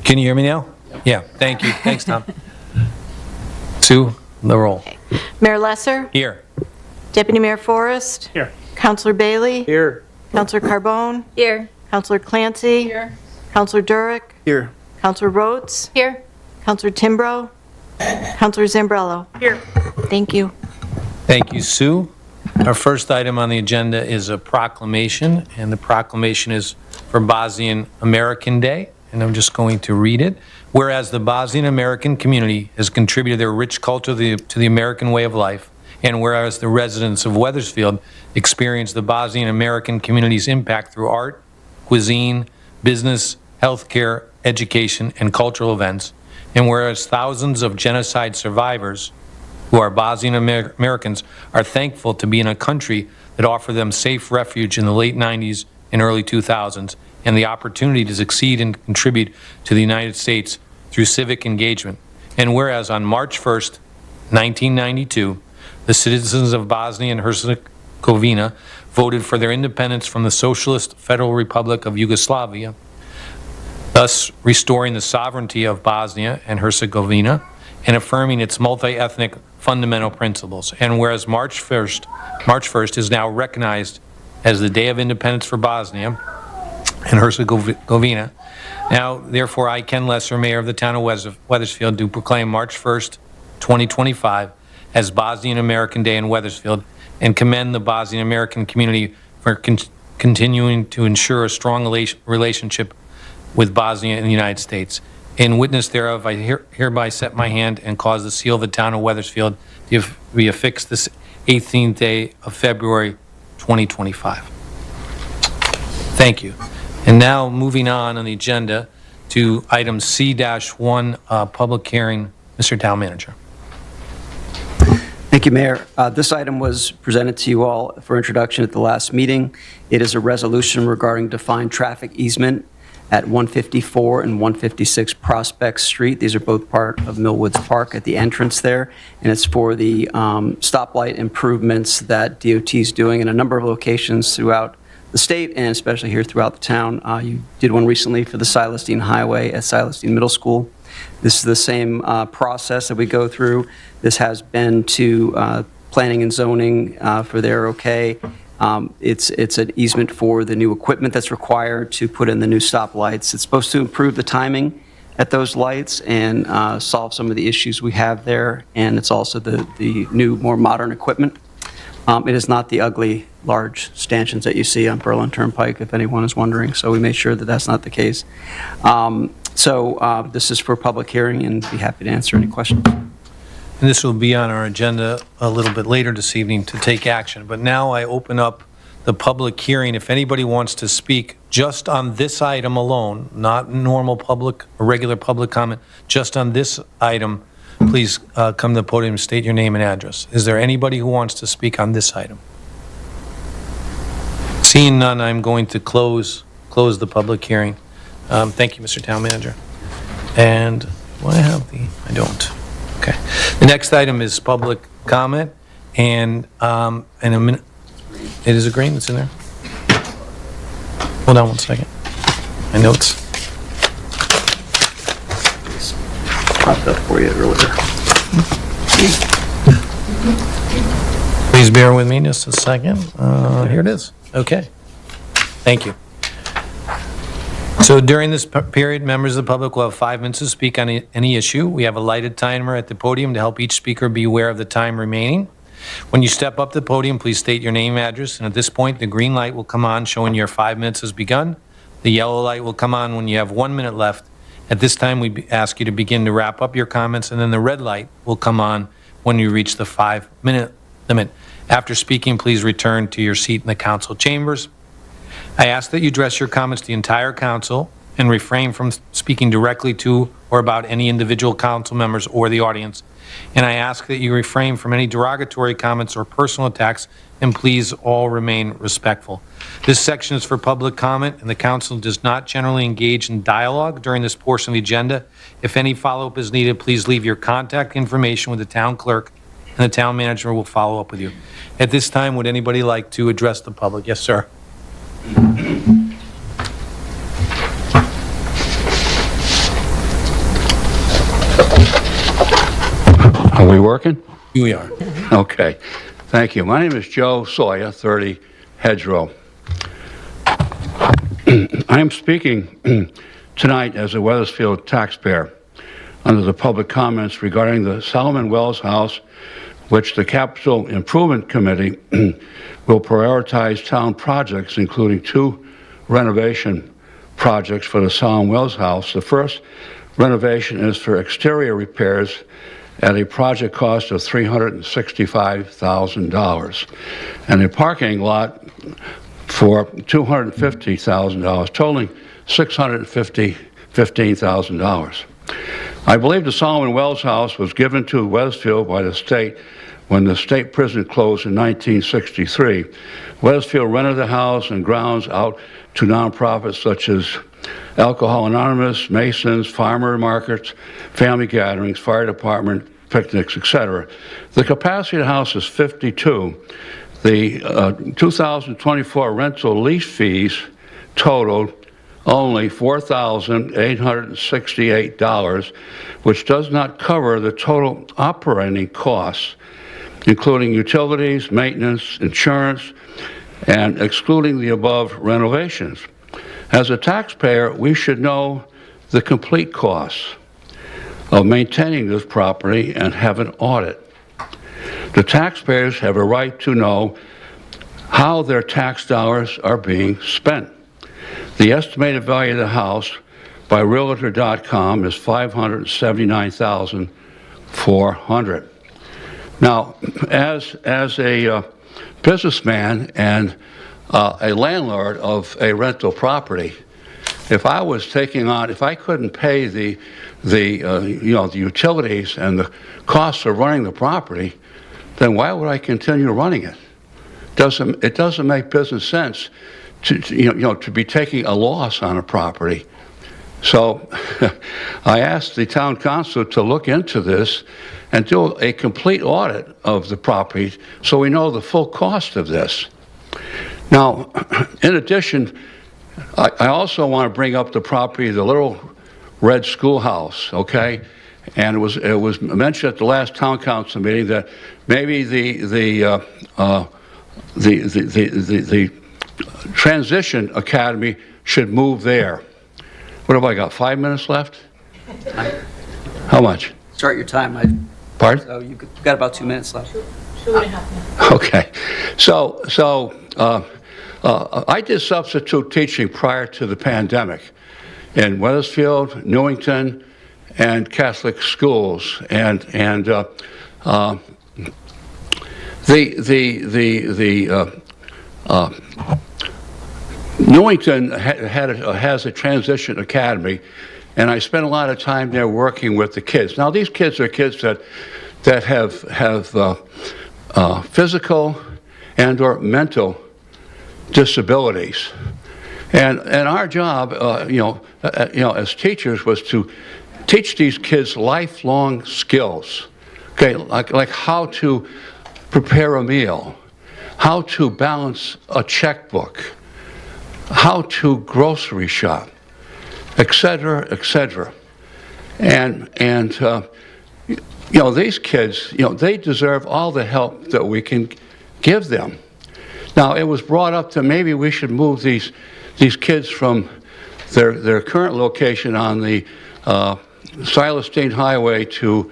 Can you hear me now? Yeah, thank you. Thanks, Tom. Sue, the roll. Mayor Lesser? Here. Deputy Mayor Forrest? Here. Counselor Bailey? Here. Counselor Carbone? Here. Counselor Clancy? Here. Counselor Durick? Here. Counselor Rhodes? Here. Counselor Timbrow? Counselor Zambrello? Here. Thank you. Thank you, Sue. Our first item on the agenda is a proclamation, and the proclamation is for Bosnian American Day, and I'm just going to read it. Whereas the Bosnian American community has contributed their rich culture to the American way of life, and whereas the residents of Wethersfield experience the Bosnian American community's impact through art, cuisine, business, healthcare, education, and cultural events, and whereas thousands of genocide survivors who are Bosnian Americans are thankful to be in a country that offered them safe refuge in the late 90s and early 2000s, and the opportunity to succeed and contribute to the United States through civic engagement. And whereas on March 1st, 1992, the citizens of Bosnia and Herzegovina voted for their independence from the Socialist Federal Republic of Yugoslavia, thus restoring the sovereignty of Bosnia and Herzegovina and affirming its multi-ethnic fundamental principles. And whereas March 1st is now recognized as the Day of Independence for Bosnia and Herzegovina, now, therefore, I, Ken Lesser, Mayor of the town of Wethersfield, do proclaim March 1st, 2025 as Bosnian American Day in Wethersfield and commend the Bosnian American community for continuing to ensure a strong relationship with Bosnia and the United States. In witness thereof, I hereby set my hand and cause the seal of the town of Wethersfield to be affixed this 18th day of February 2025. Thank you. And now moving on the agenda to item C-1, public hearing. Mr. Town Manager. Thank you, Mayor. This item was presented to you all for introduction at the last meeting. It is a resolution regarding defined traffic easement at 154 and 156 Prospect Street. These are both part of Millwoods Park at the entrance there, and it's for the stoplight improvements that DOT is doing in a number of locations throughout the state and especially here throughout the town. You did one recently for the Silas Deane Highway at Silas Deane Middle School. This is the same process that we go through. This has been to planning and zoning for their okay. It's an easement for the new equipment that's required to put in the new stoplights. It's supposed to improve the timing at those lights and solve some of the issues we have there, and it's also the new, more modern equipment. It is not the ugly, large stanchions that you see on Berlin Turnpike, if anyone is wondering, so we made sure that that's not the case. This is for public hearing, and be happy to answer any questions. And this will be on our agenda a little bit later this evening to take action. But now I open up the public hearing. If anybody wants to speak just on this item alone, not normal public or regular public comment, just on this item, please come to the podium and state your name and address. Is there anybody who wants to speak on this item? Seeing none, I'm going to close the public hearing. Thank you, Mr. Town Manager. And do I have I don't. Okay. The next item is public comment, and in a minute, it is a green that's in there. Hold on one second. My notes. Popped up for you earlier. Please bear with me just a second. Here it is. Okay. Thank you. So during this period, members of the public will have 5 minutes to speak on any issue. We have a lighted timer at the podium to help each speaker be aware of the time remaining. When you step up to the podium, please state your name and address, and at this point, the green light will come on showing your 5 minutes has begun. The yellow light will come on when you have 1 minute left. At this time, we ask you to begin to wrap up your comments, and then the red light will come on when you reach the 5-minute limit. After speaking, please return to your seat in the council chambers. I ask that you address your comments to the entire council and refrain from speaking directly to or about any individual council members or the audience. And I ask that you refrain from any derogatory comments or personal attacks, and please all remain respectful. This section is for public comment, and the council does not generally engage in dialogue during this portion of the agenda. If any follow-up is needed, please leave your contact information with the town clerk, and the town manager will follow up with you. At this time, would anybody like to address the public? Yes, sir. we working? We are. Okay. Thank you. My name is Joe Sawyer, 30 Hedgerow. I am speaking tonight as a Weathersfield taxpayer under the public comments regarding the Solomon Wells House, which the Capital Improvement Committee will prioritize town projects, including 2 renovation projects for the Solomon Wells House. The first renovation is for exterior repairs at a project cost of $365,000, and a parking lot for $250,000, totaling $615,000. I believe the Solomon Wells House was given to Weathersfield by the state when the state prison closed in 1963. Weathersfield rented the house and grounds out to nonprofits such as Alcohol Anonymous, Masons, farmer markets, family gatherings, fire department, picnics, etc. The capacity of the house is 52. The 2024 rental lease fees totaled only $4,868, which does not cover the total operating costs, including utilities, maintenance, insurance, and excluding the above renovations. As a taxpayer, we should know the complete costs of maintaining this property and have an audit. The taxpayers have a right to know how their tax dollars are being spent. The estimated value of the house by Realtor.com is $579,400. Now, as a businessman and a landlord of a rental property, if I couldn't pay the utilities and the costs of running the property, then why would I continue running it? It doesn't make business sense to be taking a loss on a property. So I asked the town council to look into this and do a complete audit of the property so we know the full cost of this. Now, in addition, I also want to bring up the property, the Little Red Schoolhouse, okay? And it was mentioned at the last town council meeting that maybe the transition academy should move there. What have I got, 5 minutes left? How much? Start your time. Pardon? So you've got about 2 minutes left. 2.5 minutes. Okay. So I did substitute teaching prior to the pandemic in Weathersfield, Newington, and Catholic schools. And Newington has a transition academy, and I spent a lot of time there working with the kids. Now, these kids are kids that have physical and or mental disabilities, and our job, as teachers, was to teach these kids lifelong skills. Okay, like how to prepare a meal, how to balance a checkbook, how to grocery shop, etc., etc. And these kids, they deserve all the help that we can give them. Now, it was brought up that maybe we should move these kids from their current location on the Silas Deane Highway to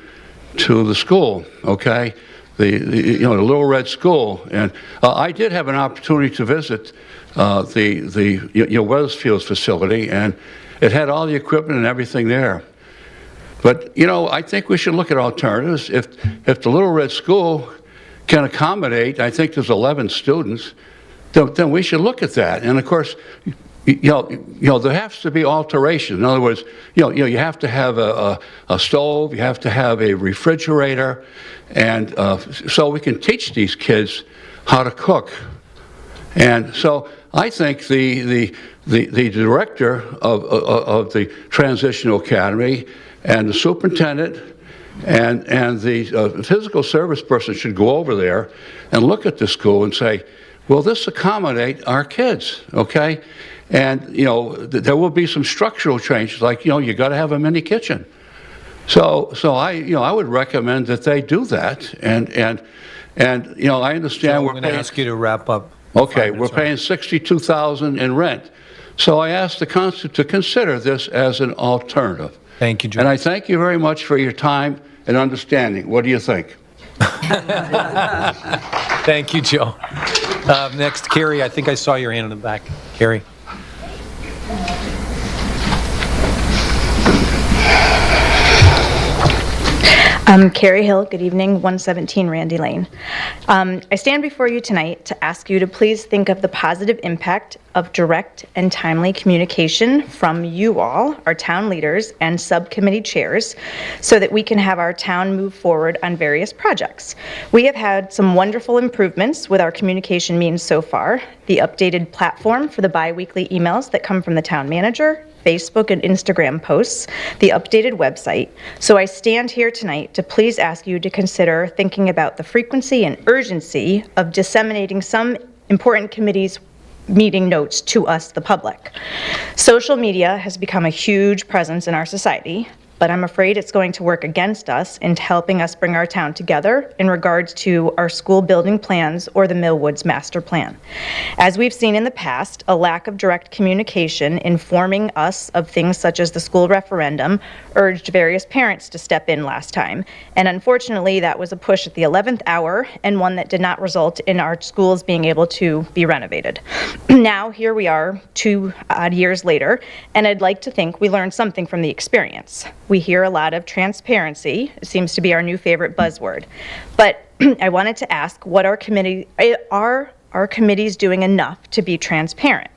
the school, okay? The Little Red School. And I did have an opportunity to visit the Weathersfield's facility, and it had all the equipment and everything there. But, I think we should look at alternatives. If the Little Red School can accommodate, I think there's 11 students, then we should look at that. And of course, there has to be alteration. In other words, you have to have a stove, you have to have a refrigerator, and so we can teach these kids how to cook. And so I think the director of the Transitional Academy and the superintendent and the physical service person should go over there and look at the school and say, will this accommodate our kids, okay? And, there will be some structural changes, like, you got to have a mini kitchen. So I would recommend that they do that, and I understand I'm we're going to paying. ask you to wrap up. Okay, 5 we're minutes, paying $62,000 in rent. So I asked the council to consider this as an alternative. Thank you, Joe. And I thank you very much for your time and understanding. What do you think? Thank you, Joe. Next, Carrie, I think I saw your hand in the back. Carrie. Carrie Hill, good evening, 117 Randy Lane. I stand before you tonight to ask you to please think of the positive impact of direct and timely communication from you all, our town leaders and subcommittee chairs, so that we can have our town move forward on various projects. We have had some wonderful improvements with our communication means so far. The updated platform for the bi-weekly emails that come from the town manager, Facebook and Instagram posts, the updated website. So I stand here tonight to please ask you to consider thinking about the frequency and urgency of disseminating some important committees' meeting notes to us, the public. Social media has become a huge presence in our society, but I'm afraid it's going to work against us in helping us bring our town together in regards to our school building plans or the Millwoods master plan. As we've seen in the past, a lack of direct communication informing us of things such as the school referendum urged various parents to step in last time. And unfortunately, that was a push at the 11th hour and one that did not result in our schools being able to be renovated. Now, here we are 2 odd years later, and I'd like to think we learned something from the experience. We hear a lot of transparency. It seems to be our new favorite buzzword. But I wanted to ask, what are our committees doing enough to be transparent?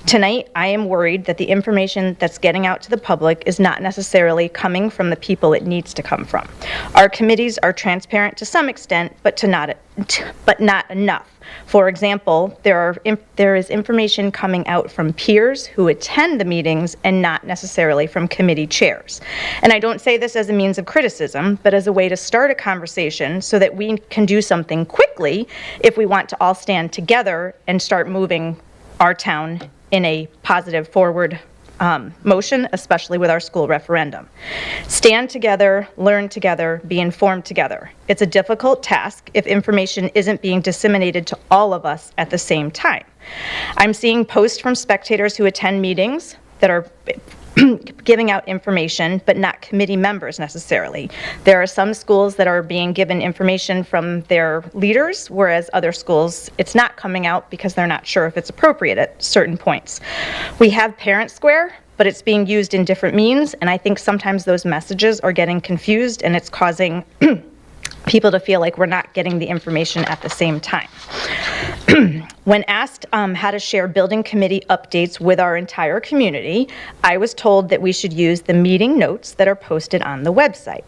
Tonight, I am worried that the information that's getting out to the public is not necessarily coming from the people it needs to come from. Our committees are transparent to some extent, but not enough. For example, there is information coming out from peers who attend the meetings and not necessarily from committee chairs. And I don't say this as a means of criticism, but as a way to start a conversation so that we can do something quickly if we want to all stand together and start moving our town in a positive forward motion, especially with our school referendum. Stand together, learn together, be informed together. It's a difficult task if information isn't being disseminated to all of us at the same time. I'm seeing posts from spectators who attend meetings that are giving out information, but not committee members necessarily. There are some schools that are being given information from their leaders, whereas other schools, it's not coming out because they're not sure if it's appropriate at certain points. We have Parent Square, but it's being used in different means, and I think sometimes those messages are getting confused, and it's causing people to feel like we're not getting the information at the same time. When asked how to share building committee updates with our entire community, I was told that we should use the meeting notes that are posted on the website.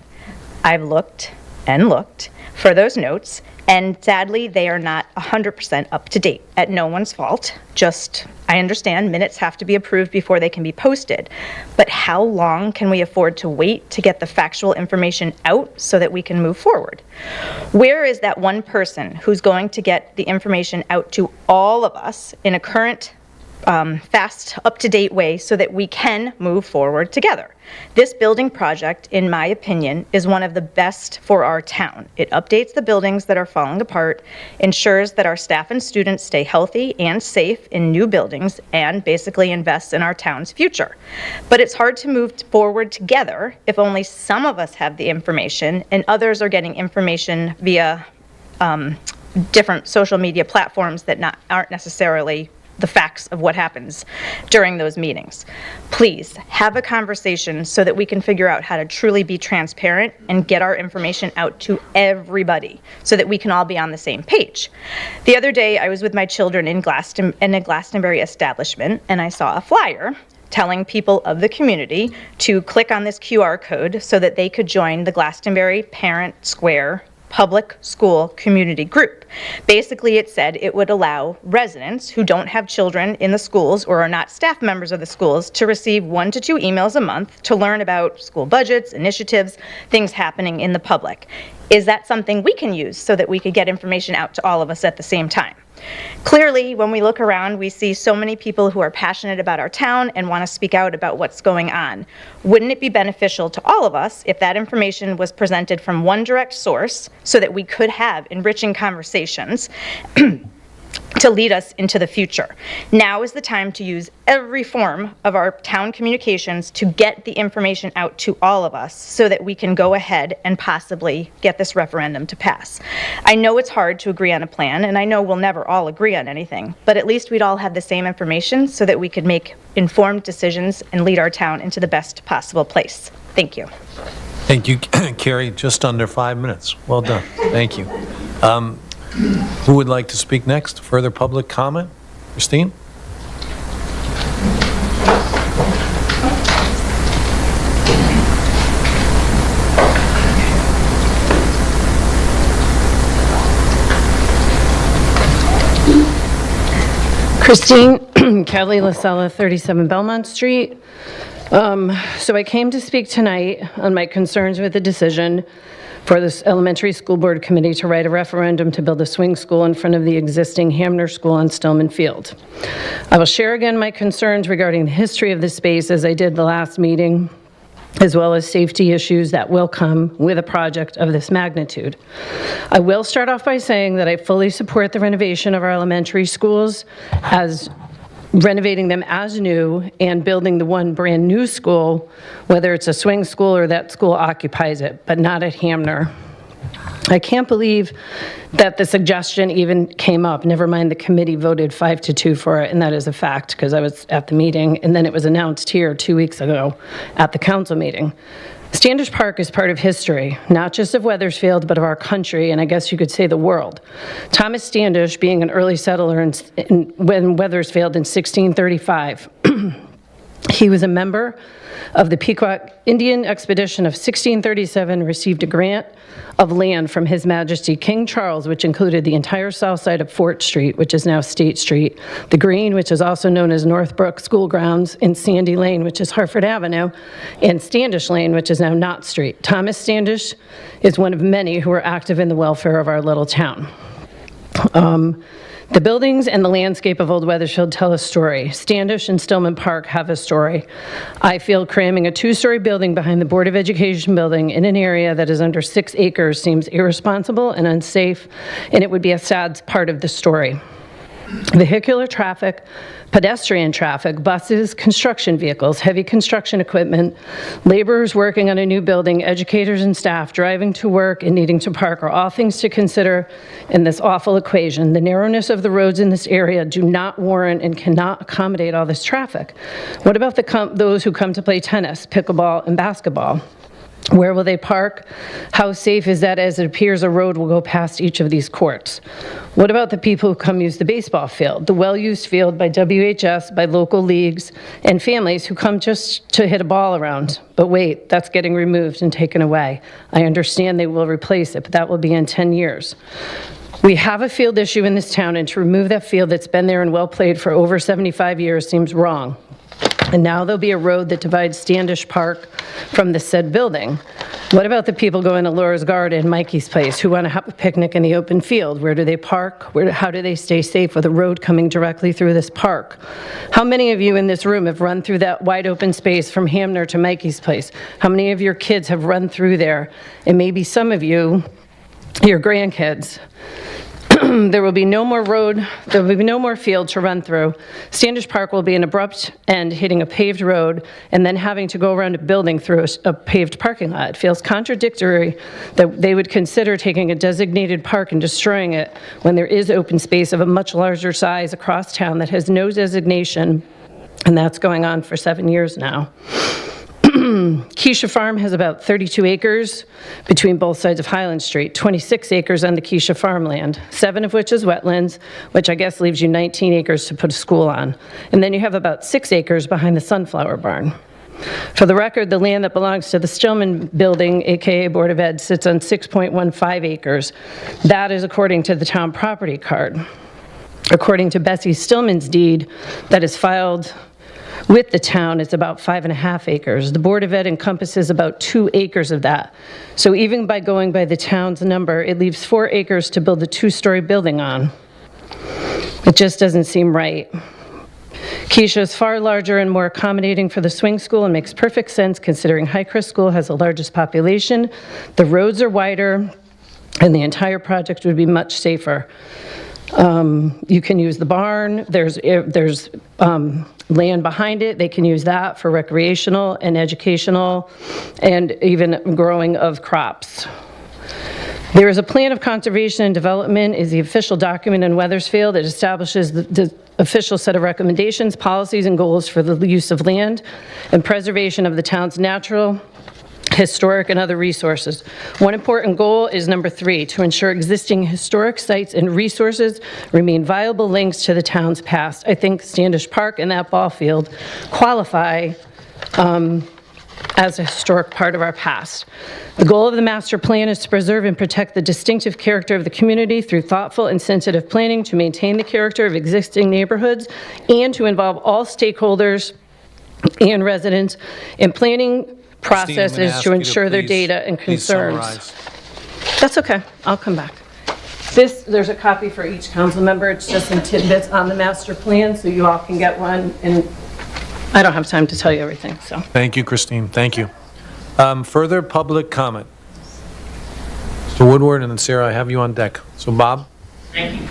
I've looked and looked for those notes, and sadly, they are not 100% up to date. At no one's fault. I understand minutes have to be approved before they can be posted. But how long can we afford to wait to get the factual information out so that we can move forward? Where is that one person who's going to get the information out to all of us in a current, fast, up-to-date way so that we can move forward together? This building project, in my opinion, is one of the best for our town. It updates the buildings that are falling apart, ensures that our staff and students stay healthy and safe in new buildings, and basically invests in our town's future. But it's hard to move forward together if only some of us have the information and others are getting information via different social media platforms that aren't necessarily the facts of what happens during those meetings. Please have a conversation so that we can figure out how to truly be transparent and get our information out to everybody so that we can all be on the same page. The other day, I was with my children in a Glastonbury establishment, and I saw a flyer telling people of the community to click on this QR code so that they could join the Glastonbury Parent Square public school community group. Basically, it said it would allow residents who don't have children in the schools or are not staff members of the schools to receive 1 to 2 emails a month to learn about school budgets, initiatives, things happening in the public. Is that something we can use so that we could get information out to all of us at the same time? Clearly, when we look around, we see so many people who are passionate about our town and want to speak out about what's going on. Wouldn't it be beneficial to all of us if that information was presented from one direct source so that we could have enriching conversations to lead us into the future? Now is the time to use every form of our town communications to get the information out to all of us so that we can go ahead and possibly get this referendum to pass. I know it's hard to agree on a plan, and I know we'll never all agree on anything, but at least we'd all have the same information so that we could make informed decisions and lead our town into the best possible place. Thank you. Thank you, Carrie. Just under 5 minutes. Well done. Thank you. Who would like to speak next? Further public comment? Christine? Christine, Kelly LaSella, 37 Belmont Street. So I came to speak tonight on my concerns with the decision for this elementary school board committee to write a referendum to build a swing school in front of the existing Hamner School on Stillman Field. I will share again my concerns regarding the history of the space as I did the last meeting, as well as safety issues that will come with a project of this magnitude. I will start off by saying that I fully support the renovation of our elementary schools, as renovating them as new and building the one brand new school, whether it's a swing school or that school occupies it, but not at Hamner. I can't believe that the suggestion even came up. Never mind, the committee voted 5-2 for it, and that is a fact because I was at the meeting, and then it was announced here 2 weeks ago at the council meeting. Standish Park is part of history, not just of Wethersfield, but of our country, and I guess you could say the world. Thomas Standish, being an early settler in Wethersfield in 1635, he was a member of the Pequot Indian Expedition of 1637, received a grant of land from His Majesty King Charles, which included the entire south side of Fort Street, which is now State Street, the Green, which is also known as Northbrook School Grounds, and Sandy Lane, which is Hartford Avenue, and Standish Lane, which is now Knott Street. Thomas Standish is one of many who were active in the welfare of our little town. The buildings and the landscape of Old Wethersfield tell a story. Standish and Stillman Park have a story. I feel cramming a 2-story building behind the Board of Education building in an area that is under 6 acres seems irresponsible and unsafe, and it would be a sad part of the story. Vehicular traffic, pedestrian traffic, buses, construction vehicles, heavy construction equipment, laborers working on a new building, educators and staff driving to work and needing to park are all things to consider in this awful equation. The narrowness of the roads in this area do not warrant and cannot accommodate all this traffic. What about those who come to play tennis, pickleball, and basketball? Where will they park? How safe is that, as it appears a road will go past each of these courts? What about the people who come use the baseball field, the well-used field by WHS, by local leagues, and families who come just to hit a ball around? But wait, that's getting removed and taken away. I understand they will replace it, but that will be in 10 years. We have a field issue in this town, and to remove that field that's been there and well played for over 75 years seems wrong. And now there'll be a road that divides Standish Park from the said building. What about the people going to Laura's Garden, Mikey's Place, who want to have a picnic in the open field? Where do they park? How do they stay safe with a road coming directly through this park? How many of you in this room have run through that wide open space from Hamner to Mikey's Place? How many of your kids have run through there? And maybe some of you, your grandkids. There will be no more road, there will be no more field to run through. Standish Park will be an abrupt end hitting a paved road and then having to go around a building through a paved parking lot. It feels contradictory that they would consider taking a designated park and destroying it when there is open space of a much larger size across town that has no designation, and that's going on for 7 years now. Keisha Farm has about 32 acres between both sides of Highland Street, 26 acres on the Keisha farmland, 7 of which is wetlands, which I guess leaves you 19 acres to put a school on. And then you have about 6 acres behind the Sunflower Barn. For the record, the land that belongs to the Stillman Building, AKA Board of Ed, sits on 6.15 acres. That is according to the town property card. According to Bessie Stillman's deed that is filed with the town, it's about 5.5 acres. The Board of Ed encompasses about 2 acres of that. So even by going by the town's number, it leaves 4 acres to build a 2-story building on. It just doesn't seem right. Keisha is far larger and more accommodating for the swing school and makes perfect sense considering Highcrest School has the largest population, the roads are wider, and the entire project would be much safer. You can use the barn, there's land behind it, they can use that for recreational and educational and even growing of crops. There is a plan of conservation and development is the official document in Wethersfield that establishes the official set of recommendations, policies, and goals for the use of land and preservation of the town's natural, historic, and other resources. One important goal is number 3, to ensure existing historic sites and resources remain viable links to the town's past. I think Standish Park and that ball field qualify as a historic part of our past. The goal of the master plan is to preserve and protect the distinctive character of the community through thoughtful and sensitive planning to maintain the character of existing neighborhoods and to involve all stakeholders and residents in planning processes to ensure their data and concerns. That's okay, I'll come back. There's a copy for each council member. It's just some tidbits on the master plan, so you all can get one, and I don't have time to tell you everything, so. Thank you, Christine, thank you. Further public comment? Mr. Woodward and then Sarah, I have you on deck. So Bob? Thank you.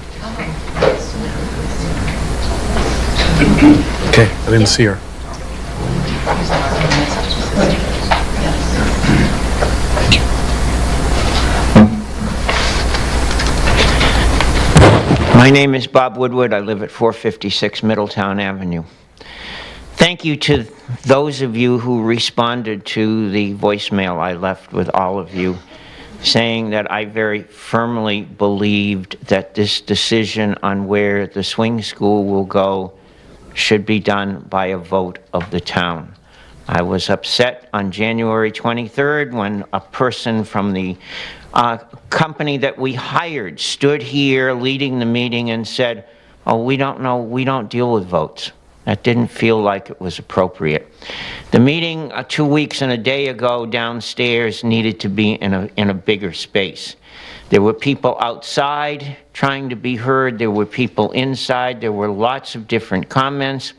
Okay, I didn't see her. My name is Bob Woodward. I live at 456 Middletown Avenue. Thank you to those of you who responded to the voicemail I left with all of you, saying that I very firmly believed that this decision on where the swing school will go should be done by a vote of the town. I was upset on January 23rd when a person from the company that we hired stood here leading the meeting and said, "Oh, we don't know, we don't deal with votes." That didn't feel like it was appropriate. The meeting 2 weeks and a day ago downstairs needed to be in a bigger space. There were people outside trying to be heard. There were people inside. There were lots of different comments.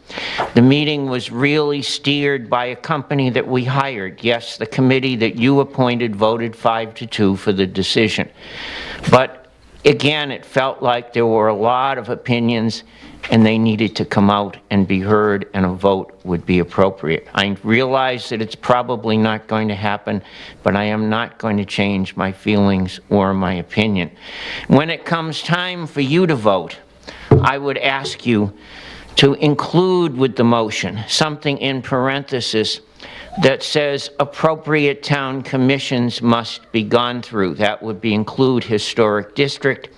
The meeting was really steered by a company that we hired. Yes, the committee that you appointed voted 5-2 for the decision. But again, it felt like there were a lot of opinions and they needed to come out and be heard, and a vote would be appropriate. I realize that it's probably not going to happen, but I am not going to change my feelings or my opinion. When it comes time for you to vote, I would ask you to include with the motion something in parenthesis that says appropriate town commissions must be gone through. That would include Historic District,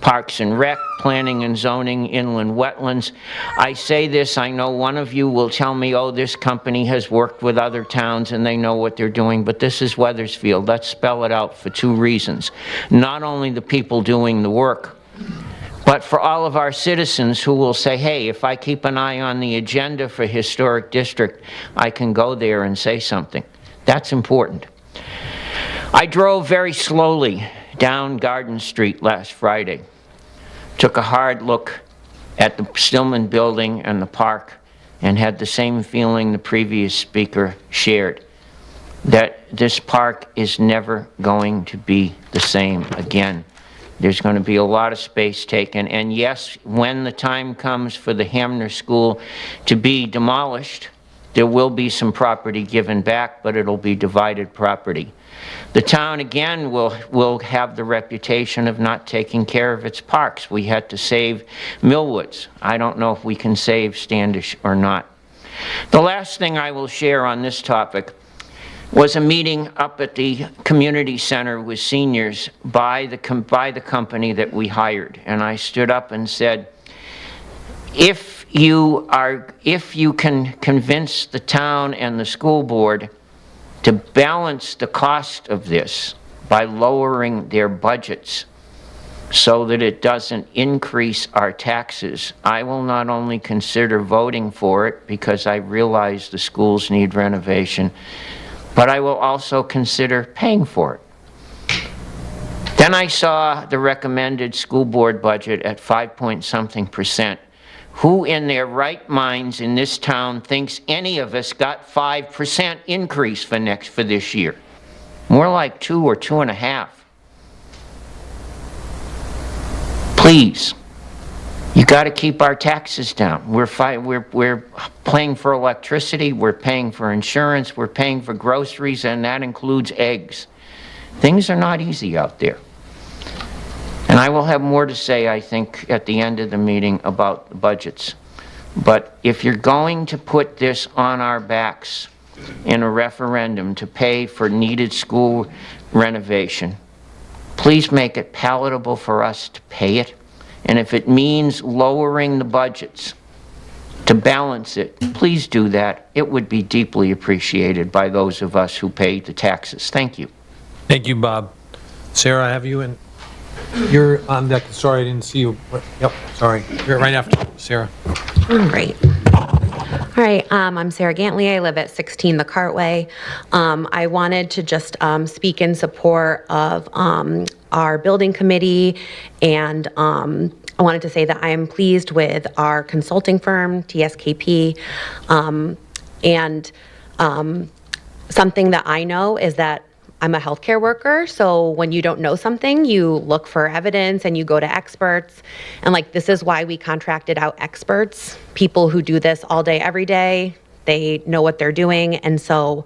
Parks and Rec, Planning and Zoning, Inland Wetlands. I say this, I know one of you will tell me, oh, this company has worked with other towns and they know what they're doing, but this is Wethersfield. Let's spell it out for 2 reasons. Not only the people doing the work, but for all of our citizens who will say, hey, if I keep an eye on the agenda for Historic District, I can go there and say something. That's important. I drove very slowly down Garden Street last Friday, took a hard look at the Stillman building and the park, and had the same feeling the previous speaker shared, that this park is never going to be the same again. There's going to be a lot of space taken, and yes, when the time comes for the Hamner School to be demolished, there will be some property given back, but it'll be divided property. The town, again, will have the reputation of not taking care of its parks. We had to save Millwoods. I don't know if we can save Standish or not. The last thing I will share on this topic was a meeting up at the community center with seniors by the company that we hired. And I stood up and said, if you can convince the town and the school board to balance the cost of this by lowering their budgets so that it doesn't increase our taxes, I will not only consider voting for it because I realize the schools need renovation, but I will also consider paying for it. Then I saw the recommended school board budget at 5-point-something%. Who in their right minds in this town thinks any of us got 5% increase for this year? More like 2 or 2.5. Please, you got to keep our taxes down. We're paying for electricity, we're paying for insurance, we're paying for groceries, and that includes eggs. Things are not easy out there. And I will have more to say, I think, at the end of the meeting about the budgets. But if you're going to put this on our backs in a referendum to pay for needed school renovation, please make it palatable for us to pay it. And if it means lowering the budgets to balance it, please do that. It would be deeply appreciated by those of us who pay the taxes. Thank you. Thank you, Bob. Sarah, I have you in. You're on deck. Sorry, I didn't see you. Yep, sorry. You're right after Sarah. Great. All right, I'm Sarah Gantley. I live at 16 The Cartway. I wanted to just speak in support of our building committee, and I wanted to say that I am pleased with our consulting firm, TSKP, and something that I know is that I'm a healthcare worker, so when you don't know something, you look for evidence and you go to experts. And like, this is why we contracted out experts, people who do this all day, every day. They know what they're doing. And so,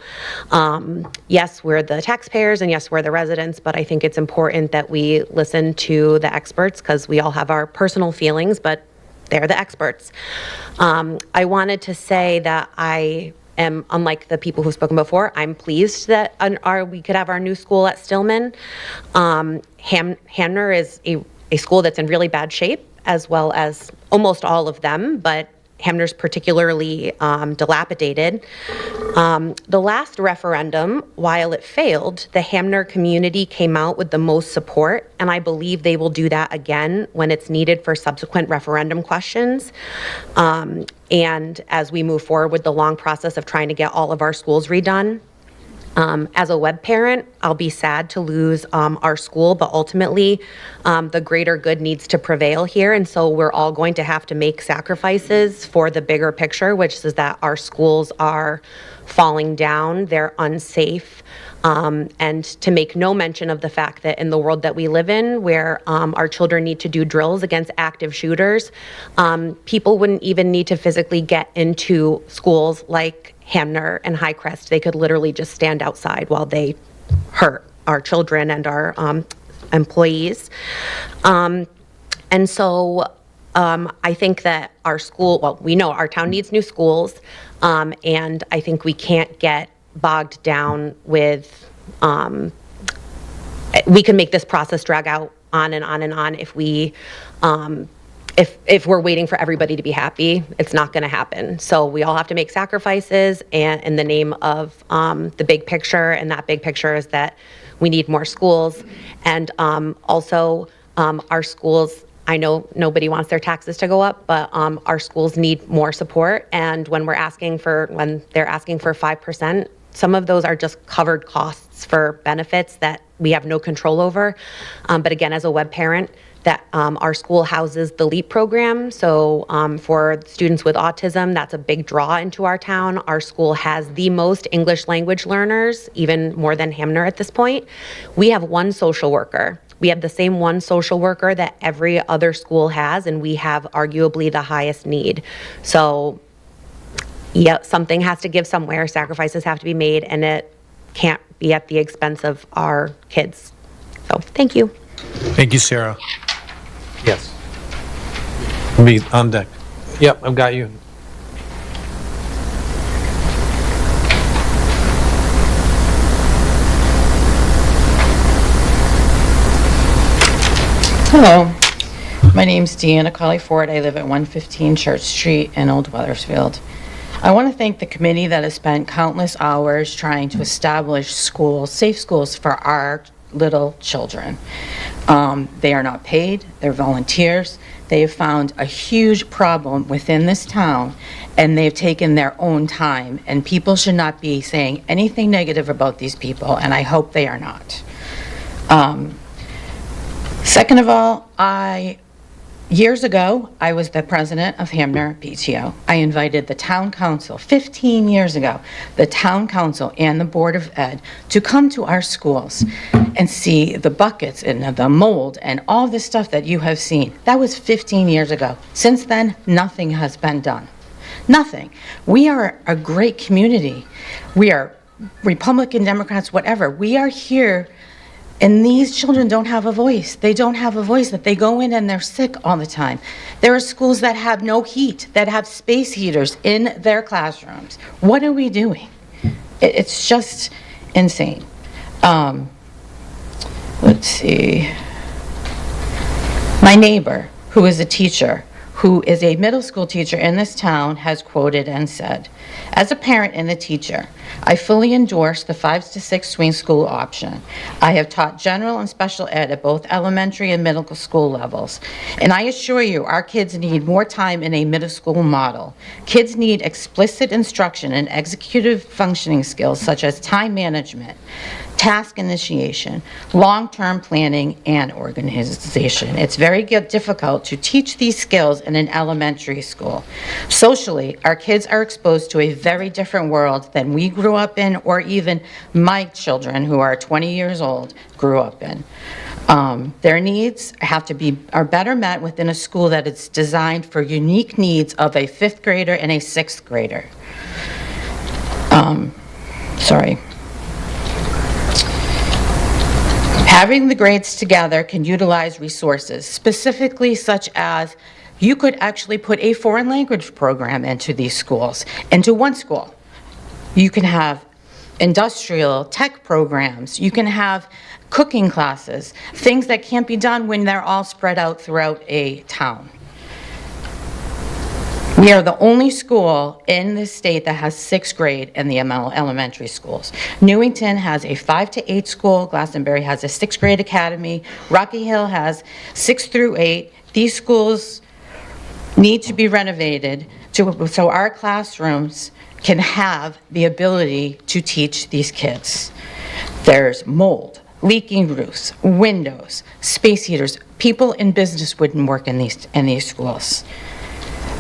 yes, we're the taxpayers and yes, we're the residents, but I think it's important that we listen to the experts because we all have our personal feelings, but they're the experts. I wanted to say that I am, unlike the people who've spoken before, I'm pleased that we could have our new school at Stillman. Hamner is a school that's in really bad shape, as well as almost all of them, but Hamner's particularly dilapidated. The last referendum, while it failed, the Hamner community came out with the most support, and I believe they will do that again when it's needed for subsequent referendum questions. And as we move forward with the long process of trying to get all of our schools redone. As a web parent, I'll be sad to lose our school, but ultimately the greater good needs to prevail here. And so we're all going to have to make sacrifices for the bigger picture, which is that our schools are falling down, they're unsafe, and to make no mention of the fact that in the world that we live in, where our children need to do drills against active shooters, people wouldn't even need to physically get into schools like Hamner and Highcrest. They could literally just stand outside while they hurt our children and our employees. And so I think that our school, well, we know our town needs new schools, and I think we can't get bogged down with, we can make this process drag out on and on and on if we, if we're waiting for everybody to be happy. It's not going to happen. So we all have to make sacrifices and in the name of the big picture, and that big picture is that we need more schools. And also our schools, I know nobody wants their taxes to go up, but our schools need more support. And when they're asking for 5%, some of those are just covered costs for benefits that we have no control over. But again, as a web parent, that our school houses the LEAP program. So for students with autism, that's a big draw into our town. Our school has the most English language learners, even more than Hamner at this point. We have one social worker. We have the same one social worker that every other school has, and we have arguably the highest need. So yeah, something has to give somewhere, sacrifices have to be made, and it can't be at the expense of our kids. So thank you. Thank you, Sarah. Yes. Be on deck. Yep, I've got you. Hello, my name's Deanna Colley-Ford. I live at 115 Church Street in Old Wethersfield. I want to thank the committee that has spent countless hours trying to establish schools, safe schools for our little children. They are not paid, they're volunteers. They have found a huge problem within this town, and they've taken their own time, and people should not be saying anything negative about these people, and I hope they are not. Second of all, years ago, I was the president of Hamner PTO. I invited the town council, 15 years ago, the town council and the Board of Ed to come to our schools and see the buckets and the mold and all this stuff that you have seen. That was 15 years ago. Since then, nothing has been done. Nothing. We are a great community. We are Republican, Democrats, whatever. We are here. And these children don't have a voice. They don't have a voice, that they go in and they're sick all the time. There are schools that have no heat, that have space heaters in their classrooms. What are we doing? It's just insane. Let's see. My neighbor, who is a teacher, who is a middle school teacher in this town, has quoted and said, "As a parent and a teacher, I fully endorse the 5 to 6 swing school option. I have taught general and special ed at both elementary and middle school levels. And I assure you, our kids need more time in a middle school model. Kids need explicit instruction and executive functioning skills such as time management, task initiation, long-term planning, and organization. It's very difficult to teach these skills in an elementary school. Socially, our kids are exposed to a very different world than we grew up in, or even my children, who are 20 years old, grew up in. Their needs are better met within a school that is designed for unique needs of a 5th grader and a 6th grader." Having the grades together can utilize resources, specifically such as you could actually put a foreign language program into these schools, into one school. You can have industrial tech programs. You can have cooking classes, things that can't be done when they're all spread out throughout a town. We are the only school in this state that has 6th grade in the elementary schools. Newington has a 5 to 8 school. Glastonbury has a 6th grade academy. Rocky Hill has 6 through 8. These schools need to be renovated so our classrooms can have the ability to teach these kids. There's mold, leaking roofs, windows, space heaters. People in business wouldn't work in these schools.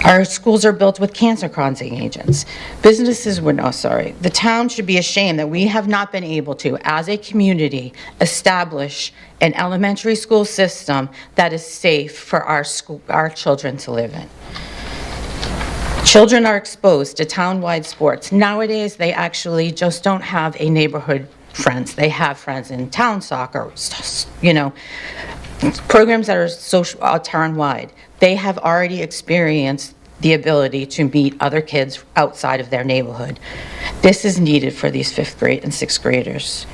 Our schools are built with cancer-causing agents. The town should be ashamed that we have not been able to, as a community, establish an elementary school system that is safe for our children to live in. Children are exposed to town-wide sports. Nowadays, they actually just don't have a neighborhood friends. They have friends in town soccer, programs that are town-wide. They have already experienced the ability to meet other kids outside of their neighborhood. This is needed for these 5th grade and 6th graders.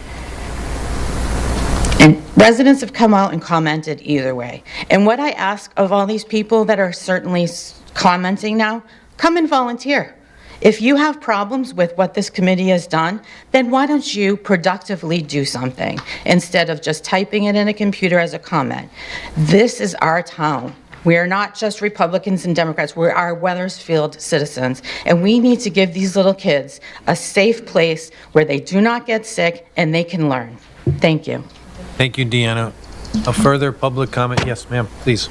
And residents have come out and commented either way. And what I ask of all these people that are certainly commenting now, come and volunteer. If you have problems with what this committee has done, then why don't you productively do something instead of just typing it in a computer as a comment? This is our town. We are not just Republicans and Democrats. We are Wethersfield citizens, and we need to give these little kids a safe place where they do not get sick and they can learn. Thank you. Thank you, Deanna. A further public comment? Yes, ma'am, please.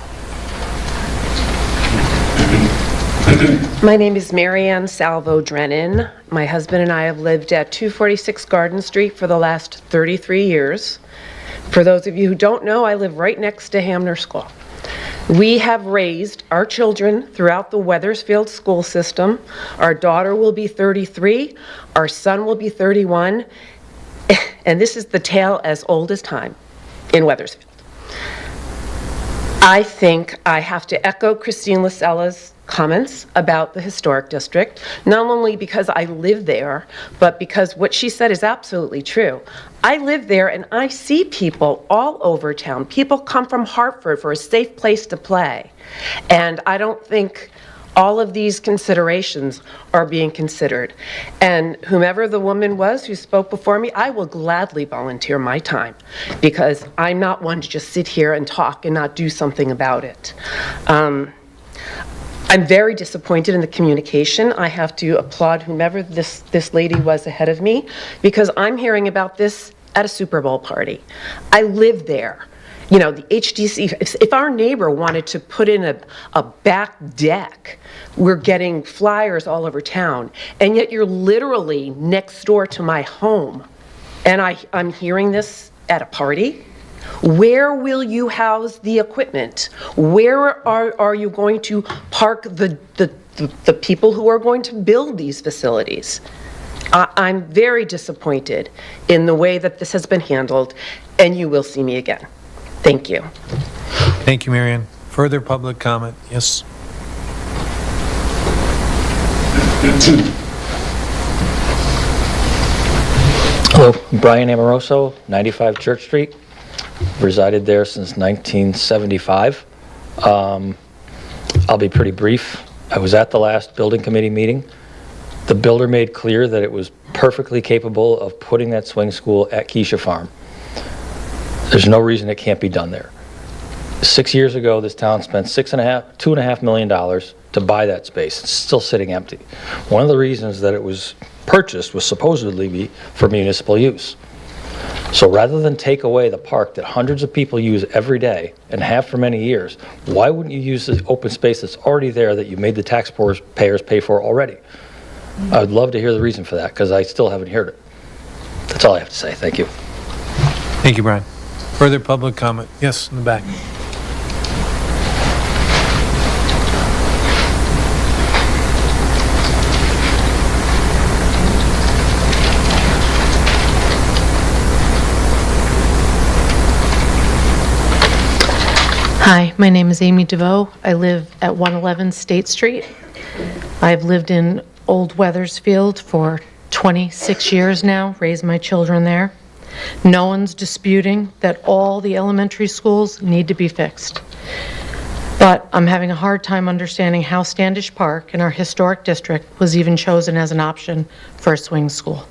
My name is Marianne Salvo Drennan. My husband and I have lived at 246 Garden Street for the last 33 years. For those of you who don't know, I live right next to Hamner School. We have raised our children throughout the Wethersfield school system. Our daughter will be 33, our son will be 31, and this is the tale as old as time in Wethersfield. I think I have to echo Christine Lacella's comments about the historic district, not only because I live there, but because what she said is absolutely true. I live there and I see people all over town. People come from Hartford for a safe place to play. And I don't think all of these considerations are being considered. And whomever the woman was who spoke before me, I will gladly volunteer my time because I'm not one to just sit here and talk and not do something about it. I'm very disappointed in the communication. I have to applaud whomever this lady was ahead of me because I'm hearing about this at a Super Bowl party. I live there. You know, the HDC, if our neighbor wanted to put in a back deck, we're getting flyers all over town, and yet you're literally next door to my home, and I'm hearing this at a party? Where will you house the equipment? Where are you going to park the people who are going to build these facilities? I'm very disappointed in the way that this has been handled, and you will see me again. Thank you. Thank you, Marion. Further public comment? Yes. Hello, Brian Amoroso, 95 Church Street. Resided there since 1975. I'll be pretty brief. I was at the last building committee meeting. The builder made clear that it was perfectly capable of putting that swing school at Keisha Farm. There's no reason it can't be done there. 6 years ago, this town spent $2.5 million to buy that space. It's still sitting empty. One of the reasons that it was purchased was supposedly be for municipal use. So rather than take away the park that hundreds of people use every day and have for many years, why wouldn't you use the open space that's already there that you made the taxpayers pay for already? I would love to hear the reason for that, because I still haven't heard it. That's all I have to say. Thank you. Thank you, Brian. Further public comment? Yes, in the back. Hi, my name is Amy DeVoe. I live at 111 State Street. I've lived in Old Weathersfield for 26 years now, raised my children there. No one's disputing that all the elementary schools need to be fixed. But I'm having a hard time understanding how Standish Park in our historic district was even chosen as an option for a swing school.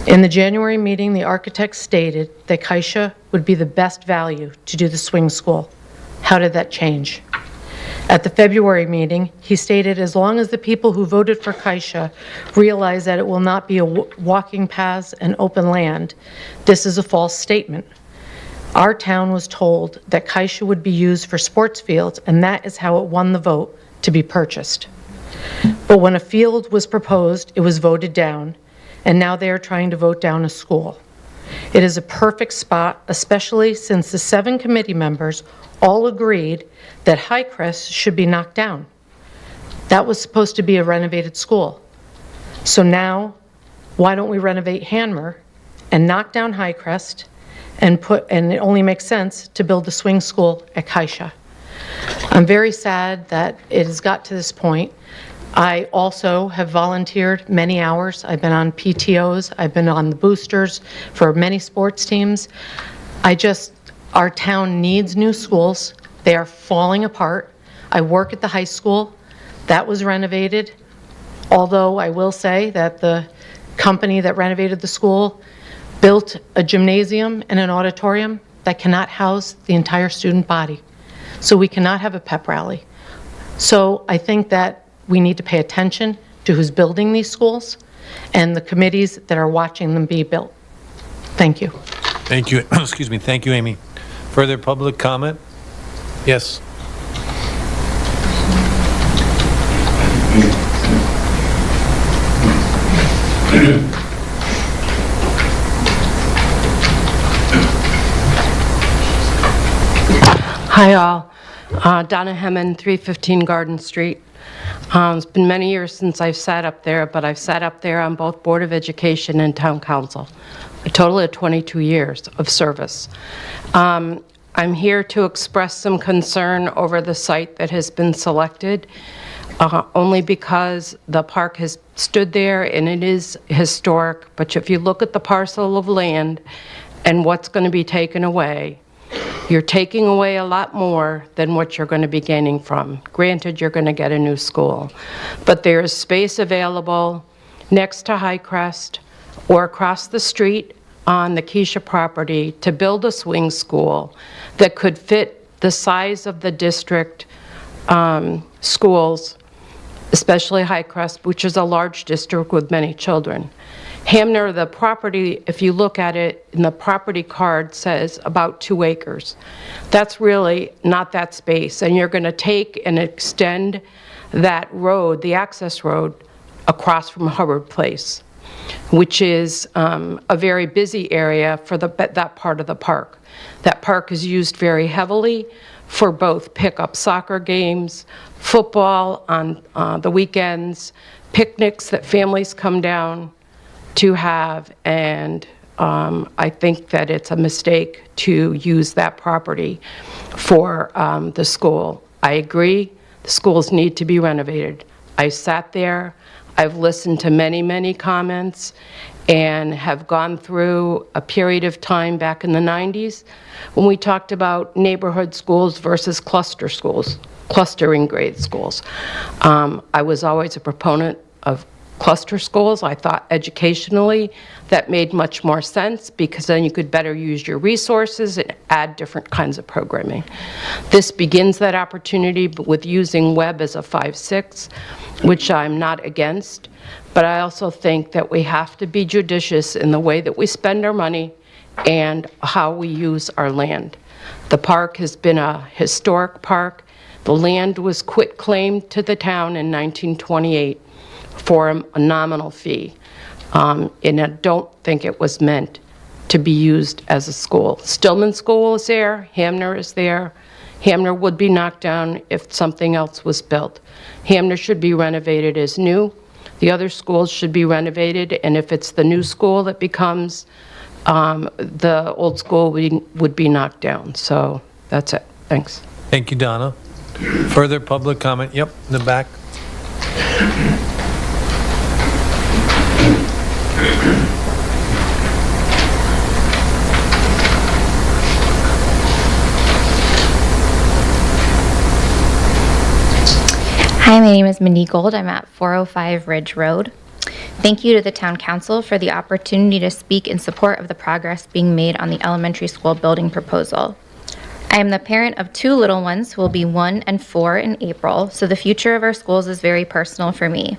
In the January meeting, the architect stated that Keisha would be the best value to do the swing school. How did that change? At the February meeting, he stated as long as the people who voted for Keisha realize that it will not be a walking paths and open land, this is a false statement. Our town was told that Keisha would be used for sports fields, and that is how it won the vote to be purchased. But when a field was proposed, it was voted down, and now they are trying to vote down a school. It is a perfect spot, especially since the 7 committee members all agreed that Highcrest should be knocked down. That was supposed to be a renovated school. So now, why don't we renovate Hanmer and knock down Highcrest and it only makes sense to build the swing school at Keisha. I'm very sad that it has got to this point. I also have volunteered many hours. I've been on PTOs, I've been on the boosters for many sports teams. Our town needs new schools. They are falling apart. I work at the high school. That was renovated. Although I will say that the company that renovated the school built a gymnasium and an auditorium that cannot house the entire student body. So we cannot have a pep rally. So I think that we need to pay attention to who's building these schools and the committees that are watching them be built. Thank you. Thank you. Excuse me. Thank you, Amy. Further public comment? Yes. Hi all. Donna Hemman, 315 Garden Street. It's been many years since I've sat up there, but I've sat up there on both Board of Education and Town Council. A total of 22 years of service. I'm here to express some concern over the site that has been selected, only because the park has stood there and it is historic, but if you look at the parcel of land and what's going to be taken away, you're taking away a lot more than what you're going to be gaining from. Granted, you're going to get a new school, but there is space available next to Highcrest or across the street on the Keisha property to build a swing school that could fit the size of the district schools, especially Highcrest, which is a large district with many children. Hamner, the property, if you look at it, in the property card says about 2 acres. That's really not that space, and you're going to take and extend that road, the access road, across from Hubbard Place, which is a very busy area for that part of the park. That park is used very heavily for both pickup soccer games, football on the weekends, picnics that families come down to have, and I think that it's a mistake to use that property for the school. I agree, the schools need to be renovated. I sat there, I've listened to many, many comments, and have gone through a period of time back in the 90s when we talked about neighborhood schools versus cluster schools, clustering grade schools. I was always a proponent of cluster schools. I thought educationally that made much more sense because then you could better use your resources and add different kinds of programming. This begins that opportunity with using web as a 5-6, which I'm not against, but I also think that we have to be judicious in the way that we spend our money and how we use our land. The park has been a historic park. The land was quitclaimed to the town in 1928 for a nominal fee, and I don't think it was meant to be used as a school. Stillman School is there, Hamner is there. Hamner would be knocked down if something else was built. Hamner should be renovated as new. The other schools should be renovated, and if it's the new school that becomes, the old school would be knocked down. So that's it. Thanks. Thank you, Donna. Further public comment? Yep, in the back. Hi, my name is Mindy Gold. I'm at 405 Ridge Road. Thank you to the Town Council for the opportunity to speak in support of the progress being made on the elementary school building proposal. I am the parent of 2 little ones who will be 1 and 4 in April, so the future of our schools is very personal for me.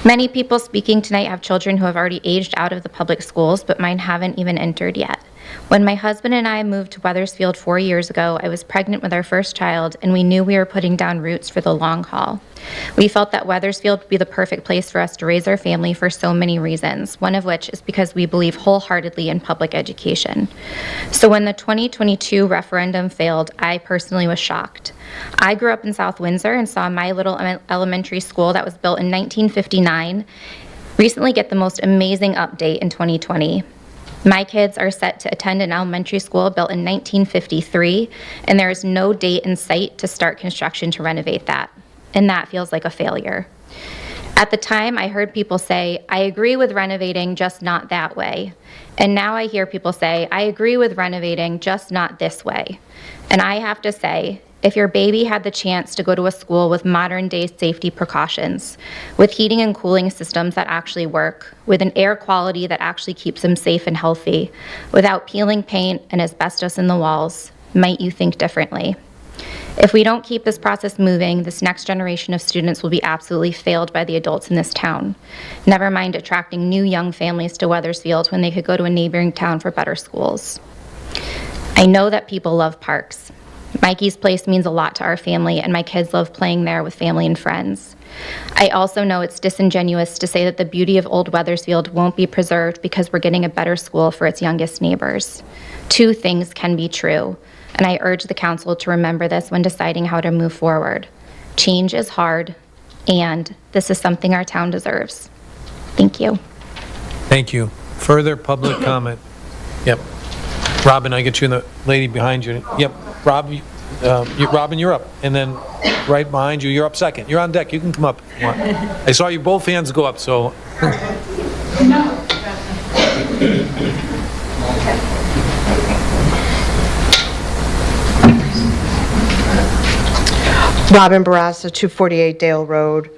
Many people speaking tonight have children who have already aged out of the public schools, but mine haven't even entered yet. When my husband and I moved to Wethersfield 4 years ago, I was pregnant with our first child, and we knew we were putting down roots for the long haul. We felt that Wethersfield would be the perfect place for us to raise our family for so many reasons, one of which is because we believe wholeheartedly in public education. So when the 2022 referendum failed, I personally was shocked. I grew up in South Windsor and saw my little elementary school that was built in 1959 recently get the most amazing update in 2020. My kids are set to attend an elementary school built in 1953, and there is no date in sight to start construction to renovate that. And that feels like a failure. At the time, I heard people say, I agree with renovating, just not that way. And now I hear people say, I agree with renovating, just not this way. And I have to say, if your baby had the chance to go to a school with modern-day safety precautions, with heating and cooling systems that actually work, with an air quality that actually keeps them safe and healthy, without peeling paint and asbestos in the walls, might you think differently? If we don't keep this process moving, this next generation of students will be absolutely failed by the adults in this town. Never mind attracting new young families to Wethersfield when they could go to a neighboring town for better schools. I know that people love parks. Mikey's Place means a lot to our family, and my kids love playing there with family and friends. I also know it's disingenuous to say that the beauty of Old Wethersfield won't be preserved because we're getting a better school for its youngest neighbors. 2 things can be true, and I urge the council to remember this when deciding how to move forward. Change is hard, and this is something our town deserves. Thank you. Thank you. Further public comment? Yep. Robin, I get you and the lady behind you. Yep. Robin, you're up. And then right behind you, you're up second. You're on deck. You can come up if you want. I saw you both hands go up, so. Robin Barassa, 248 Dale Road.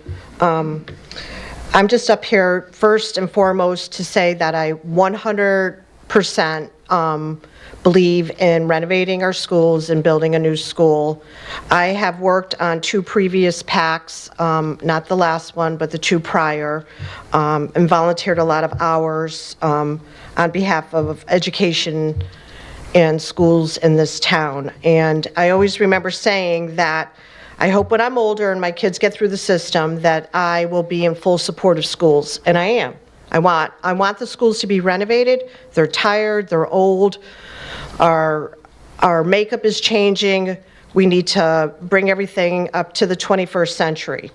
I'm just up here first and foremost to say that I 100% 100% believe in renovating our schools and building a new school. I have worked on 2 previous PACs, not the last one, but the 2 prior, and volunteered a lot of hours on behalf of education and schools in this town. And I always remember saying that I hope when I'm older and my kids get through the system that I will be in full support of schools, and I am. I want the schools to be renovated. They're tired, they're old, our makeup is changing. We need to bring everything up to the 21st century.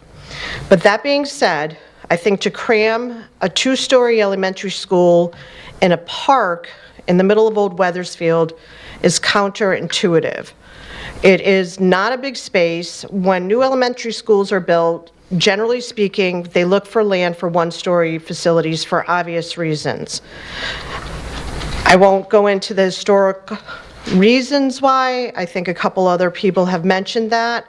But that being said, I think to cram a 2-story elementary school in a park in the middle of Old Weathersfield is counterintuitive. It is not a big space. When new elementary schools are built, generally speaking, they look for land for 1-story facilities for obvious reasons. I won't go into the historic reasons why. I think a couple other people have mentioned that.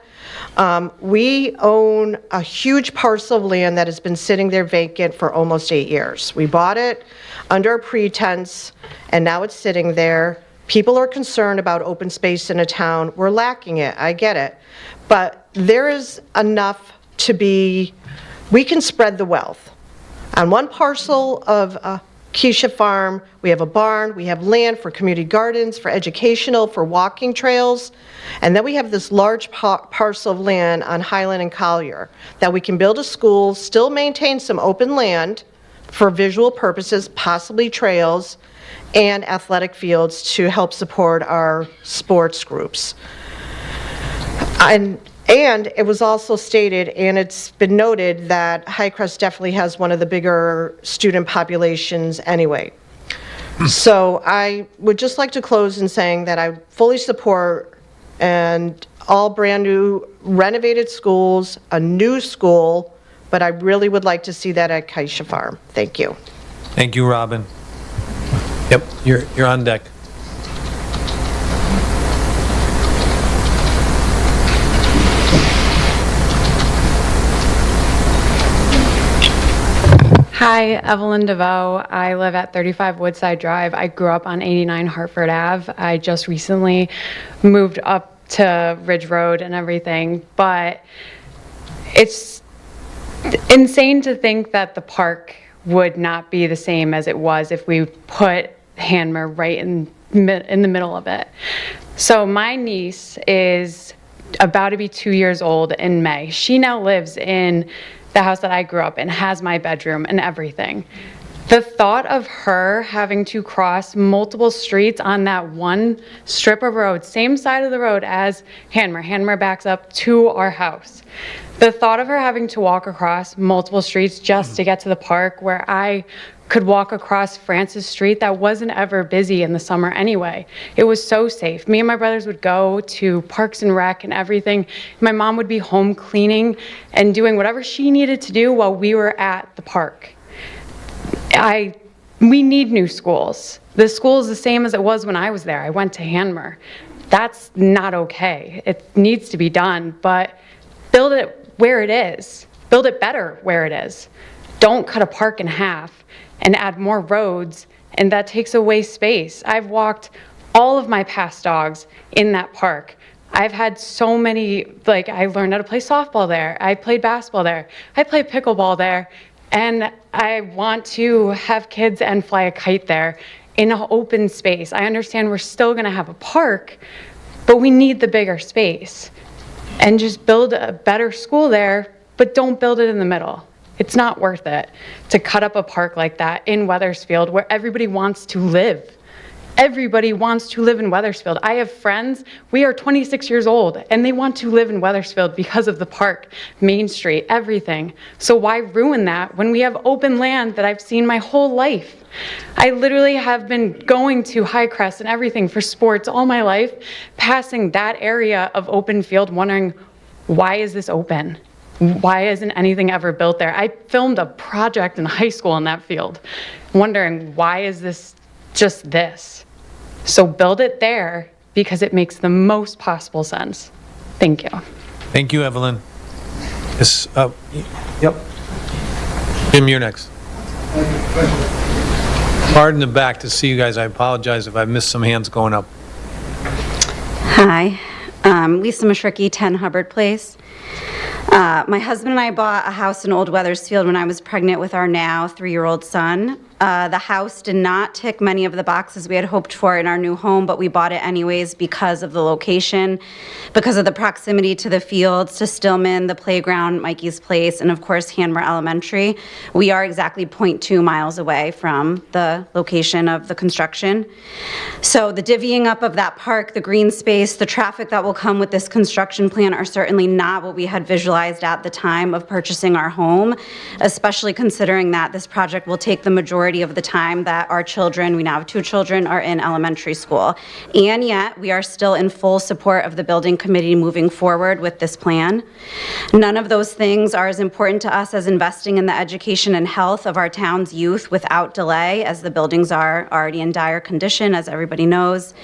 We own a huge parcel of land that has been sitting there vacant for almost 8 years. We bought it under a pretense, and now it's sitting there. People are concerned about open space in a town. We're lacking it, I get it. But there is enough to be, we can spread the wealth. On one parcel of Keisha Farm, we have a barn, we have land for community gardens, for educational, for walking trails, and then we have this large parcel of land on Highland and Collier that we can build a school, still maintain some open land for visual purposes, possibly trails, and athletic fields to help support our sports groups. And it was also stated, and it's been noted, that Highcrest definitely has one of the bigger student populations anyway. So I would just like to close in saying that I fully support and all brand new renovated schools, a new school, but I really would like to see that at Keisha Farm. Thank you. Thank you, Robin. Yep, you're on deck. Hi, Evelyn DeVoe. I live at 35 Woodside Drive. I grew up on 89 Hartford Ave. I just recently moved up to Ridge Road and everything, but it's insane to think that the park would not be the same as it was if we put Hanmer right in the middle of it. So my niece is about to be 2 years old in May. She now lives in the house that I grew up in, has my bedroom and everything. The thought of her having to cross multiple streets on that one strip of road, same side of the road as Hanmer. Hanmer backs up to our house. The thought of her having to walk across multiple streets just to get to the park, where I could walk across Francis Street that wasn't ever busy in the summer anyway. It was so safe. Me and my brothers would go to Parks and Rec and everything. My mom would be home cleaning and doing whatever she needed to do while we were at the park. We need new schools. The school is the same as it was when I was there. I went to Hanmer. That's not okay. It needs to be done, but build it where it is. Build it better where it is. Don't cut a park in half and add more roads, and that takes away space. I've walked all of my past dogs in that park. I've had so many, I learned how to play softball there. I played basketball there. I played pickleball there. And I want to have kids and fly a kite there in an open space. I understand we're still gonna have a park, but we need the bigger space. And just build a better school there, but don't build it in the middle. It's not worth it to cut up a park like that in Weathersfield where everybody wants to live. Everybody wants to live in Weathersfield. I have friends, we are 26 years old, and they want to live in Weathersfield because of the park, Main Street, everything. So why ruin that when we have open land that I've seen my whole life? I literally have been going to Highcrest and everything for sports all my life, passing that area of open field, wondering, why is this open? Why isn't anything ever built there? I filmed a project in high school in that field, wondering, why is this just this? So build it there because it makes the most possible sense. Thank you. Thank you, Evelyn. Yes, yep. Jim, you're next. Pardon the back to see you guys. I apologize if I missed some hands going up. Hi, Lisa Mashricky, 10 Hubbard Place. My husband and I bought a house in Old Weathersfield when I was pregnant with our now 3-year-old son. The house did not tick many of the boxes we had hoped for in our new home, but we bought it anyways because of the location, because of the proximity to the fields, to Stillman, the playground, Mikey's Place, and of course Hanmer Elementary. We are exactly 0.2 miles away from the location of the construction. So the divvying up of that park, the green space, the traffic that will come with this construction plan are certainly not what we had visualized at the time of purchasing our home, especially considering that this project will take the majority of the time that our children, we now have 2 children, are in elementary school. And yet, we are still in full support of the building committee moving forward with this plan. None of those things are as important to us as investing in the education and health of our town's youth without delay, as the buildings are already in dire condition, as everybody knows.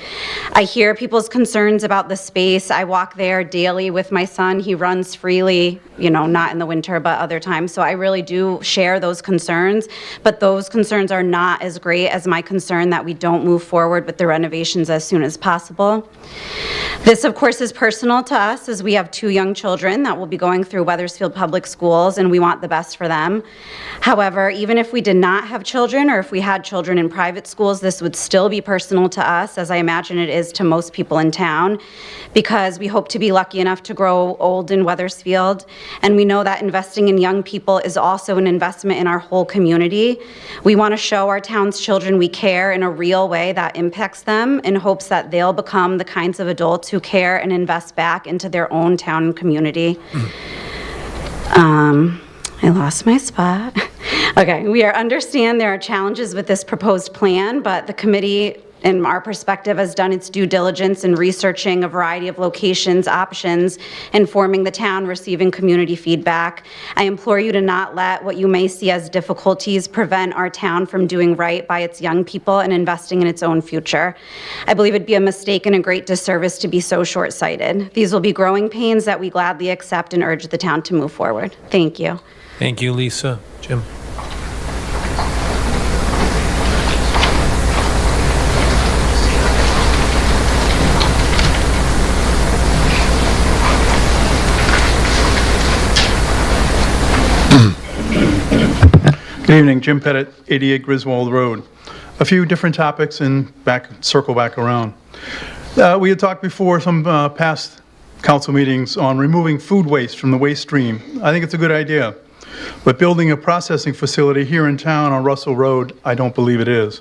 I hear people's concerns about the space. I walk there daily with my son. He runs freely, you know, not in the winter, but other times. So I really do share those concerns, but those concerns are not as great as my concern that we don't move forward with the renovations as soon as possible. This, of course, is personal to us as we have 2 young children that will be going through Weathersfield Public Schools, and we want the best for them. However, even if we did not have children, or if we had children in private schools, this would still be personal to us, as I imagine it is to most people in town, because we hope to be lucky enough to grow old in Weathersfield, and we know that investing in young people is also an investment in our whole community. We want to show our town's children we care in a real way that impacts them, in hopes that they'll become the kinds of adults who care and invest back into their own town and community. I lost my spot. Okay, we understand there are challenges with this proposed plan, but the committee, in our perspective, has done its due diligence in researching a variety of locations, options, informing the town, receiving community feedback. I implore you to not let what you may see as difficulties prevent our town from doing right by its young people and investing in its own future. I believe it'd be a mistake and a great disservice to be so short-sighted. These will be growing pains that we gladly accept and urge the town to move forward. Thank you. Thank you, Lisa. Jim? Good evening, Jim Pettit, 88 Griswold Road. A few different topics and circle back around. We had talked before some past council meetings on removing food waste from the waste stream. I think it's a good idea, but building a processing facility here in town on Russell Road, I don't believe it is.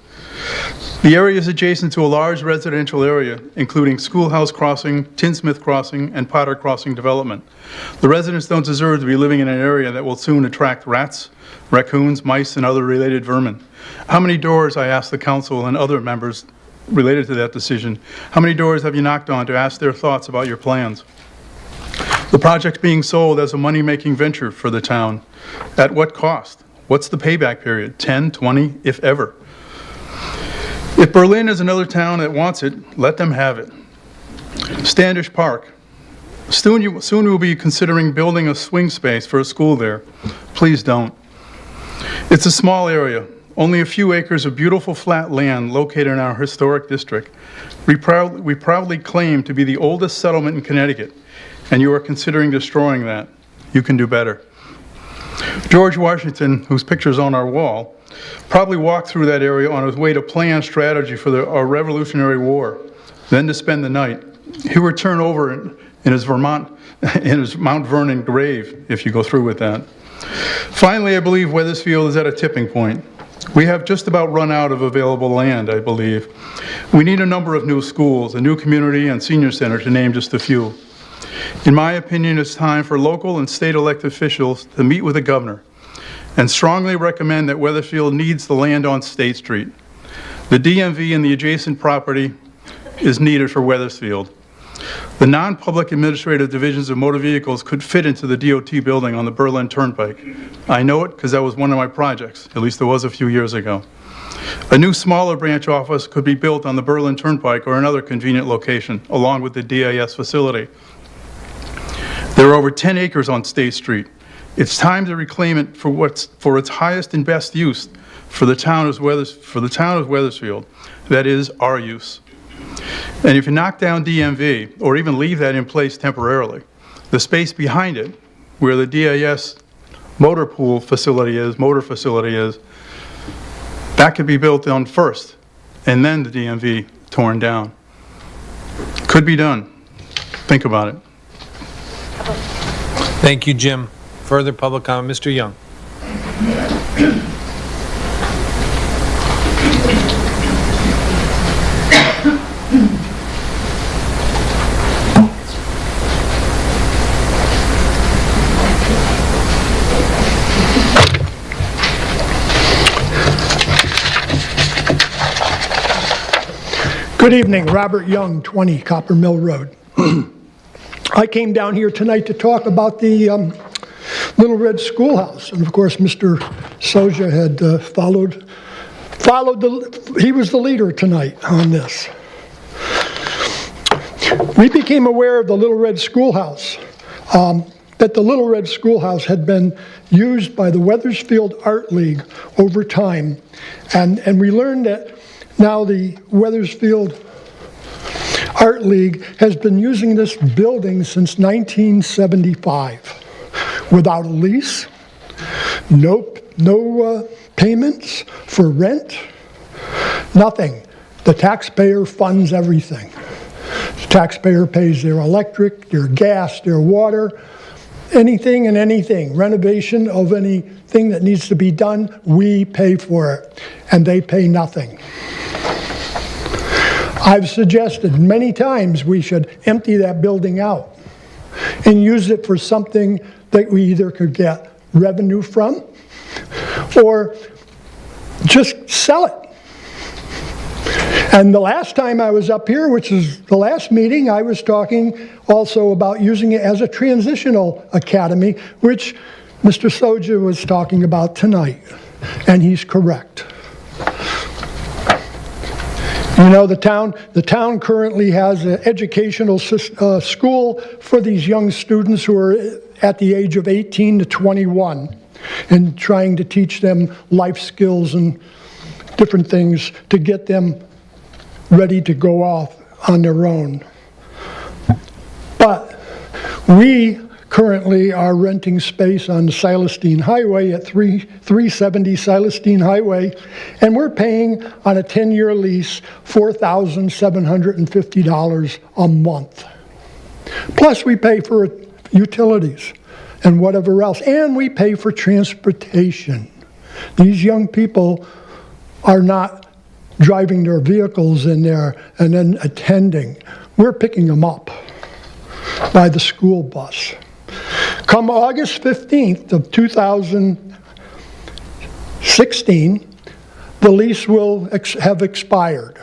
The area is adjacent to a large residential area, including Schoolhouse Crossing, Tinsmith Crossing, and Potter Crossing development. The residents don't deserve to be living in an area that will soon attract rats, raccoons, mice, and other related vermin. How many doors, I asked the council and other members related to that decision, how many doors have you knocked on to ask their thoughts about your plans? The project being sold as a money-making venture for the town. At what cost? What's the payback period? 10, 20, if ever? If Berlin is another town that wants it, let them have it. Standish Park. Soon you will be considering building a swing space for a school there. Please don't. It's a small area, only a few acres of beautiful flat land located in our historic district. We proudly claim to be the oldest settlement in Connecticut, and you are considering destroying that. You can do better. George Washington, whose picture's on our wall, probably walked through that area on his way to plan strategy for our Revolutionary War, then to spend the night. He would turn over in his Mount Vernon grave if you go through with that. Finally, I believe Weathersfield is at a tipping point. We have just about run out of available land, I believe. We need a number of new schools, a new community and senior center, to name just a few. In my opinion, it's time for local and state elected officials to meet with the governor and strongly recommend that Weathersfield needs the land on State Street. The DMV and the adjacent property is needed for Weathersfield. The non-public administrative divisions of motor vehicles could fit into the DOT building on the Berlin Turnpike. I know it because that was one of my projects, at least it was a few years ago. A new smaller branch office could be built on the Berlin Turnpike or another convenient location, along with the DIS facility. There are over 10 acres on State Street. It's time to reclaim it for its highest and best use for the town of Weathersfield, that is our use. And if you knock down DMV, or even leave that in place temporarily, the space behind it, where the DIS motor facility is, that could be built on first, and then the DMV torn down. Could be done. Think about it. Thank you, Jim. Further public comment, Mr. Young. Good evening, Robert Young, 20 Copper Mill Road. I came down here tonight to talk about the Little Red Schoolhouse, and of course, Mr. Soja had he was the leader tonight on this. We became aware of the Little Red Schoolhouse, that the Little Red Schoolhouse had been used by the Weathersfield Art League over time, and we learned that now the Weathersfield Art League has been using this building since 1975 without a lease, no payments for rent, nothing. The taxpayer funds everything. The taxpayer pays their electric, their gas, their water, anything and anything. Renovation of anything that needs to be done, we pay for it, and they pay nothing. I've suggested many times we should empty that building out and use it for something that we either could get revenue from or just sell it. And the last time I was up here, which is the last meeting, I was talking also about using it as a transitional academy, which Mr. Soja was talking about tonight, and he's correct. You know, the town currently has an educational school for these young students who are at the age of 18 to 21 and trying to teach them life skills and different things to get them ready to go off on their own. But we currently are renting space on the Silas Deane Highway at 370 Silas Deane Highway, and we're paying on a 10-year lease $4,750 a month. Plus we pay for utilities and whatever else, and we pay for transportation. These young people are not driving their vehicles in there and then attending. We're picking them up by the school bus. Come August 15th of 2016, the lease will have expired.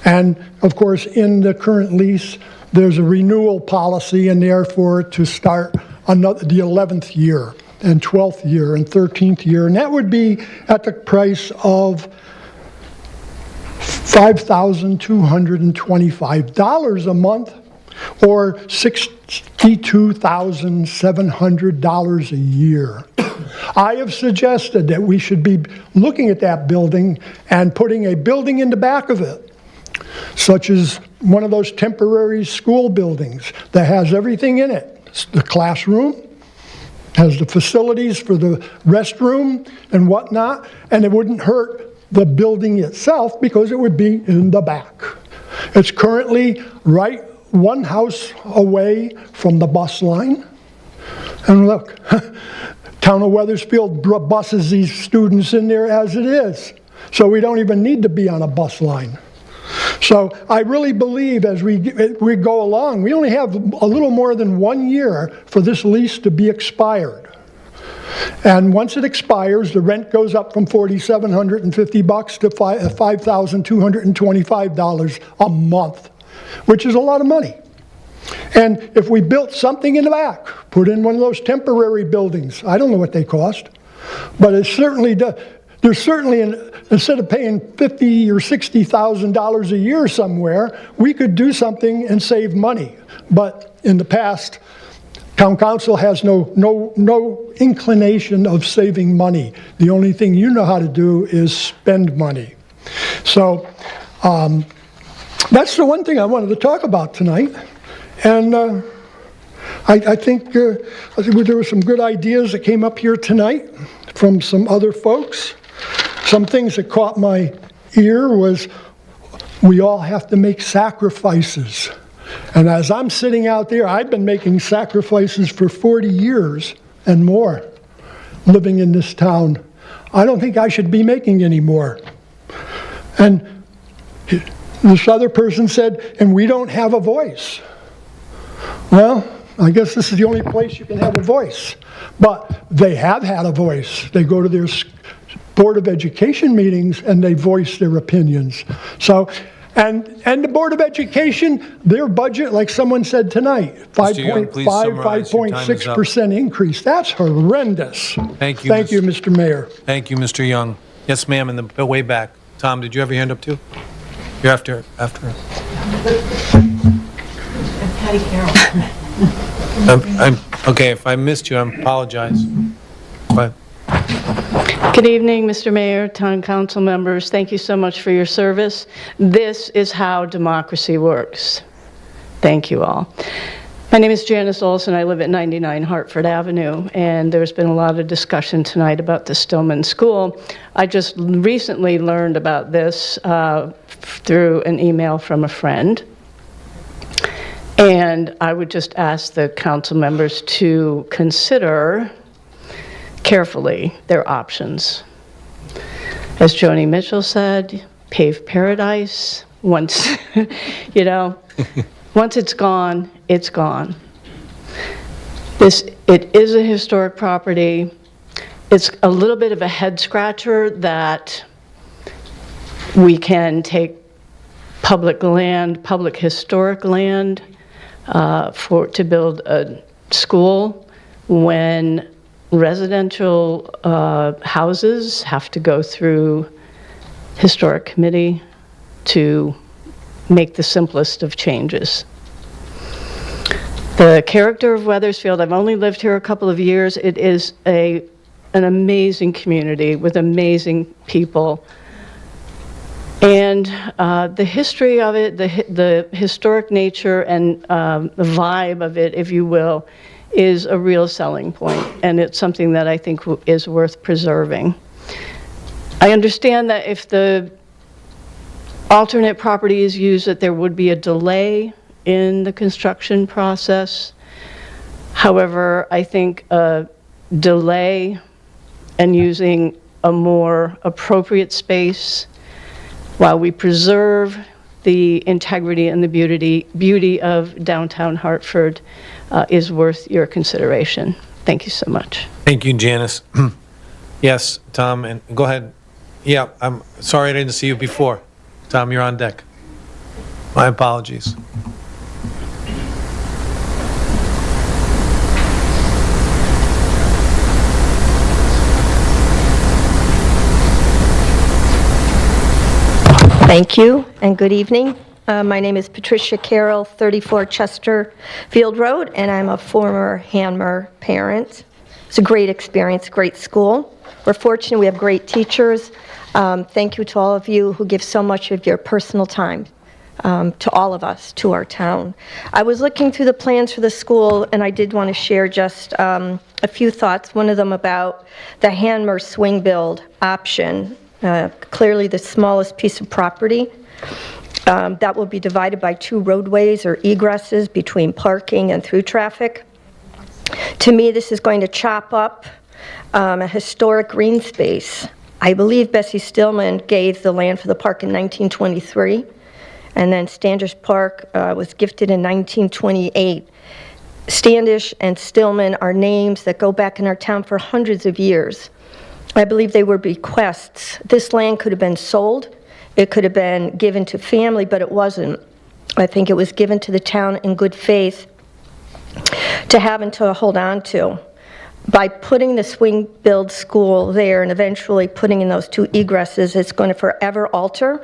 And of course, in the current lease, there's a renewal policy in there for it to start the 11th year and 12th year and 13th year. And that would be at the price of $5,225 a month, or $62,700 a year. I have suggested that we should be looking at that building and putting a building in the back of it, such as one of those temporary school buildings that has everything in it. The classroom, has the facilities for the restroom and whatnot, and it wouldn't hurt the building itself because it would be in the back. It's currently right one house away from the bus line. And look, Town of Weathersfield buses these students in there as it is. So we don't even need to be on a bus line. So I really believe as we go along, we only have a little more than 1 year for this lease to be expired. And once it expires, the rent goes up from $4,750 to $5,225 a month, which is a lot of money. And if we built something in the back, put in one of those temporary buildings, I don't know what they cost, but it certainly does. There's certainly, instead of paying $50,000 or $60,000 a year somewhere, we could do something and save money. But in the past, Town council has no inclination of saving money. The only thing you know how to do is spend money. So that's the one thing I wanted to talk about tonight. And I think there were some good ideas that came up here tonight from some other folks. Some things that caught my ear was we all have to make sacrifices. And as I'm sitting out there, I've been making sacrifices for 40 years and more living in this town. I don't think I should be making any more. And this other person said, and we don't have a voice. Well, I guess this is the only place you can have a voice. But they have had a voice. They go to their Board of Education meetings and they voice their opinions. So, and the Board of Education, their budget, like someone said tonight, 5.6% increase. That's horrendous. Thank you. Thank you, Mr. Mayor. Thank you, Mr. Young. Yes, ma'am, in the way back. Tom, did you have your hand up too? You're after her. Patty Carroll. Okay, if I missed you, I apologize. Go ahead. Good evening, Mr. Mayor, Town Council members. Thank you so much for your service. This is how democracy works. Thank you all. My name is Janice Olson. I live at 99 Hartford Avenue, and there's been a lot of discussion tonight about the Stillman School. I just recently learned about this through an email from a friend. And I would just ask the council members to consider carefully their options. As Joni Mitchell said, pave paradise. Once, once it's gone, it's gone. It is a historic property. It's a little bit of a head scratcher that we can take public land, public historic land, to build a school when residential houses have to go through historic committee to make the simplest of changes. The character of Wethersfield, I've only lived here a couple of years. It is an amazing community with amazing people. And the history of it, the historic nature and the vibe of it, if you will, is a real selling point, and it's something that I think is worth preserving. I understand that if the alternate property is used, that there would be a delay in the construction process. However, I think a delay and using a more appropriate space while we preserve the integrity and the beauty of downtown Hartford is worth your consideration. Thank you so much. Thank you, Janice. Yes, Tom, and go ahead. Yeah, I'm sorry I didn't see you before. Tom, you're on deck. My apologies. Thank you and good evening. My name is Patricia Carroll, 34 Chesterfield Road, and I'm a former Hanmer parent. It's a great experience, great school. We're fortunate we have great teachers. Thank you to all of you who give so much of your personal time to all of us, to our town. I was looking through the plans for the school, and I did want to share just a few thoughts, one of them about the Hanmer swing build option. Clearly the smallest piece of property. That will be divided by 2 roadways or egresses between parking and through traffic. To me, this is going to chop up a historic green space. I believe Bessie Stillman gave the land for the park in 1923, and then Standish Park was gifted in 1928. Standish and Stillman are names that go back in our town for hundreds of years. I believe they were bequests. This land could have been sold. It could have been given to family, but it wasn't. I think it was given to the town in good faith to have and to hold on to. By putting the swing build school there and eventually putting in those 2 egresses, it's going to forever alter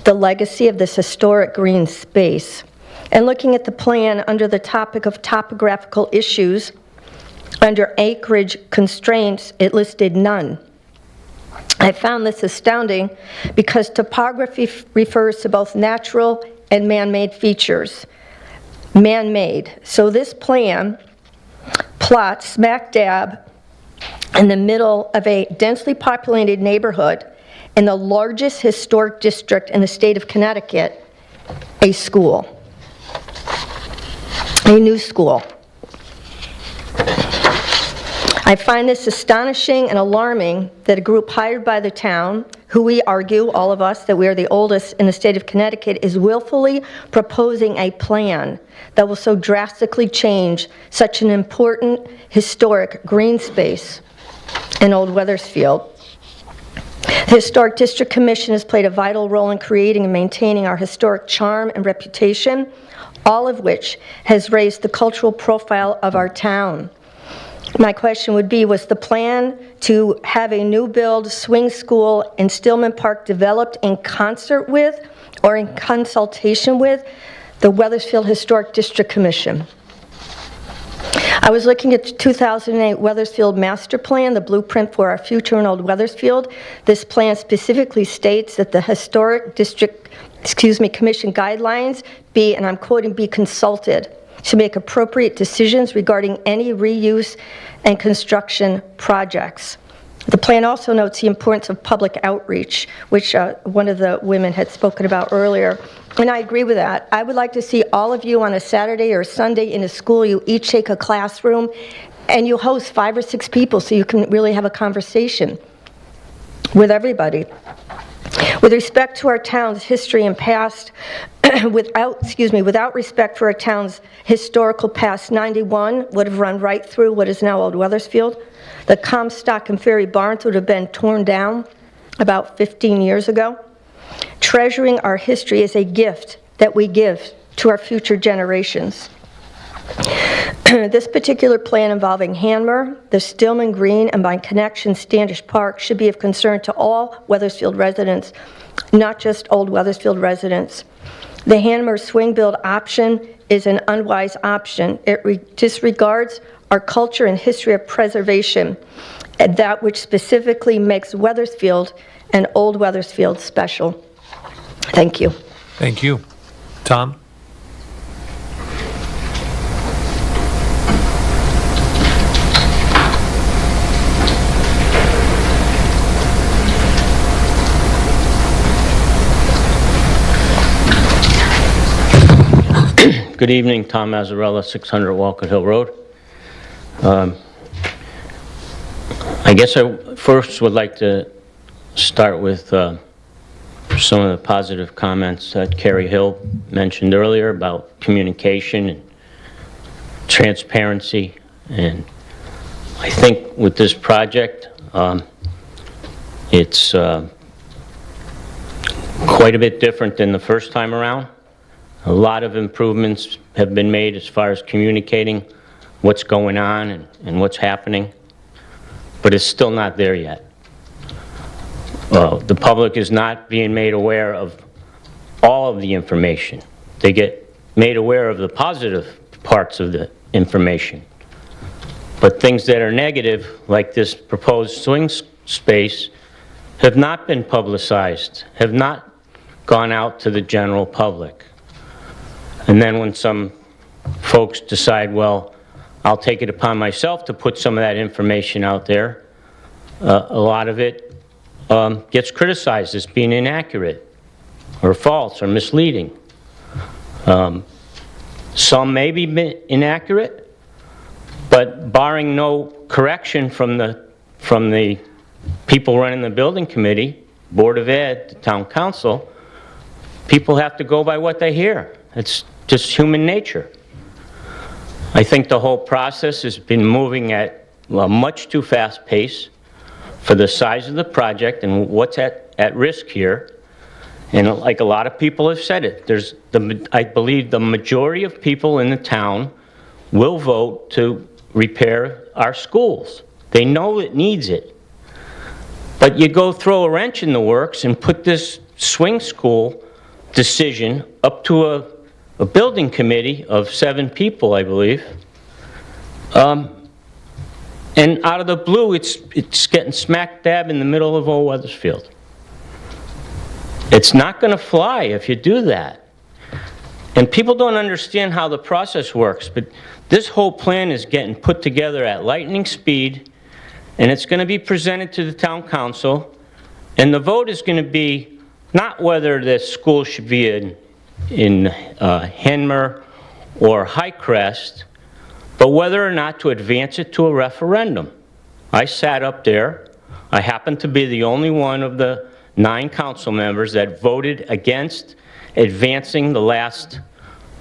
the legacy of this historic green space. And looking at the plan under the topic of topographical issues, under acreage constraints, it listed none. I found this astounding because topography refers to both natural and man-made features. Man-made. So this plan plots smack dab in the middle of a densely populated neighborhood in the largest historic district in the state of Connecticut, a school, a new school. I find this astonishing and alarming that a group hired by the town, who we argue, all of us, that we are the oldest in the state of Connecticut, is willfully proposing a plan that will so drastically change such an important historic green space in Old Weathersfield. The Historic District Commission has played a vital role in creating and maintaining our historic charm and reputation, all of which has raised the cultural profile of our town. My question would be, was the plan to have a new build swing school in Stillman Park developed in concert with or in consultation with the Weathersfield Historic District Commission? I was looking at the 2008 Weathersfield Master Plan, the blueprint for our future in Old Weathersfield. This plan specifically states that the Historic District, Commission guidelines be, and I'm quoting, be consulted to make appropriate decisions regarding any reuse and construction projects. The plan also notes the importance of public outreach, which one of the women had spoken about earlier, and I agree with that. I would like to see all of you on a Saturday or Sunday in a school, you each take a classroom, and you host 5 or 6 people so you can really have a conversation with everybody. With respect to our town's history and past, without respect for our town's historical past, 91 would have run right through what is now Old Weathersfield. The Comstock and Ferry barns would have been torn down about 15 years ago. Treasuring our history is a gift that we give to our future generations. This particular plan involving Hanmer, the Stillman Green, and by connection Standish Park should be of concern to all Weathersfield residents, not just Old Weathersfield residents. The Hanmer swing build option is an unwise option. It disregards our culture and history of preservation, and that which specifically makes Weathersfield and Old Weathersfield special. Thank you. Thank you. Tom? Good evening, Tom Mazzarella, 600 Walcott Hill Road. I guess I first would like to start with some of the positive comments that Carrie Hill mentioned earlier about communication and transparency. And I think with this project, it's quite a bit different than the first time around. A lot of improvements have been made as far as communicating what's going on and what's happening, but it's still not there yet. The public is not being made aware of all of the information. They get made aware of the positive parts of the information, but things that are negative, like this proposed swing space, have not been publicized, have not gone out to the general public. And then when some folks decide, well, I'll take it upon myself to put some of that information out there, a lot of it gets criticized as being inaccurate or false or misleading. Some may be inaccurate, but barring no correction from the people running the building committee, Board of Ed, the Town Council, people have to go by what they hear. It's just human nature. I think the whole process has been moving at a much too fast pace for the size of the project and what's at risk here. And like a lot of people have said it, I believe the majority of people in the town will vote to repair our schools. They know it needs it. But you go throw a wrench in the works and put this swing school decision up to a building committee of 7 people, I believe. And out of the blue, it's getting smack dab in the middle of Old Weathersfield. It's not going to fly if you do that. And people don't understand how the process works, but this whole plan is getting put together at lightning speed, and it's going to be presented to the town council, and the vote is going to be not whether this school should be in Henmer or Highcrest, but whether or not to advance it to a referendum. I sat up there. I happened to be the only one of the 9 council members that voted against advancing the last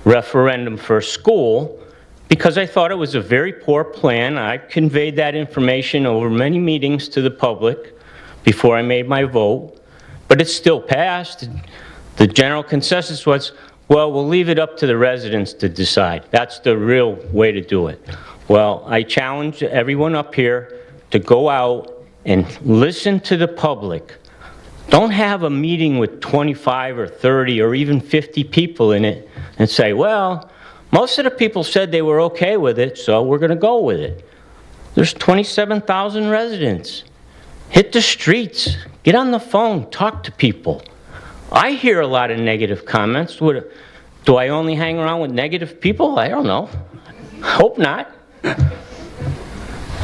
referendum for school because I thought it was a very poor plan. I conveyed that information over many meetings to the public before I made my vote, but it still passed. The general consensus was, well, we'll leave it up to the residents to decide. That's the real way to do it. Well, I challenge everyone up here to go out and listen to the public. Don't have a meeting with 25 or 30 or even 50 people in it and say, well, most of the people said they were okay with it, so we're going to go with it. There's 27,000 residents. Hit the streets. Get on the phone. Talk to people. I hear a lot of negative comments. Do I only hang around with negative people? I don't know. Hope not.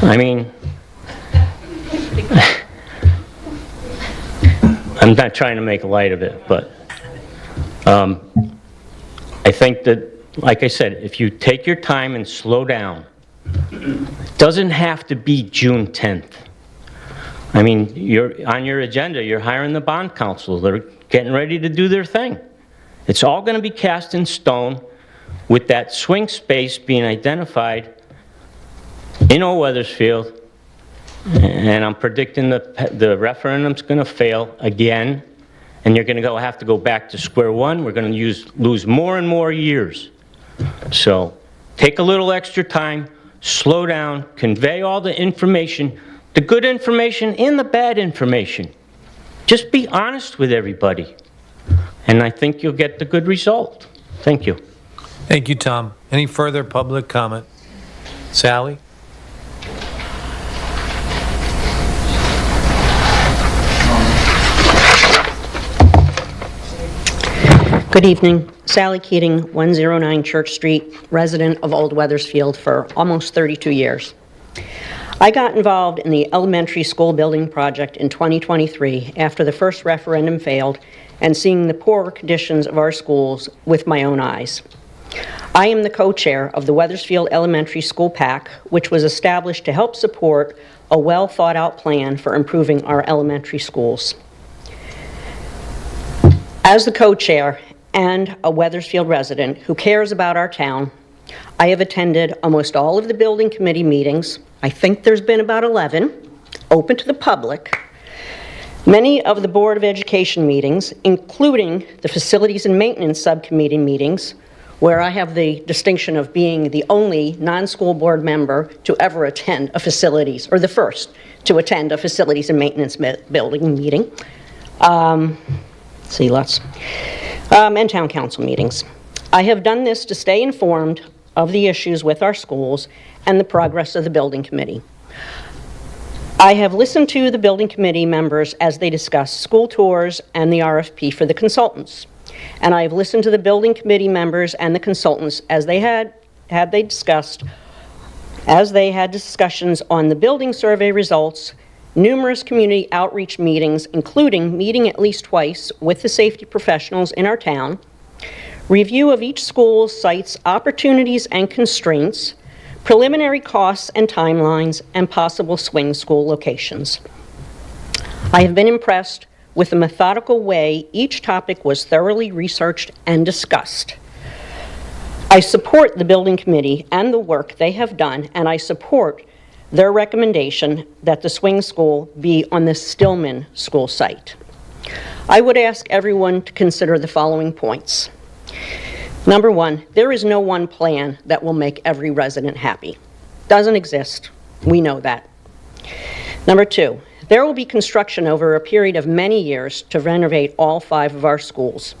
I mean, I'm not trying to make light of it, but I think that, like I said, if you take your time and slow down, it doesn't have to be June 10th. I mean, you're on your agenda, you're hiring the bond counsel. They're getting ready to do their thing. It's all going to be cast in stone with that swing space being identified in Old Weathersfield, and I'm predicting the referendum's going to fail again, and you're going to have to go back to square one. We're going to lose more and more years. So take a little extra time, slow down, convey all the information, the good information and the bad information. Just be honest with everybody, and I think you'll get the good result. Thank you. Thank you, Tom. Any further public comment? Sally? Good evening. Sally Keating, 109 Church Street, resident of Old Weathersfield for almost 32 years. I got involved in the elementary school building project in 2023 after the first referendum failed and seeing the poor conditions of our schools with my own eyes. I am the co-chair of the Weathersfield Elementary School PAC, which was established to help support a well-thought-out plan for improving our elementary schools. As the co-chair and a Weathersfield resident who cares about our town, I have attended almost all of the building committee meetings. I think there's been about 11, open to the public. Many of the Board of Education meetings, including the Facilities and Maintenance Subcommittee meetings, where I have the distinction of being the only non-school board member to ever attend a facilities, or the first to attend a Facilities and Maintenance building meeting. And town council meetings. I have done this to stay informed of the issues with our schools and the progress of the building committee. I have listened to the building committee members as they discuss school tours and the RFP for the consultants. And I have listened to the building committee members and the consultants as they had discussions on the building survey results, numerous community outreach meetings, including meeting at least twice with the safety professionals in our town, review of each school's site's opportunities and constraints, preliminary costs and timelines, and possible swing school locations. I have been impressed with the methodical way each topic was thoroughly researched and discussed. I support the building committee and the work they have done, and I support their recommendation that the swing school be on the Stillman School site. I would ask everyone to consider the following points. Number one, there is no one plan that will make every resident happy. Doesn't exist. We know that. Number two, there will be construction over a period of many years to renovate all 5 of our schools.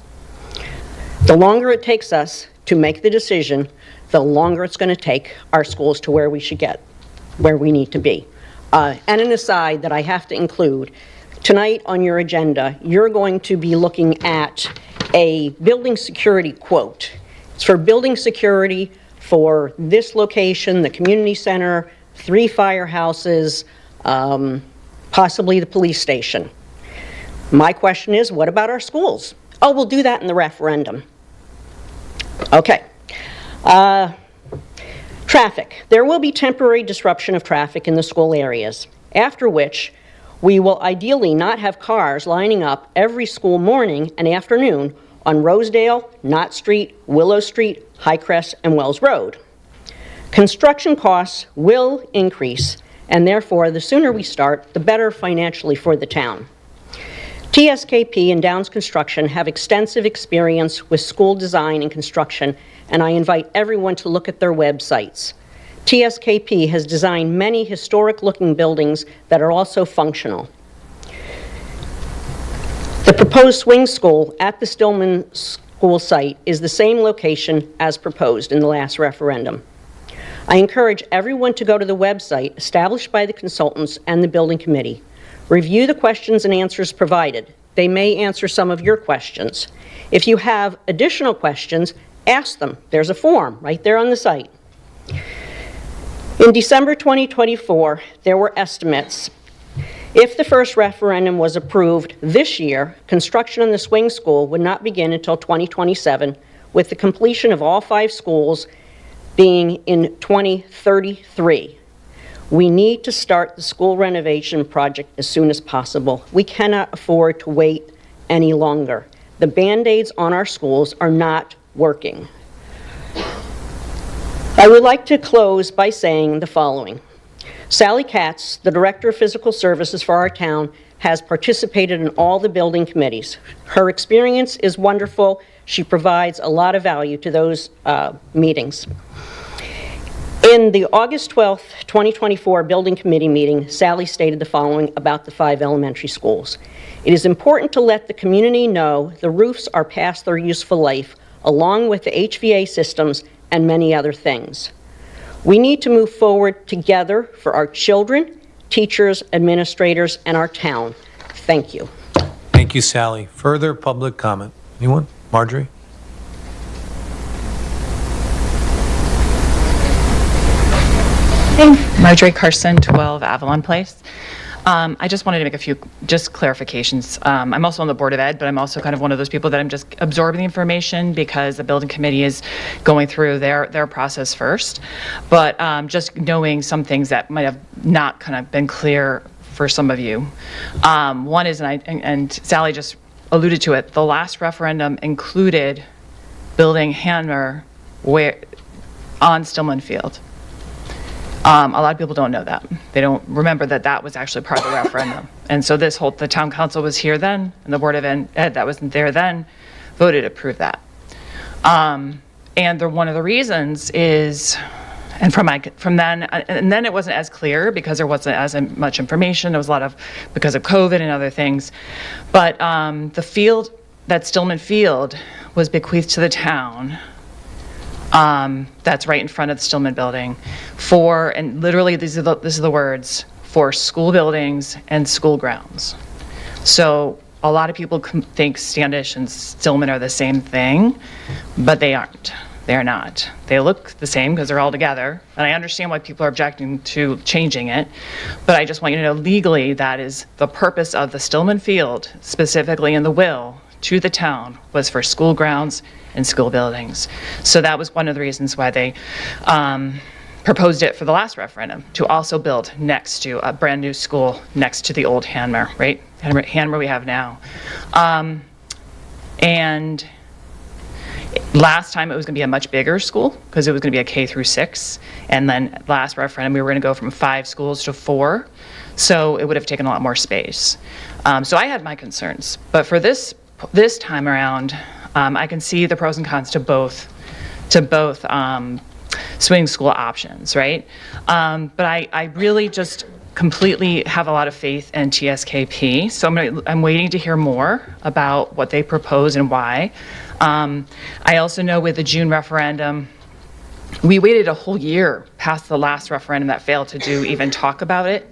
The longer it takes us to make the decision, the longer it's going to take our schools to where we should get, where we need to be. And an aside that I have to include, tonight on your agenda, you're going to be looking at a building security quote. It's for building security for this location, the community center, 3 firehouses, possibly the police station. My question is, what about our schools? Oh, we'll do that in the referendum. Okay. Traffic. There will be temporary disruption of traffic in the school areas, after which we will ideally not have cars lining up every school morning and afternoon on Rosedale, Knott Street, Willow Street, Highcrest, and Wells Road. Construction costs will increase, and therefore, the sooner we start, the better financially for the town. TSKP and Downs Construction have extensive experience with school design and construction, and I invite everyone to look at their websites. TSKP has designed many historic-looking buildings that are also functional. The proposed swing school at the Stillman School site is the same location as proposed in the last referendum. I encourage everyone to go to the website established by the consultants and the building committee. Review the questions and answers provided. They may answer some of your questions. If you have additional questions, ask them. There's a form right there on the site. In December 2024, there were estimates. If the first referendum was approved this year, construction on the swing school would not begin until 2027, with the completion of all 5 schools being in 2033. We need to start the school renovation project as soon as possible. We cannot afford to wait any longer. The Band-Aids on our schools are not working. I would like to close by saying the following. Sally Katz, the Director of Physical Services for our town, has participated in all the building committees. Her experience is wonderful. She provides a lot of value to those meetings. In the August 12th, 2024 Building Committee meeting, Sally stated the following about the 5 elementary schools. It is important to let the community know the roofs are past their useful life, along with the HVA systems and many other things. We need to move forward together for our children, teachers, administrators, and our town. Thank you. Thank you, Sally. Further public comment? Anyone? Marjorie? Hey, Marjorie Carson, 12 Avalon Place. I just wanted to make a few clarifications. I'm also on the Board of Ed, but I'm also kind of one of those people that I'm just absorbing the information because the building committee is going through their process first. But just knowing some things that might have not kind of been clear for some of you. One is, and Sally just alluded to it, the last referendum included building Hanmer on Stillman Field. A lot of people don't know that. They don't remember that that was actually part of the referendum. And so the town council was here then, and the Board of Ed that wasn't there then voted to approve that. And one of the reasons is, and from then it wasn't as clear because there wasn't as much information. There was a lot of, because of COVID and other things. But the field, that Stillman Field, was bequeathed to the town. That's right in front of the Stillman building and literally these are the words, for school buildings and school grounds. So a lot of people think Standish and Stillman are the same thing, but they aren't. They are not. They look the same because they're all together. And I understand why people are objecting to changing it, but I just want you to know legally that is the purpose of the Stillman Field, specifically in the will to the town, was for school grounds and school buildings. So that was one of the reasons why they proposed it for the last referendum, to also build next to a brand new school next to the old Hanmer, right? Hanmer we have now. And last time it was gonna be a much bigger school because it was gonna be a K through 6. And then last referendum, we were gonna go from 5 schools to 4. So it would have taken a lot more space. So I had my concerns, but for this time around, I can see the pros and cons to both swing school options, right? But I really just completely have a lot of faith in TSKP, so I'm waiting to hear more about what they propose and why. I also know with the June referendum, we waited a whole year past the last referendum that failed to even talk about it.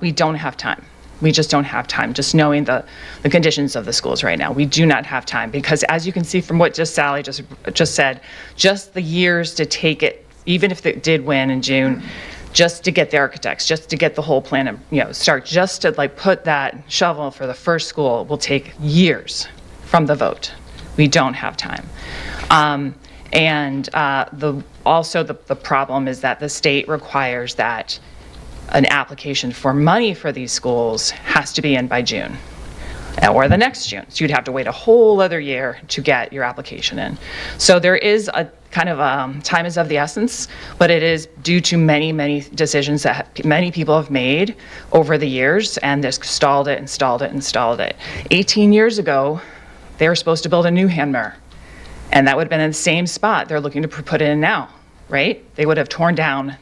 We don't have time. We just don't have time, just knowing the conditions of the schools right now. We do not have time because as you can see from what Sally just said, just the years to take it, even if it did win in June, just to get the architects, just to get the whole plan and start, just to like put that shovel for the first school will take years from the vote. We don't have time. Also the problem is that the state requires that an application for money for these schools has to be in by June or the next June. So you'd have to wait a whole other year to get your application in. So there is a kind of time is of the essence, but it is due to many, many decisions that many people have made over the years and just stalled it and stalled it and stalled it. 18 years ago, they were supposed to build a new hand mirror. And that would have been in the same spot they're looking to put it in now, right? They would have torn down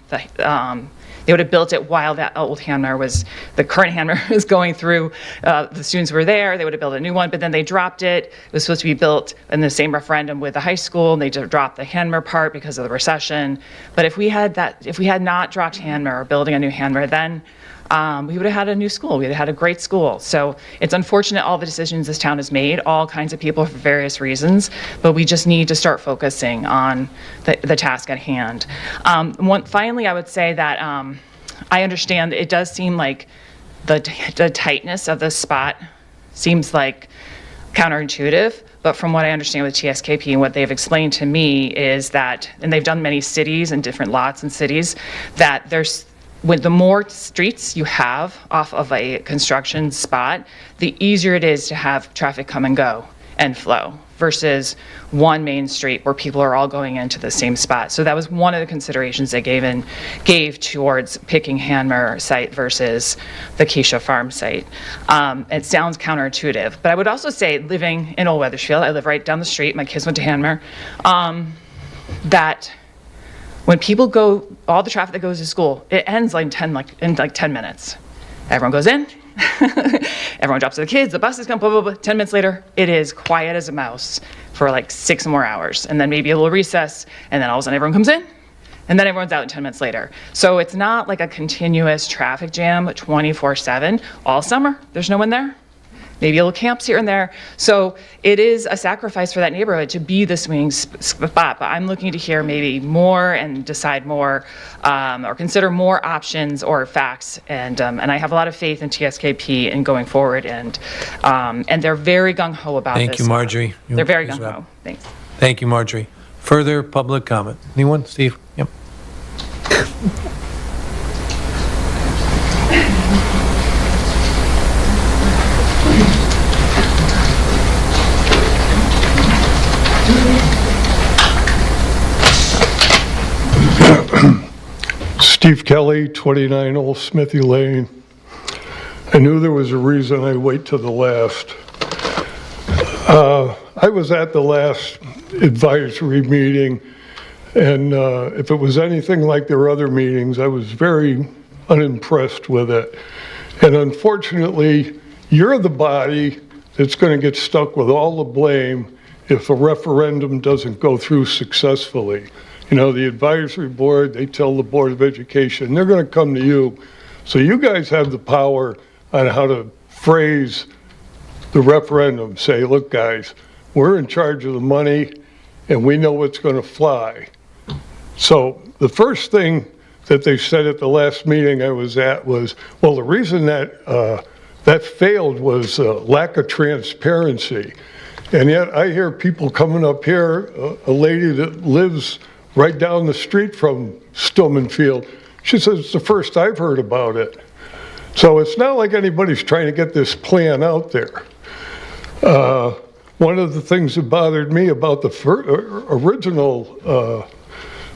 they would have built it while that old hand mirror the current hand mirror was going through, the students were there, they would have built a new one, but then they dropped it. It was supposed to be built in the same referendum with the high school, and they dropped the hand mirror part because of the recession. But if we had not dropped hand mirror, or building a new hand mirror, then we would have had a new school. We would have had a great school. So it's unfortunate all the decisions this town has made, all kinds of people for various reasons, but we just need to start focusing on the task at hand. Finally, I would say that I understand it does seem like the tightness of this spot seems like counterintuitive, but from what I understand with TSKP and what they've explained to me is that, and they've done many cities and different lots in cities, that with the more streets you have off of a construction spot, the easier it is to have traffic come and go and flow versus one main street where people are all going into the same spot. So that was one of the considerations they gave towards picking Hanmer site versus the Keisha Farm site. It sounds counterintuitive, but I would also say living in Old Weathersfield, I live right down the street, my kids went to Hanmer, that when people go, all the traffic that goes to school, it ends in 10 minutes. Everyone goes in, everyone drops the kids, the buses come, blah, blah, blah. 10 minutes later, it is quiet as a mouse for like 6 more hours. And then maybe a little recess, and then all of a sudden everyone comes in, and then everyone's out in 10 minutes later. So it's not like a continuous traffic jam 24/7. All summer, there's no one there. Maybe a little camps here and there. So it is a sacrifice for that neighborhood to be the swinging spot. But I'm looking to hear maybe more and decide more or consider more options or facts. And I have a lot of faith in TSKP in going forward. And they're very gung-ho about this. Thank you, Marjorie. They're very gung-ho. Thanks. Thank you, Marjorie. Further public comment? Anyone? Steve? Yep. Steve Kelly, 29 Old Smithy Lane. I knew there was a reason I wait to the last. I was at the last advisory meeting, and if it was anything like their other meetings, I was very unimpressed with it. And unfortunately, you're the body that's going to get stuck with all the blame if a referendum doesn't go through successfully. You know, the advisory board, they tell the Board of Education, they're going to come to you. So you guys have the power on how to phrase the referendum. Say, look, guys, we're in charge of the money, and we know what's going to fly. So the first thing that they said at the last meeting I was at was, well, the reason that that failed was lack of transparency. And yet I hear people coming up here, a lady that lives right down the street from Stillman Field. She says, it's the first I've heard about it. So it's not like anybody's trying to get this plan out there. One of the things that bothered me about the original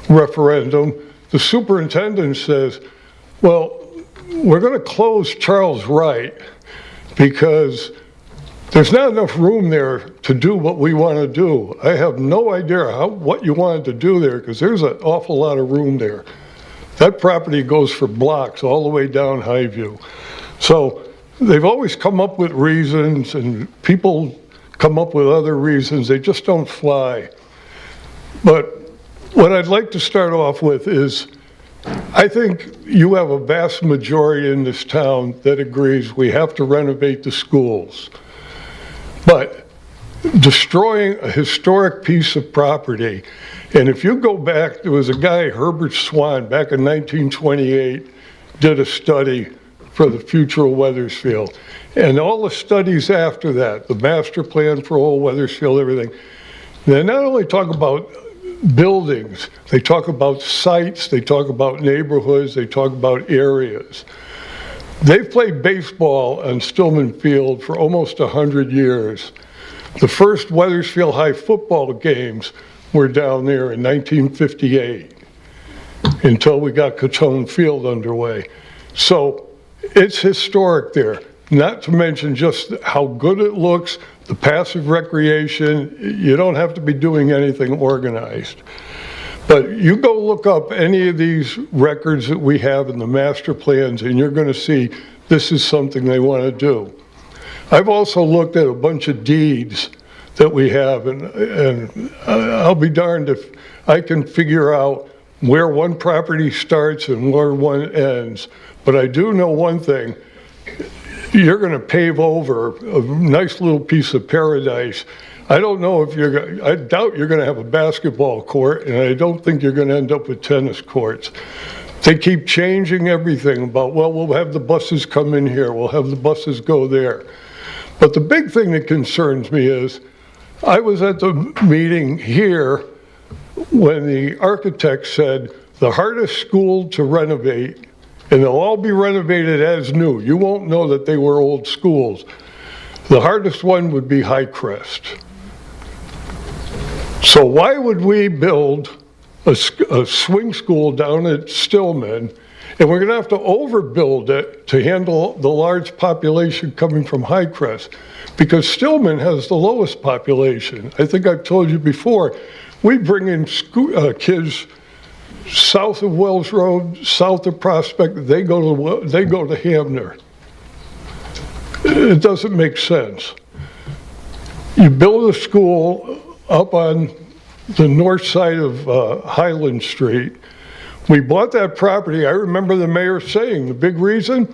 referendum, the superintendent says, well, we're going to close Charles Wright because there's not enough room there to do what we want to do. I have no idea what you wanted to do there because there's an awful lot of room there. That property goes for blocks all the way down Highview. So they've always come up with reasons, and people come up with other reasons. They just don't fly. But what I'd like to start off with is, I think you have a vast majority in this town that agrees we have to renovate the schools. But destroying a historic piece of property, and if you go back, there was a guy, Herbert Swan, back in 1928, did a study for the future of Wethersfield. And all the studies after that, the master plan for old Wethersfield, everything, they not only talk about buildings, they talk about sites, they talk about neighborhoods, they talk about areas. They've played baseball on Stillman Field for almost 100 years. The first Wethersfield High football games were down there in 1958 until we got Catone Field underway. So it's historic there, not to mention just how good it looks, the passive recreation. You don't have to be doing anything organized. But you go look up any of these records that we have in the master plans, and you're going to see this is something they want to do. I've also looked at a bunch of deeds that we have, and I'll be darned if I can figure out where one property starts and where one ends. But I do know one thing. You're going to pave over a nice little piece of paradise. I don't know if I doubt you're going to have a basketball court, and I don't think you're going to end up with tennis courts. They keep changing everything about, well, we'll have the buses come in here, we'll have the buses go there. But the big thing that concerns me is, I was at the meeting here when the architect said the hardest school to renovate, and they'll all be renovated as new. You won't know that they were old schools. The hardest one would be Highcrest. So why would we build a swing school down at Stillman, and we're going to have to overbuild it to handle the large population coming from Highcrest? Because Stillman has the lowest population. I think I've told you before, we bring in kids south of Wells Road, south of Prospect, they go to Hamner. It doesn't make sense. You build a school up on the north side of Highland Street. We bought that property. I remember the mayor saying the big reason,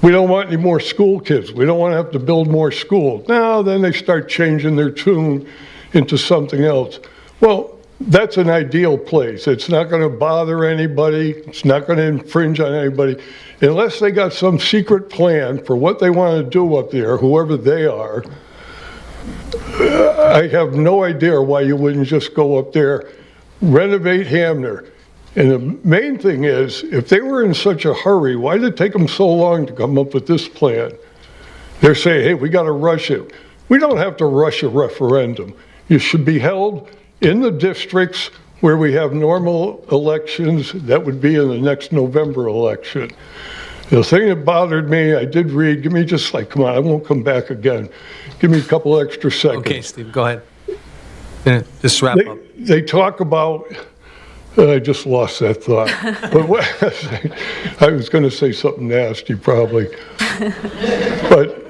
we don't want any more school kids. We don't want to have to build more schools. Now, then they start changing their tune into something else. Well, that's an ideal place. It's not going to bother anybody. It's not going to infringe on anybody. Unless they got some secret plan for what they want to do up there, whoever they are, I have no idea why you wouldn't just go up there, renovate Hamner. And the main thing is, if they were in such a hurry, why did it take them so long to come up with this plan? They're saying, hey, we got to rush it. We don't have to rush a referendum. It should be held in the districts where we have normal elections. That would be in the next November election. The thing that bothered me, I did read, give me just like, come on, I won't come back again. Give me a couple extra seconds. Okay, Steve, go ahead. Just wrap up. They talk about, I just lost that thought. But I was going to say something nasty probably. But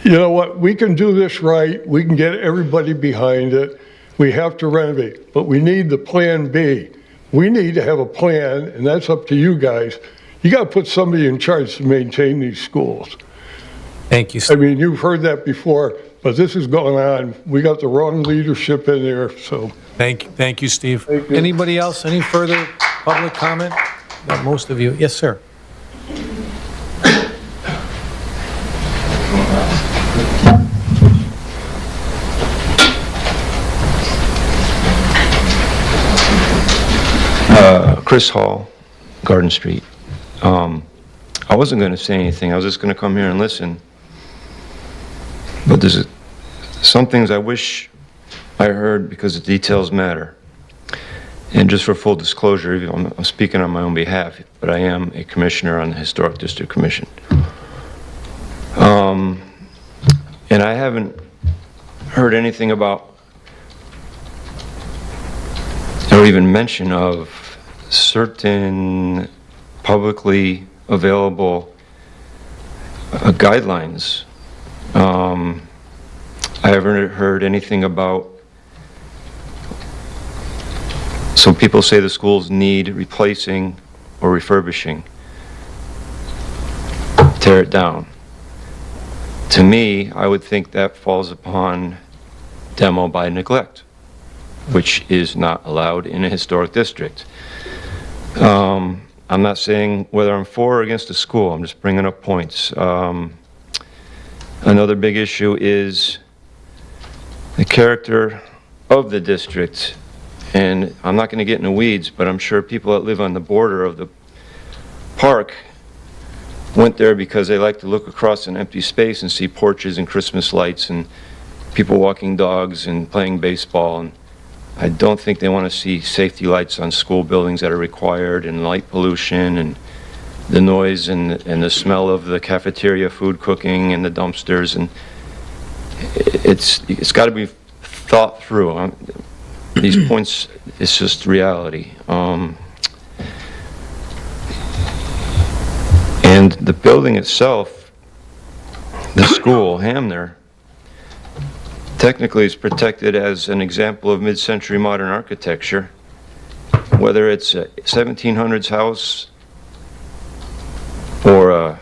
you know what? We can do this right. We can get everybody behind it. We have to renovate, but we need the plan B. We need to have a plan, and that's up to you guys. You got to put somebody in charge to maintain these schools. Thank you, Steve. I mean, you've heard that before, but this is going on. We got the wrong leadership in there, so. Thank you, Steve. Anybody else? Any further public comment? Got most of you. Yes, sir. Chris Hall, Garden Street. I wasn't going to say anything. I was just going to come here and listen. But there's some things I wish I heard because the details matter. And just for full disclosure, I'm speaking on my own behalf, but I am a commissioner on the Historic District Commission. And I haven't heard anything about or even mention of certain publicly available guidelines I haven't heard anything about, some people say the schools need replacing or refurbishing. Tear it down. To me, I would think that falls upon demo by neglect, which is not allowed in a historic district. I'm not saying whether I'm for or against the school, I'm just bringing up points. Another big issue is the character of the district. And I'm not going to get in the weeds, but I'm sure people that live on the border of the park went there because they like to look across an empty space and see porches and Christmas lights and people walking dogs and playing baseball. And I don't think they want to see safety lights on school buildings that are required, and light pollution and the noise and the smell of the cafeteria food cooking and the dumpsters. And it's got to be thought through. These points, it's just reality. And the building itself, the school, Hamner, technically is protected as an example of mid-century modern architecture. Whether it's a 1700s house or a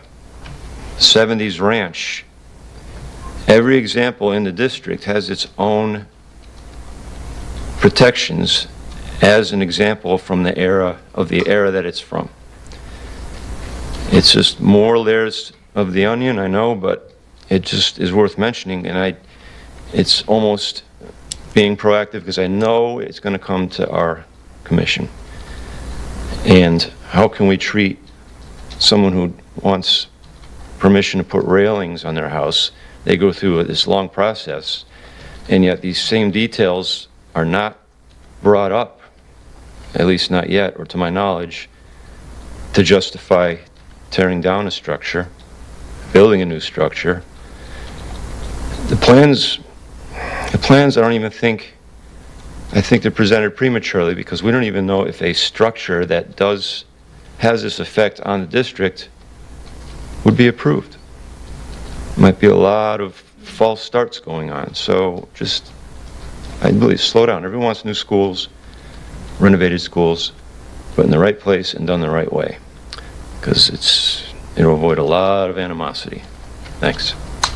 70s ranch, every example in the district has its own protections as an example from the era that it's from. It's just more layers of the onion, I know, but it just is worth mentioning, and it's almost being proactive because I know it's going to come to our commission. And how can we treat someone who wants permission to put railings on their house? They go through this long process, and yet these same details are not brought up, at least not yet, or to my knowledge, to justify tearing down a structure, building a new structure. The plans, I don't even think, I think they're presented prematurely because we don't even know if a structure that has this effect on the district would be approved. Might be a lot of false starts going on. So just, I believe, slow down. Everyone wants new schools, renovated schools, but in the right place and done the right way. Because it'll avoid a lot of animosity. Thanks.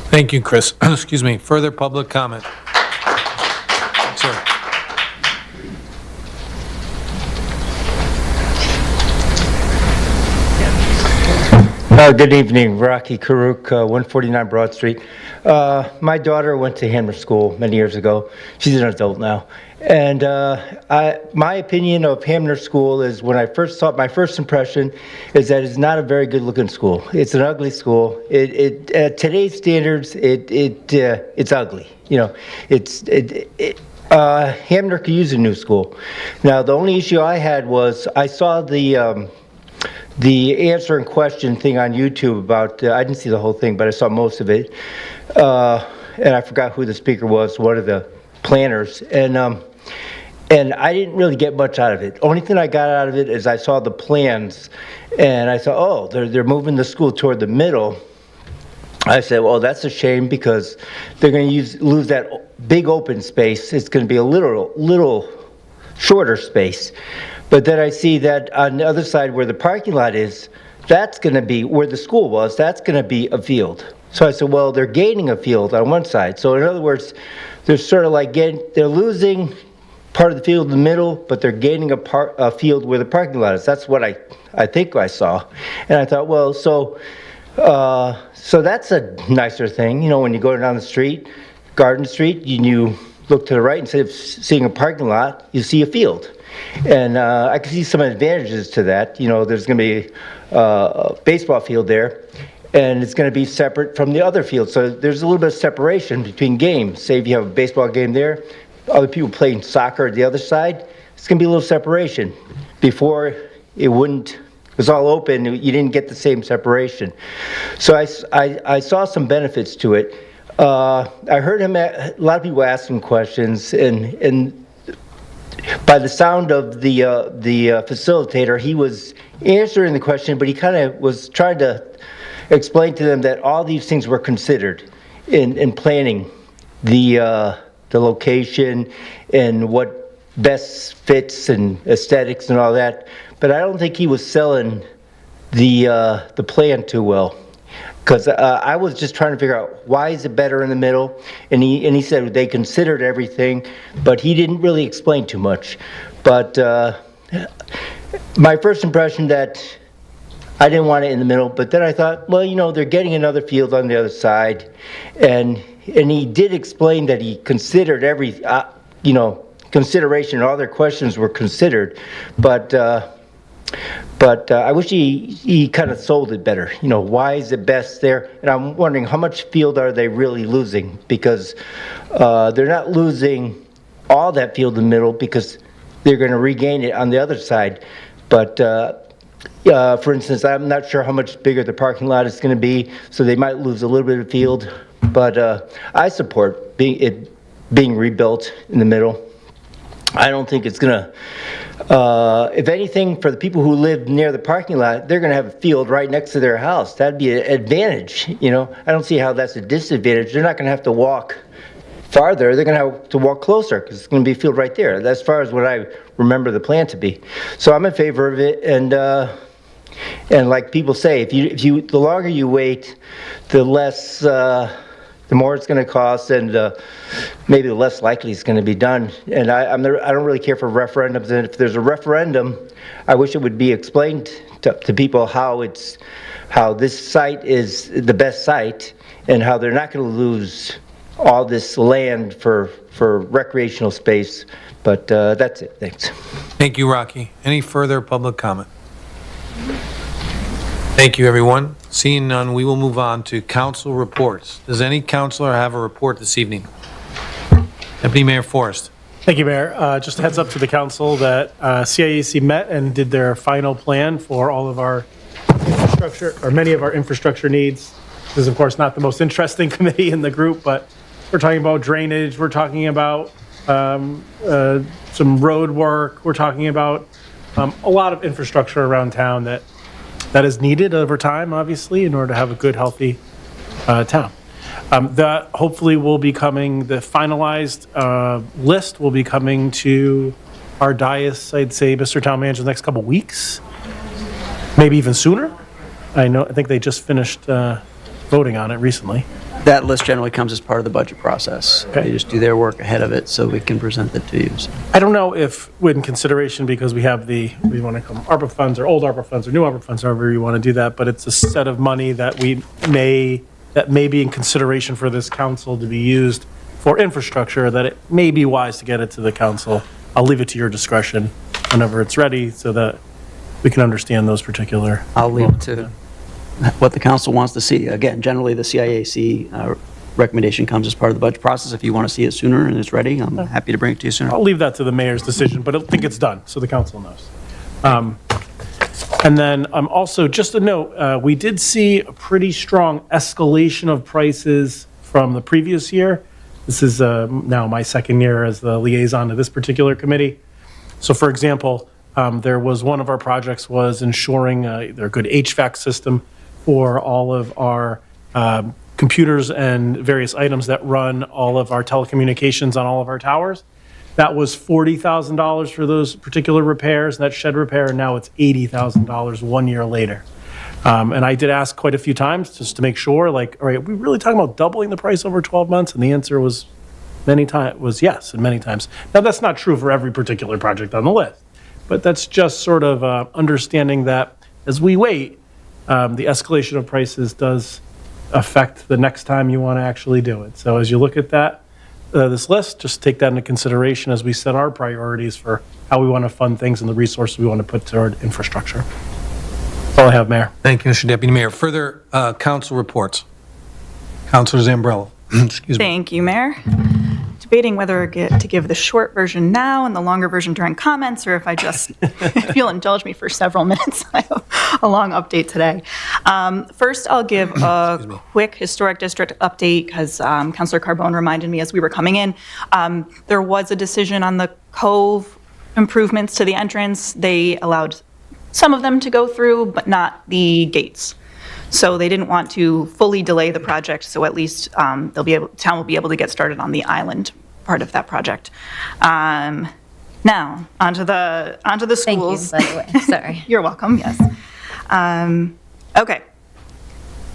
Thank you, Chris. Excuse me. Further public comment? Sir. Good evening, Rocky Karuk, 149 Broad Street. My daughter went to Hammer School many years ago. She's an adult now. And my opinion of Hamner School is, when I first saw it, my first impression is that it's not a very good looking school. It's an ugly school. At today's standards, it's ugly. You know, Hamner could use a new school. Now, the only issue I had was I saw the answer and question thing on YouTube about, I didn't see the whole thing, but I saw most of it. And I forgot who the speaker was, one of the planners. And I didn't really get much out of it. Only thing I got out of it is I saw the plans and I thought, oh, they're moving the school toward the middle. I said, well, that's a shame because they're going to lose that big open space. It's going to be a little shorter space. But then I see that on the other side where the parking lot is, that's going to be where the school was, that's going to be a field. So I said, well, they're gaining a field on one side. So in other words, they're sort of like they're losing part of the field in the middle, but they're gaining a field where the parking lot is. That's what I think I saw. And I thought, well, so that's a nicer thing. You know, when you go down the street, Garden Street, you look to the right, instead of seeing a parking lot, you see a field. And I can see some advantages to that. You know, there's going to be a baseball field there, and it's going to be separate from the other field. So there's a little bit of separation between games. Say if you have a baseball game there, other people playing soccer at the other side, it's going to be a little separation. Before, it was all open, you didn't get the same separation. So I saw some benefits to it. I heard a lot of people asking questions, and by the sound of the facilitator, he was answering the question, but he kind of was trying to explain to them that all these things were considered in planning the location and what best fits and aesthetics and all that, but I don't think he was selling the plan too well. Because I was just trying to figure out why is it better in the middle, and he said they considered everything, but he didn't really explain too much. But my first impression that I didn't want it in the middle, but then I thought, well, you know, they're getting another field on the other side, and he did explain that he considered every, you know, consideration. All their questions were considered, but I wish he kind of sold it better. You know, why is it best there? And I'm wondering how much field are they really losing? Because they're not losing all that field in the middle because they're going to regain it on the other side. But for instance, I'm not sure how much bigger the parking lot is going to be, so they might lose a little bit of field. But I support it being rebuilt in the middle. I don't think it's going to, if anything, for the people who live near the parking lot, they're going to have a field right next to their house. That'd be an advantage, you know. I don't see how that's a disadvantage. They're not going to have to walk farther. They're going to have to walk closer because it's going to be a field right there. That's as far as what I remember the plan to be. So I'm in favor of it, and like people say, if you the longer you wait, the less, the more it's going to cost, and maybe the less likely it's going to be done. And I don't really care for referendums. And if there's a referendum, I wish it would be explained to people how this site is the best site, and how they're not going to lose all this land for recreational space. But that's it. Thanks. Thank you, Rocky. Any further public comment? Thank you, everyone. Seeing none, we will move on to council reports. Does any councilor have a report this evening? Deputy Mayor Forrest. Thank you, Mayor. Just a heads up to the council that CIAC met and did their final plan for all of our infrastructure, or many of our infrastructure needs. This is, of course, not the most interesting committee in the group, but we're talking about drainage, we're talking about some road work, we're talking about a lot of infrastructure around town that is needed over time, obviously, in order to have a good, healthy town. That hopefully will be coming, the finalized list will be coming to our dais, I'd say, Mr. Town Manager, the next couple weeks, maybe even sooner. I think they just finished voting on it recently. That list generally comes as part of the budget process. Okay. They just do their work ahead of it so we can present it to you. So. I don't know if, in consideration, because we have we want to call them ARPA funds, or old ARPA funds, or new ARPA funds, however you want to do that, but it's a set of money that may be in consideration for this council to be used for infrastructure, that it may be wise to get it to the council. I'll leave it to your discretion whenever it's ready so that we can understand those particular. I'll leave it to what the council wants to see. Again, generally the CIAC recommendation comes as part of the budget process. If you want to see it sooner and it's ready, I'm happy to bring it to you sooner. I'll leave that to the mayor's decision, but I think it's done, so the council knows. And then also, just a note, we did see a pretty strong escalation of prices from the previous year. This is now my second year as the liaison to this particular committee. So for example, there was one of our projects was ensuring a good HVAC system for all of our computers and various items that run all of our telecommunications on all of our towers. That was $40,000 for those particular repairs, that shed repair, and now it's $80,000 1 year later. And I did ask quite a few times just to make sure, like, all right, are we really talking about doubling the price over 12 months? And the answer was yes, and many times. Now, that's not true for every particular project on the list, but that's just sort of understanding that as we wait, the escalation of prices does affect the next time you want to actually do it. So as you look at that, this list, just take that into consideration as we set our priorities for how we want to fund things and the resources we want to put toward infrastructure. That's all I have, Mayor. Thank you, Mr. Deputy Mayor. Further council reports. Councilor Zambrello. Excuse me. Thank you, Mayor. Debating whether to give the short version now and the longer version during comments, or if I just, if you'll indulge me for several minutes, I have a long update today. First, I'll give a quick historic district update because Councilor Carbone reminded me as we were coming in, there was a decision on the Cove improvements to the entrance. They allowed some of them to go through, but not the gates. So they didn't want to fully delay the project, so at least town will be able to get started on the island part of that project. Now, onto the schools. Thank you, by the way. Sorry. You're welcome, yes. Okay.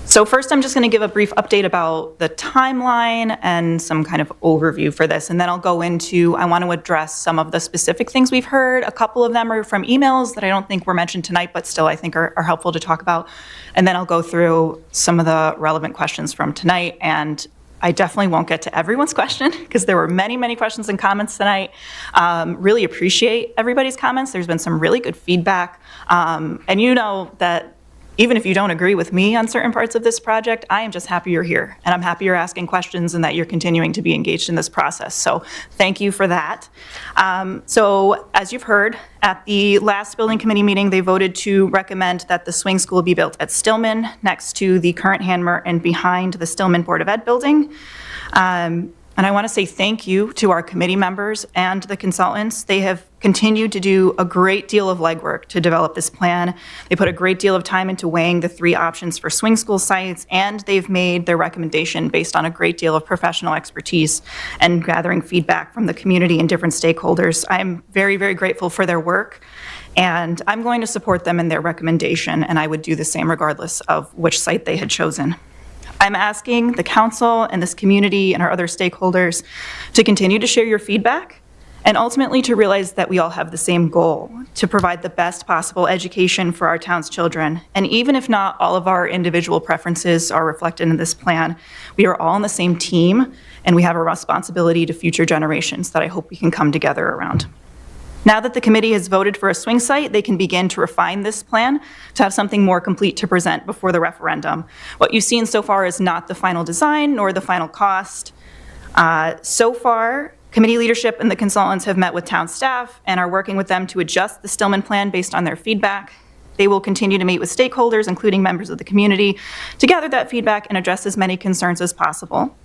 So first, I'm just going to give a brief update about the timeline and some kind of overview for this, and then I'll go into, I want to address some of the specific things we've heard. A couple of them are from emails that I don't think were mentioned tonight, but still I think are helpful to talk about. And then I'll go through some of the relevant questions from tonight, and I definitely won't get to everyone's question because there were many, many questions and comments tonight. Really appreciate everybody's comments. There's been some really good feedback. And you know that even if you don't agree with me on certain parts of this project, I am just happy you're here. And I'm happy you're asking questions and that you're continuing to be engaged in this process. So thank you for that. So as you've heard, at the last building committee meeting, they voted to recommend that the swing school be built at Stillman next to the current Hanmer and behind the Stillman Board of Ed building. And I want to say thank you to our committee members and the consultants. They have continued to do a great deal of legwork to develop this plan. They put a great deal of time into weighing the 3 options for swing school sites, and they've made their recommendation based on a great deal of professional expertise and gathering feedback from the community and different stakeholders. I'm very, very grateful for their work, and I'm going to support them in their recommendation, and I would do the same regardless of which site they had chosen. I'm asking the council and this community and our other stakeholders to continue to share your feedback and ultimately to realize that we all have the same goal, to provide the best possible education for our town's children. And even if not all of our individual preferences are reflected in this plan, we are all on the same team and we have a responsibility to future generations that I hope we can come together around. Now that the committee has voted for a swing site, they can begin to refine this plan to have something more complete to present before the referendum. What you've seen so far is not the final design nor the final cost. So far, committee leadership and the consultants have met with town staff and are working with them to adjust the Stillman plan based on their feedback. They will continue to meet with stakeholders, including members of the community, to gather that feedback and address as many concerns as possible.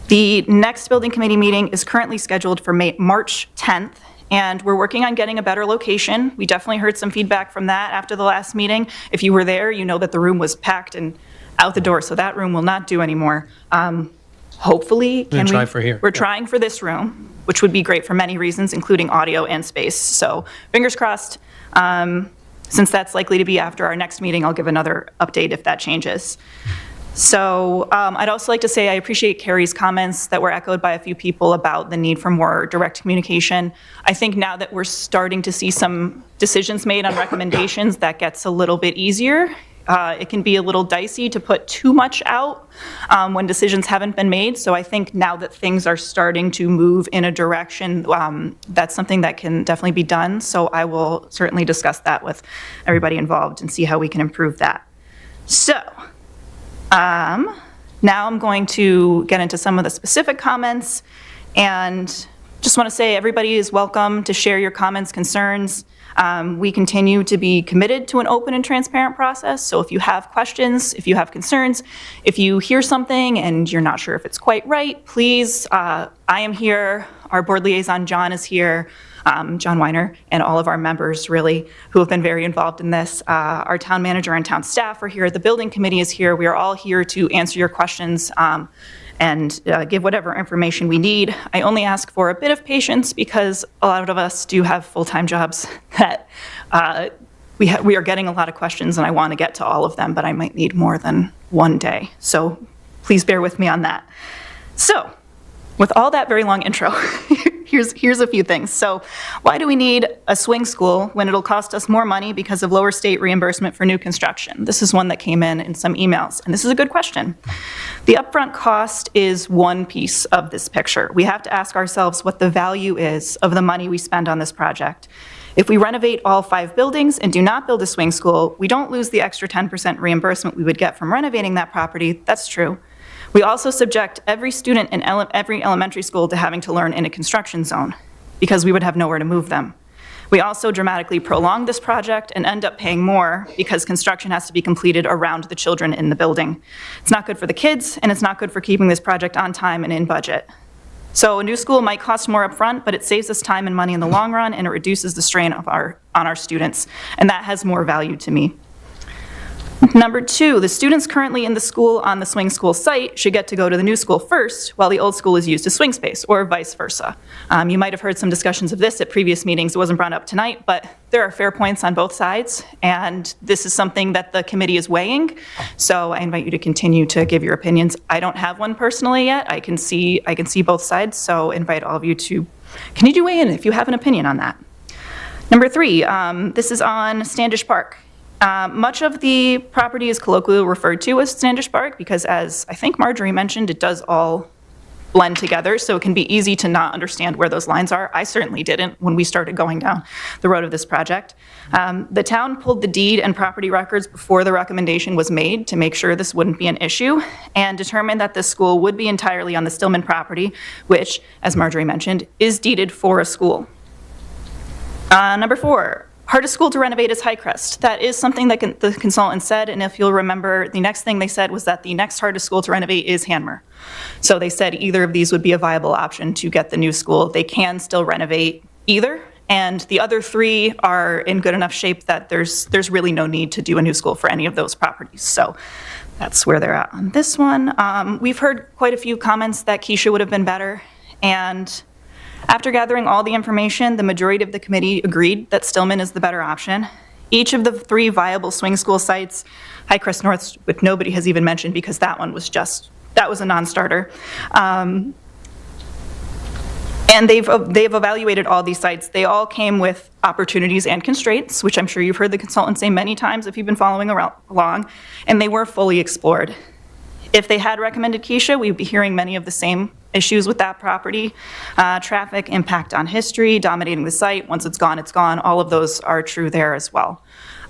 The next building committee meeting is currently scheduled for March 10th. And we're working on getting a better location. We definitely heard some feedback from that after the last meeting. If you were there, you know that the room was packed and out the door, so that room will not do anymore. Hopefully, try for here. We're trying for this room, which would be great for many reasons, including audio and space. So fingers crossed. Since that's likely to be after our next meeting, I'll give another update if that changes. So I'd also like to say I appreciate Carrie's comments that were echoed by a few people about the need for more direct communication. I think now that we're starting to see some decisions made on recommendations, that gets a little bit easier. It can be a little dicey to put too much out when decisions haven't been made. So I think now that things are starting to move in a direction, that's something that can definitely be done. So I will certainly discuss that with everybody involved and see how we can improve that. So. Now I'm going to get into some of the specific comments, and just want to say everybody is welcome to share your comments, concerns. We continue to be committed to an open and transparent process, so if you have questions, if you have concerns, if you hear something and you're not sure if it's quite right, please, I am here, our board liaison John is here, John Weiner, and all of our members, really, who have been very involved in this. Our town manager and town staff are here. The building committee is here. We are all here to answer your questions and give whatever information we need. I only ask for a bit of patience because a lot of us do have full-time jobs that we are getting a lot of questions, and I want to get to all of them, but I might need more than one day. So please bear with me on that. So with all that very long intro, here's a few things. So why do we need a swing school when it'll cost us more money because of lower state reimbursement for new construction? This is one that came in some emails, and this is a good question. The upfront cost is one piece of this picture. We have to ask ourselves what the value is of the money we spend on this project. If we renovate all 5 buildings and do not build a swing school, we don't lose the extra 10% reimbursement we would get from renovating that property. That's true. We also subject every student in every elementary school to having to learn in a construction zone because we would have nowhere to move them. We also dramatically prolong this project and end up paying more because construction has to be completed around the children in the building. It's not good for the kids, and it's not good for keeping this project on time and in budget. So a new school might cost more upfront, but it saves us time and money in the long run, and it reduces the strain on our students, and that has more value to me. Number 2, the students currently in the school on the swing school site should get to go to the new school first while the old school is used as swing space, or vice versa. You might have heard some discussions of this at previous meetings. It wasn't brought up tonight, but there are fair points on both sides, and this is something that the committee is weighing, so I invite you to continue to give your opinions. I don't have one personally yet. I can see both sides, so invite all of you to continue to weigh in if you have an opinion on that. Number 3, this is on Standish Park. Much of the property is colloquially referred to as Standish Park because, as I think Marjorie mentioned, it does all blend together, so it can be easy to not understand where those lines are. I certainly didn't when we started going down the road of this project. The town pulled the deed and property records before the recommendation was made to make sure this wouldn't be an issue, and determined that the school would be entirely on the Stillman property, which, as Marjorie mentioned, is deeded for a school. Number 4. Hardest school to renovate is Highcrest. That is something that the consultant said, and if you'll remember, the next thing they said was that the next hardest school to renovate is Hanmer. So they said either of these would be a viable option to get the new school. They can still renovate either, and the other 3 are in good enough shape that there's really no need to do a new school for any of those properties. So that's where they're at on this one. We've heard quite a few comments that Keisha would have been better, and after gathering all the information, the majority of the committee agreed that Stillman is the better option. Each of the 3 viable swing school sites, Highcrest North, which nobody has even mentioned because that one was a non-starter. And they've evaluated all these sites. They all came with opportunities and constraints, which I'm sure you've heard the consultant say many times if you've been following along, and they were fully explored. If they had recommended Keisha, we'd be hearing many of the same issues with that property. Traffic, impact on history, dominating the site. Once it's gone, it's gone. All of those are true there as well.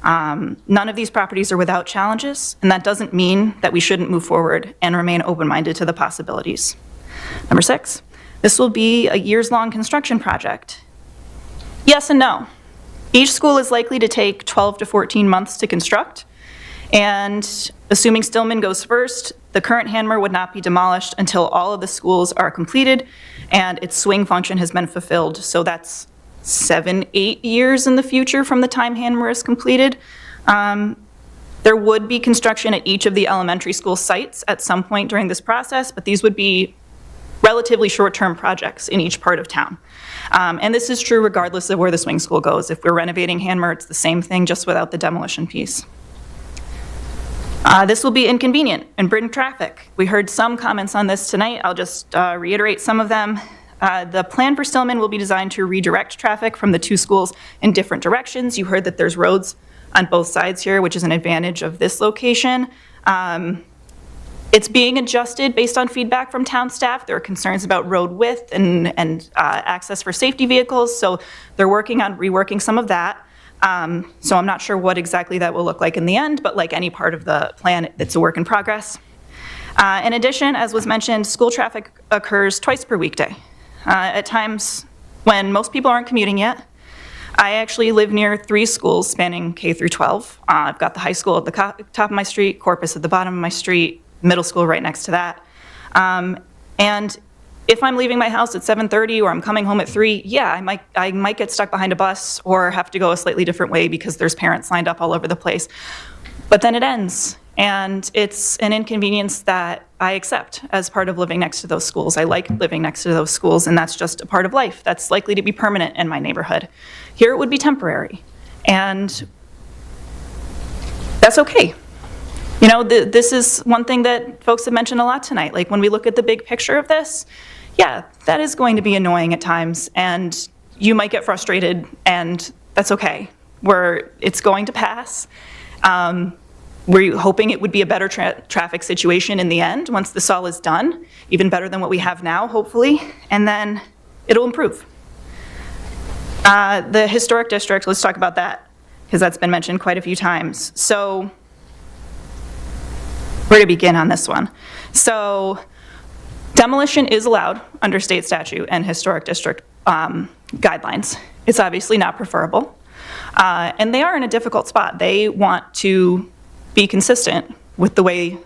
None of these properties are without challenges, and that doesn't mean that we shouldn't move forward and remain open-minded to the possibilities. Number 6, this will be a years-long construction project. Yes and no. Each school is likely to take 12 to 14 months to construct, and assuming Stillman goes first, the current Hanmer would not be demolished until all of the schools are completed and its swing function has been fulfilled. So that's 7-8 years in the future from the time Hanmer is completed. There would be construction at each of the elementary school sites at some point during this process, but these would be relatively short-term projects in each part of town. And this is true regardless of where the swing school goes. If we're renovating Hanmer, it's the same thing, just without the demolition piece. This will be inconvenient and bring traffic. We heard some comments on this tonight. I'll just reiterate some of them. The plan for Stillman will be designed to redirect traffic from the 2 schools in different directions. You heard that there's roads on both sides here, which is an advantage of this location. It's being adjusted based on feedback from town staff. There are concerns about road width and access for safety vehicles, so they're working on reworking some of that. So I'm not sure what exactly that will look like in the end, but like any part of the plan, it's a work in progress. In addition, as was mentioned, school traffic occurs twice per weekday. At times when most people aren't commuting yet. I actually live near 3 schools spanning K through 12. I've got the high school at the top of my street, Corpus at the bottom of my street, middle school right next to that. And if I'm leaving my house at 7:30 or I'm coming home at 3, yeah, I might get stuck behind a bus or have to go a slightly different way because there's parents lined up all over the place. But then it ends, and it's an inconvenience that I accept as part of living next to those schools. I like living next to those schools, and that's just a part of life. That's likely to be permanent in my neighborhood. Here it would be temporary, and that's okay. You know, this is one thing that folks have mentioned a lot tonight. Like, when we look at the big picture of this, yeah, that is going to be annoying at times, and you might get frustrated, and that's okay. It's going to pass. We're hoping it would be a better traffic situation in the end once this all is done, even better than what we have now, hopefully, and then it'll improve. The historic district, let's talk about that, because that's been mentioned quite a few times. So, where to begin on this one? So, demolition is allowed under state statute and historic district guidelines. It's obviously not preferable. And they are in a difficult spot. They want to be consistent with the way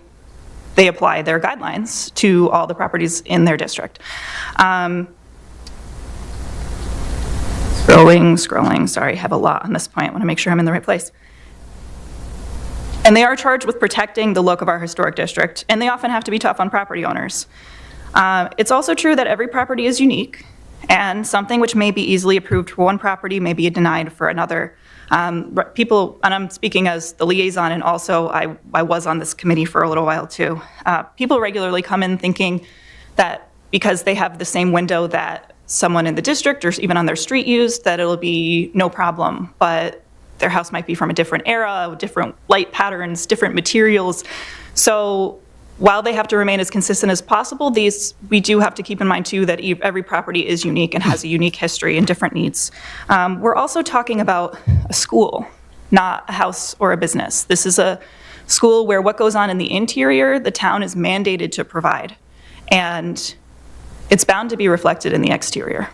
they apply their guidelines to all the properties in their district. Scrolling, sorry, I have a lot on this point. I want to make sure I'm in the right place. And they are charged with protecting the look of our historic district, and they often have to be tough on property owners. It's also true that every property is unique, and something which may be easily approved for one property may be denied for another. People, and I'm speaking as the liaison, and also I was on this committee for a little while too. People regularly come in thinking that because they have the same window that someone in the district or even on their street used, that it'll be no problem. But their house might be from a different era, different light patterns, different materials. So while they have to remain as consistent as possible, we do have to keep in mind too that every property is unique and has a unique history and different needs. We're also talking about a school, not a house or a business. This is a school where what goes on in the interior, the town is mandated to provide. And it's bound to be reflected in the exterior.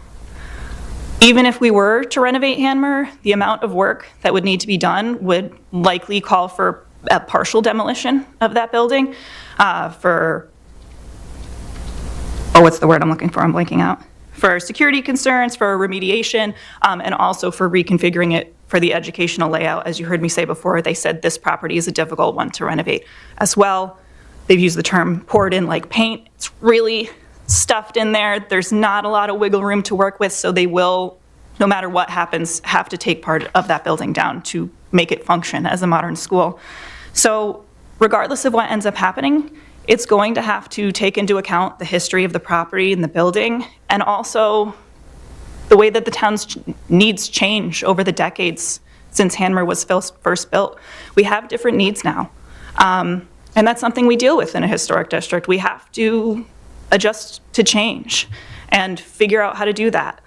Even if we were to renovate Hanmer, the amount of work that would need to be done would likely call for a partial demolition of that building what's the word I'm looking for? I'm blanking out. For security concerns, for remediation, and also for reconfiguring it for the educational layout. As you heard me say before, they said this property is a difficult one to renovate as well. They've used the term poured in like paint. It's really stuffed in there. There's not a lot of wiggle room to work with, so they will, no matter what happens, have to take part of that building down to make it function as a modern school. So regardless of what ends up happening, it's going to have to take into account the history of the property and the building, and also the way that the town's needs change over the decades since Hanmer was first built. We have different needs now, and that's something we deal with in a historic district. We have to adjust to change and figure out how to do that.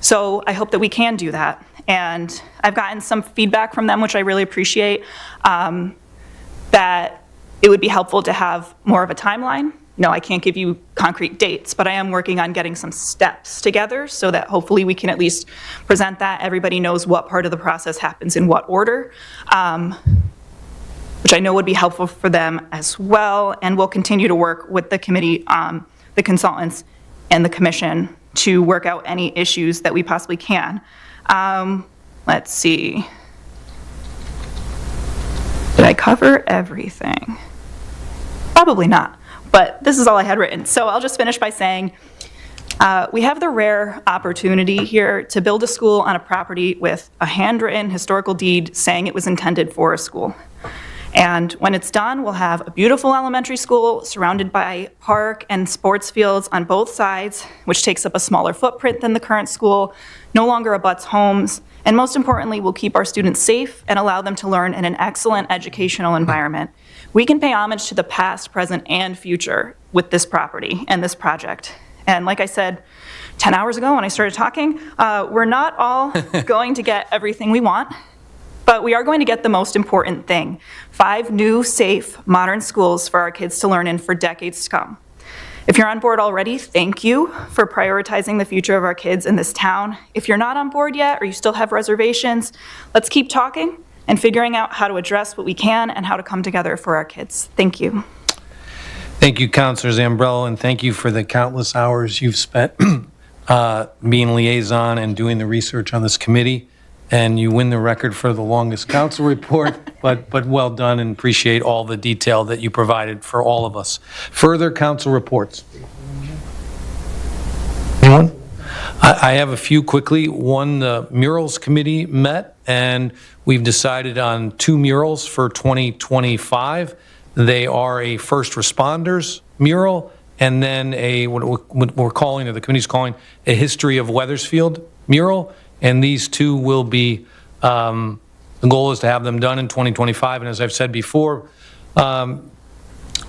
So I hope that we can do that. And I've gotten some feedback from them, which I really appreciate, that it would be helpful to have more of a timeline. No, I can't give you concrete dates, but I am working on getting some steps together so that hopefully we can at least present that. Everybody knows what part of the process happens in what order, which I know would be helpful for them as well. And we'll continue to work with the committee, the consultants, and the commission to work out any issues that we possibly can. Let's see. Did I cover everything? Probably not, but this is all I had written. So I'll just finish by saying we have the rare opportunity here to build a school on a property with a handwritten historical deed saying it was intended for a school. And when it's done, we'll have a beautiful elementary school surrounded by park and sports fields on both sides, which takes up a smaller footprint than the current school, no longer abuts homes, and most importantly, will keep our students safe and allow them to learn in an excellent educational environment. We can pay homage to the past, present, and future with this property and this project. And like I said 10 hours ago when I started talking, we're not all going to get everything we want, but we are going to get the most important thing: 5 new, safe, modern schools for our kids to learn in for decades to come. If you're on board already, thank you for prioritizing the future of our kids in this town. If you're not on board yet or you still have reservations, let's keep talking and figuring out how to address what we can and how to come together for our kids. Thank you. Thank you, Councilor Zambrello, and thank you for the countless hours you've spent being liaison and doing the research on this committee. And you win the record for the longest council report, but well done, and appreciate all the detail that you provided for all of us. Further council reports? Anyone? I have a few quickly. One, the murals committee met, and we've decided on 2 murals for 2025. They are a first responders mural, and then what we're calling, or the committee's calling, a history of Wethersfield mural. And these 2 will be, the goal is to have them done in 2025. And as I've said before,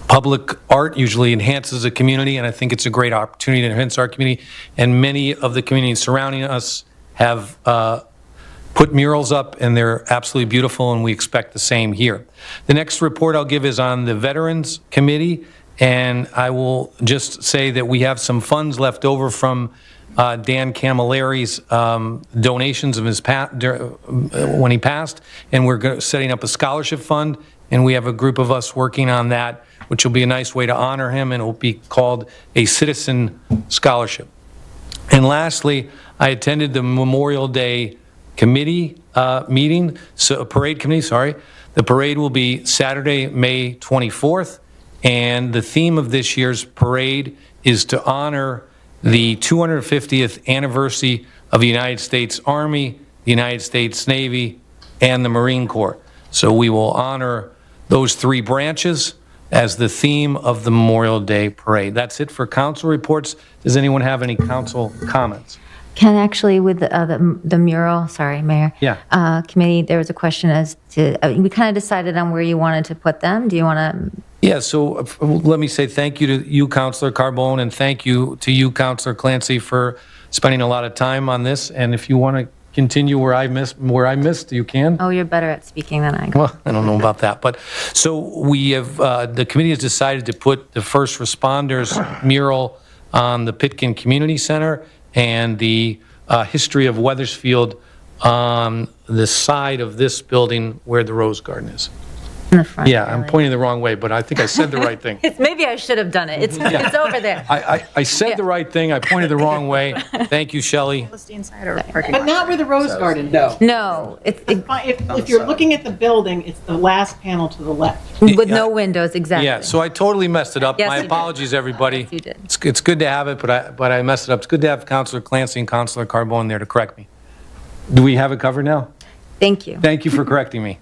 public art usually enhances a community, and I think it's a great opportunity to enhance our community. And many of the communities surrounding us have put murals up, and they're absolutely beautiful, and we expect the same here. The next report I'll give is on the Veterans Committee, and I will just say that we have some funds left over from Dan Camilleri's donations of his when he passed, and we're setting up a scholarship fund, and we have a group of us working on that, which will be a nice way to honor him, and it will be called a citizen scholarship. And lastly, I attended the Memorial Day committee meeting, parade committee, sorry. The parade will be Saturday, May 24th, and the theme of this year's parade is to honor the 250th anniversary of the United States Army, the United States Navy, and the Marine Corps. So we will honor those three branches as the theme of the Memorial Day Parade. That's it for council reports. Does anyone have any council comments? Can actually, with the mural, sorry, Mayor. Yeah. Committee, there was a question as to, we kind of decided on where you wanted to put them. Do you want to? Yeah, so let me say thank you to you, Councilor Carbone, and thank you to you, Councilor Clancy, for spending a lot of time on this. And if you want to continue where I missed, you can. Oh, you're better at speaking than I am. Well, I don't know about that, but so we have, the committee has decided to put the first responders mural on the Pitkin Community Center and the history of Weathersfield on the side of this building where the Rose Garden is. In the front. Yeah, I'm pointing the wrong way, but I think I said the right thing. Maybe I should have done it. It's over there. I said the right thing, I pointed the wrong way. Thank you, Shelley. But not where the Rose Garden is. No. If you're looking at the building, it's the last panel to the left. With no windows, exactly. Yeah, so I totally messed it up. Yes, My you did. apologies, everybody. Yes, you did. It's good to have it, but I messed it up. It's good to have Councilor Clancy and Councilor Carbone there to correct me. Do we have it covered now? Thank you. Thank you for correcting me.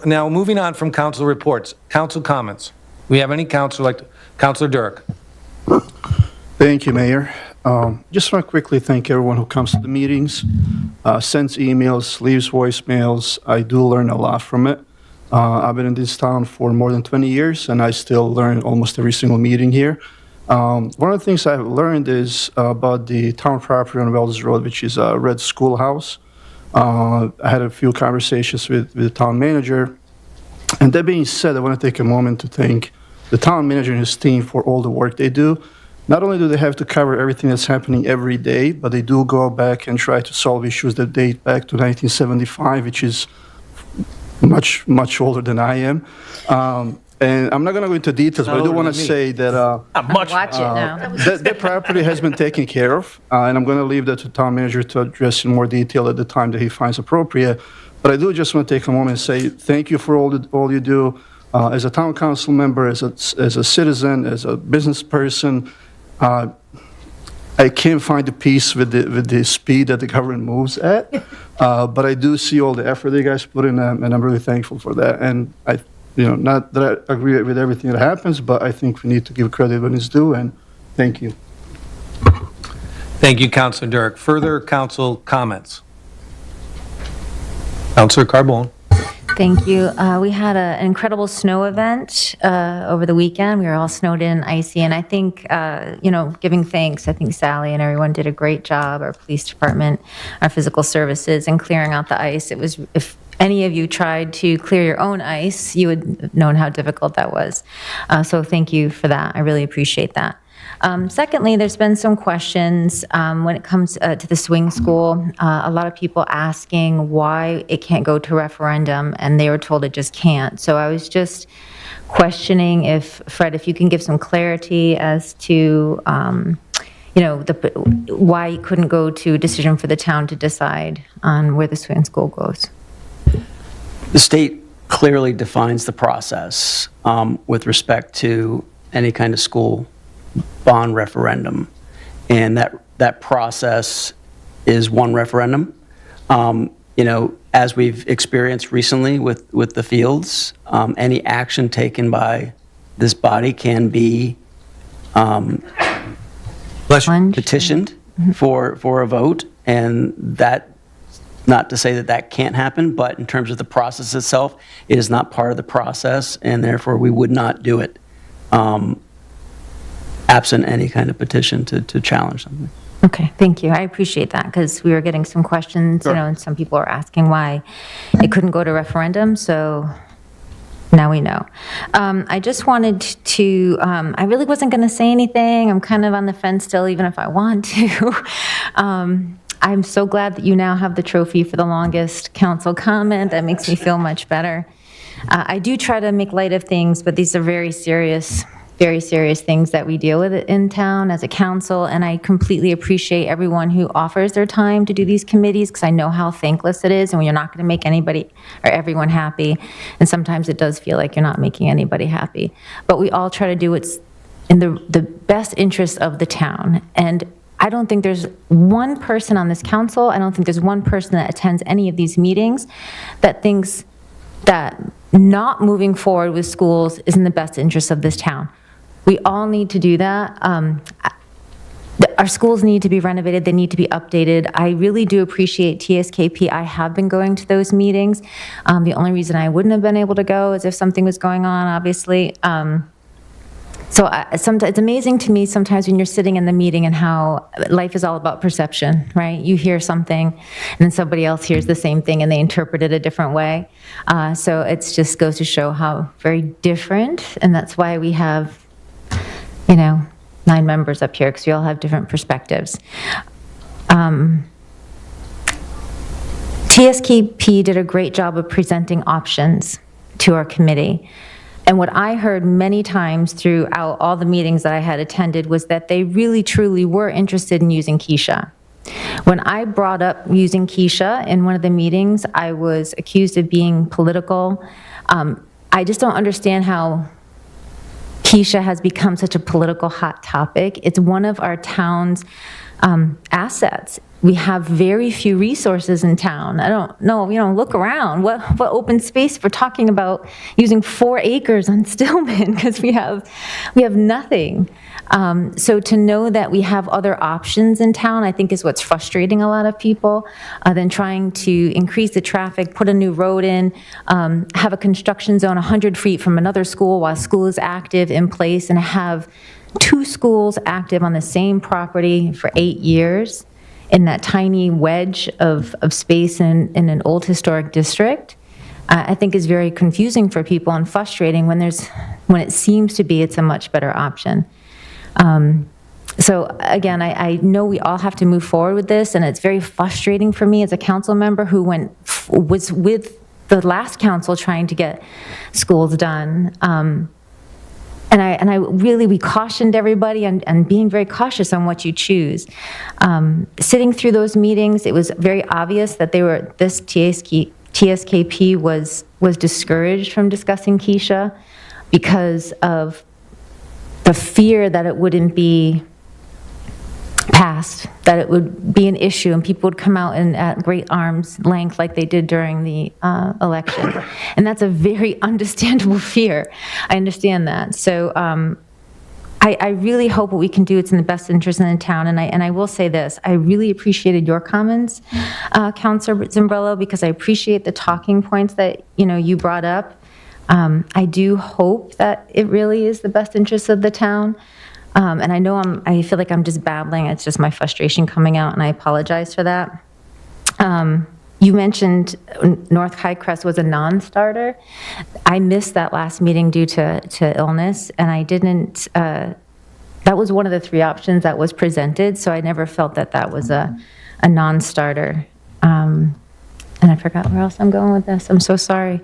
Now, moving on from council reports, council comments. We have any councilor Councilor Dirk? Thank you, Mayor. Just want to quickly thank everyone who comes to the meetings, sends emails, leaves voicemails. I do learn a lot from it. I've been in this town for more than 20 years, and I still learn almost every single meeting here. One of the things I've learned is about the town property on Wells Road, which is a red schoolhouse. I had a few conversations with the town manager. And that being said, I want to take a moment to thank the town manager and his team for all the work they do. Not only do they have to cover everything that's happening every day, but they do go back and try to solve issues that date back to 1975, which is much, much older than I am. And I'm not going to go into details, but I do want to say that that property has been taken care of, and I'm going to leave that to town manager to address in more detail at the time that he finds appropriate. But I do just want to take a moment and say thank you for all you do as a town council member, as a citizen, as a business person. I can't find the peace with the speed that the government moves at, but I do see all the effort that you guys put in, and I'm really thankful for that. And not that I agree with everything that happens, but I think we need to give credit when it's due, and thank you. Thank you, Councilor Dirk. Further council comments? Councilor Carbone. Thank you. We had an incredible snow event over the weekend. We were all snowed in, icy, and I think, giving thanks, I think Sally and everyone did a great job, our police department, our physical services, and clearing out the ice. It was, if any of you tried to clear your own ice, you would have known how difficult that was. So thank you for that. I really appreciate that. Secondly, there's been some questions when it comes to the swing school. A lot of people asking why it can't go to referendum, and they were told it just can't. So I was just questioning if, Fred, if you can give some clarity as to, why it couldn't go to a decision for the town to decide on where the swing school goes. The state clearly defines the process with respect to any kind of school bond referendum, and that process is one referendum. As we've experienced recently with the fields, any action taken by this body can be petitioned for a vote, and that, not to say that can't happen, but in terms of the process itself, it is not part of the process, and therefore we would not do it absent any kind of petition to challenge something. Okay, thank you. I appreciate that, because we were getting some questions, and some people are asking why it couldn't go to referendum, so now we know. I just wanted to, I really wasn't going to say anything. I'm kind of on the fence still, even if I want to. I'm so glad that you now have the trophy for the longest council comment. That makes me feel much better. I do try to make light of things, but these are very serious very serious things that we deal with in town as a council, and I completely appreciate everyone who offers their time to do these committees, because I know how thankless it is, and you're not going to make anybody or everyone happy, and sometimes it does feel like you're not making anybody happy. But we all try to do what's in the best interest of the town, and I don't think there's one person on this council, I don't think there's one person that attends any of these meetings that thinks that not moving forward with schools is in the best interest of this town. We all need to do that. Our schools need to be renovated, they need to be updated. I really do appreciate TSKP. I have been going to those meetings. The only reason I wouldn't have been able to go is if something was going on, obviously. Sometimes it's amazing to me sometimes when you're sitting in the meeting and how life is all about perception, right? You hear something and then somebody else hears the same thing and they interpret it a different way. So it just goes to show how very different, and that's why we have, 9 members up here, because we all have different perspectives. TSKP did a great job of presenting options to our committee. And what I heard many times throughout all the meetings that I had attended was that they really, truly were interested in using Keisha. When I brought up using Keisha in one of the meetings, I was accused of being political. I just don't understand how Keisha has become such a political hot topic. It's one of our town's assets. We have very few resources in town. I don't know, look around. What open space? We're talking about using 4 acres on Stillman because we have nothing. So to know that we have other options in town, I think is what's frustrating a lot of people, than trying to increase the traffic, put a new road in, have a construction zone 100 feet from another school while school is active in place, and have 2 schools active on the same property for 8 years in that tiny wedge of space in an old historic district, I think is very confusing for people and frustrating when it seems to be it's a much better option. So again, I know we all have to move forward with this, and it's very frustrating for me as a council member who was with the last council trying to get schools done. And we cautioned everybody and being very cautious on what you choose. Sitting through those meetings, it was very obvious that this TSKP was discouraged from discussing Keisha because of the fear that it wouldn't be passed, that it would be an issue and people would come out at great arm's length like they did during the election. And that's a very understandable fear. I understand that. So I really hope what we can do, it's in the best interest of the town. And I will say this, I really appreciated your comments, Councilor Zimbrello, because I appreciate the talking points that you brought up. I do hope that it really is the best interest of the town. And I know I feel like I'm just babbling. It's just my frustration coming out, and I apologize for that. You mentioned North Highcrest was a non-starter. I missed that last meeting due to illness, and I didn't, that was one of the 3 options that was presented, so I never felt that was a non-starter. And I forgot where else I'm going with this. I'm so sorry.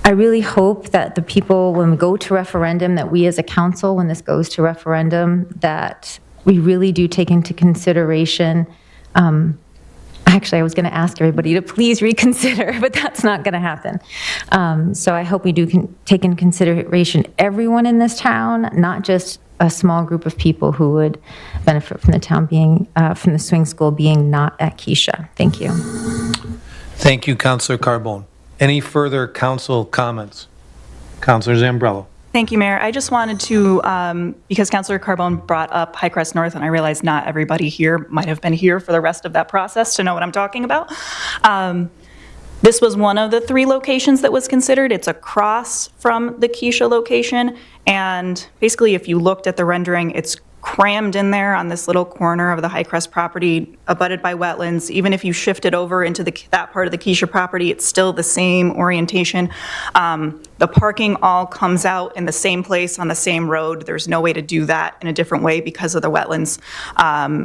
I really hope that the people, when we go to referendum, that we as a council, when this goes to referendum, that we really do take into consideration, actually, I was going to ask everybody to please reconsider, but that's not going to happen. So I hope we do take into consideration everyone in this town, not just a small group of people who would benefit from the town being, from the swing school being not at Keisha. Thank you. Thank you, Councilor Carbone. Any further council comments? Councilor Zambrello. Thank you, Mayor. I just wanted to, because Councilor Carbone brought up Highcrest North, and I realize not everybody here might have been here for the rest of that process to know what I'm talking about. This was one of the 3 locations that was considered. It's across from the Keisha location, and basically if you looked at the rendering, it's crammed in there on this little corner of the Highcrest property, abutted by wetlands. Even if you shift it over into that part of the Keisha property, it's still the same orientation. The parking all comes out in the same place on the same road. There's no way to do that in a different way because of the wetlands.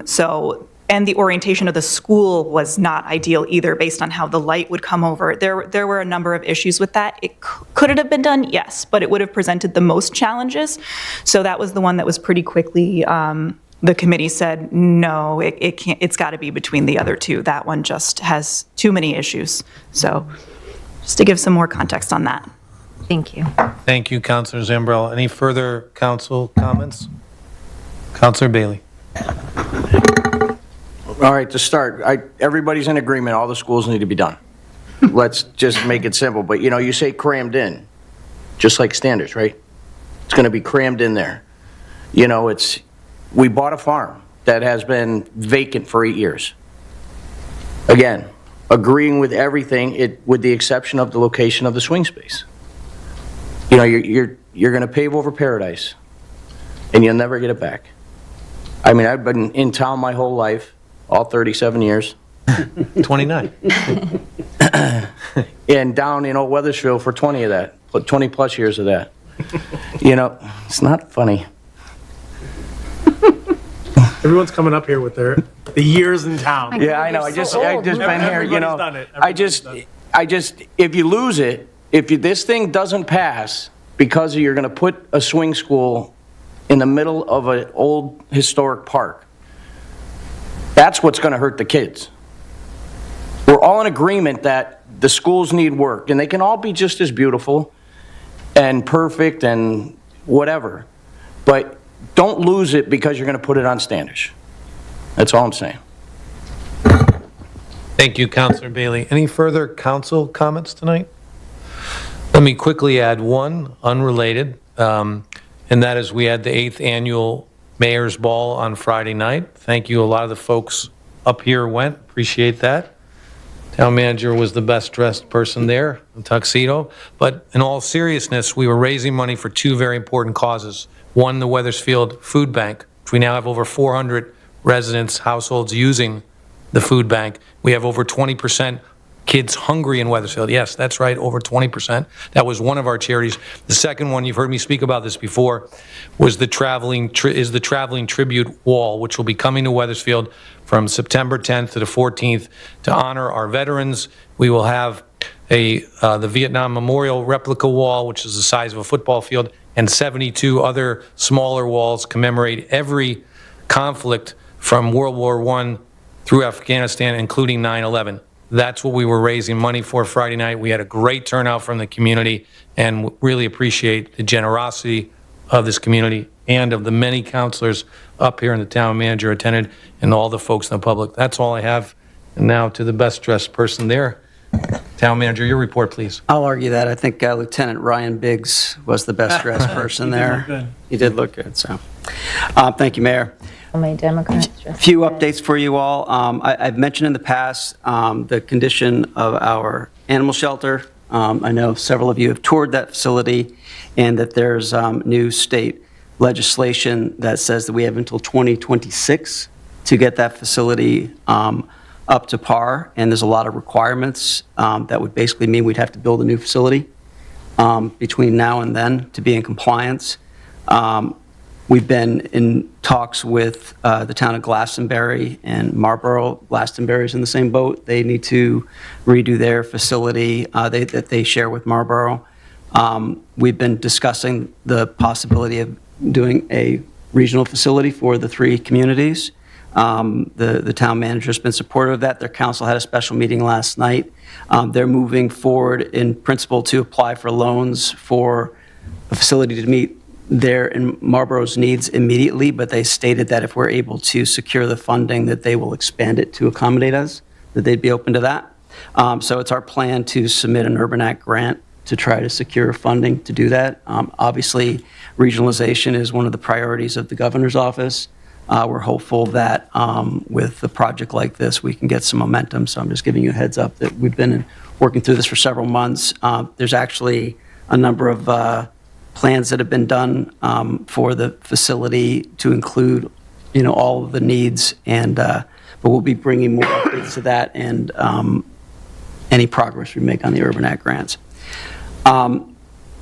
So And the orientation of the school was not ideal either, based on how the light would come over. There were a number of issues with that. Could it have been done? Yes, but it would have presented the most challenges. So that was the one that was pretty quickly, the committee said, no, it can't, it's got to be between the other two. That one just has too many issues. So just to give some more context on that. Thank you. Thank you, Councilor Zambrell. Any further council comments? Councilor Bailey. All right, to start, everybody's in agreement, all the schools need to be done. Let's just make it simple, but you say crammed in, just like Standish, right? It's gonna be crammed in there. We bought a farm that has been vacant for 8 years. Again, agreeing with everything, with the exception of the location of the swing space. You're gonna pave over Paradise, and you'll never get it back. I mean, I've been in town my whole life, all 37 years. 29. And down in Old Weathersfield for 20 of that, 20 plus years of that. It's not funny. Everyone's coming up here with the years in town. Yeah, I know. I just been here, Everybody's done it. I just, if you lose it, this thing doesn't pass because you're going to put a swing school in the middle of an old historic park, that's what's going to hurt the kids. We're all in agreement that the schools need work, and they can all be just as beautiful and perfect and whatever, but don't lose it because you're going to put it on Standish. That's all I'm saying. Thank you, Councilor Bailey. Any further council comments tonight? Let me quickly add one unrelated, and that is we had the 8th annual Mayor's Ball on Friday night. Thank you. A lot of the folks up here went. Appreciate that. Town manager was the best dressed person there, in tuxedo. But in all seriousness, we were raising money for two very important causes. One, the Weathersfield Food Bank, which we now have over 400 residents, households using the food bank. We have over 20% kids hungry in Weathersfield. Yes, that's right, over 20%. That was one of our charities. The second one, you've heard me speak about this before, was the traveling tribute wall, which will be coming to Weathersfield from September 10th to the 14th to honor our veterans. We will have the Vietnam Memorial replica wall, which is the size of a football field, and 72 other smaller walls commemorate every conflict from World War I through Afghanistan, including 9/11. That's what we were raising money for Friday night. We had a great turnout from the community and really appreciate the generosity of this community and of the many counselors up here and the town manager attended and all the folks in the public. That's all I have. And now to the best dressed person there. Town manager, your report, please. I'll argue that. I think Lieutenant Ryan Biggs was the best dressed person there. He did look good, so. Thank you, Mayor. My Democrats. A few updates for you all. I've mentioned in the past the condition of our animal shelter. I know several of you have toured that facility and that there's new state legislation that says that we have until 2026 to get that facility up to par, and there's a lot of requirements that would basically mean we'd have to build a new facility between now and then to be in compliance. We've been in talks with the town of Glastonbury and Marlborough. Glastonbury's in the same boat. They need to redo their facility that they share with Marlborough. We've been discussing the possibility of doing a regional facility for the three communities. The town manager's been supportive of that. Their council had a special meeting last night. They're moving forward in principle to apply for loans for a facility to meet their and Marlborough's needs immediately, but they stated that if we're able to secure the funding, that they will expand it to accommodate us, that they'd be open to that. So it's our plan to submit an Urban Act grant to try to secure funding to do that. Obviously, regionalization is one of the priorities of the governor's office. We're hopeful that with a project like this, we can get some momentum. So I'm just giving you a heads up that we've been working through this for several months. There's actually a number of plans that have been done for the facility to include, all of the needs, and but we'll be bringing more updates to that and any progress we make on the Urban Act grants.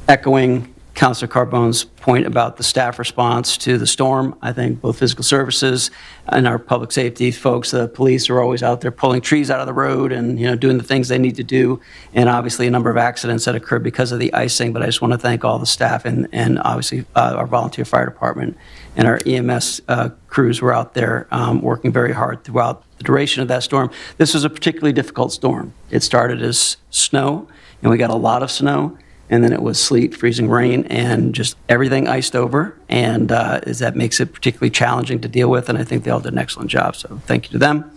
Echoing Counselor Carbone's point about the staff response to the storm. I think both physical services and our public safety folks, the police, are always out there pulling trees out of the road and, doing the things they need to do. And obviously a number of accidents that occurred because of the icing. But I just want to thank all the staff and obviously our volunteer fire department and our EMS crews were out there working very hard throughout the duration of that storm. This was a particularly difficult storm. It started as snow, and we got a lot of snow. And then it was sleet, freezing rain, and just everything iced over. And that makes it particularly challenging to deal with. And I think they all did an excellent job. So thank you to them.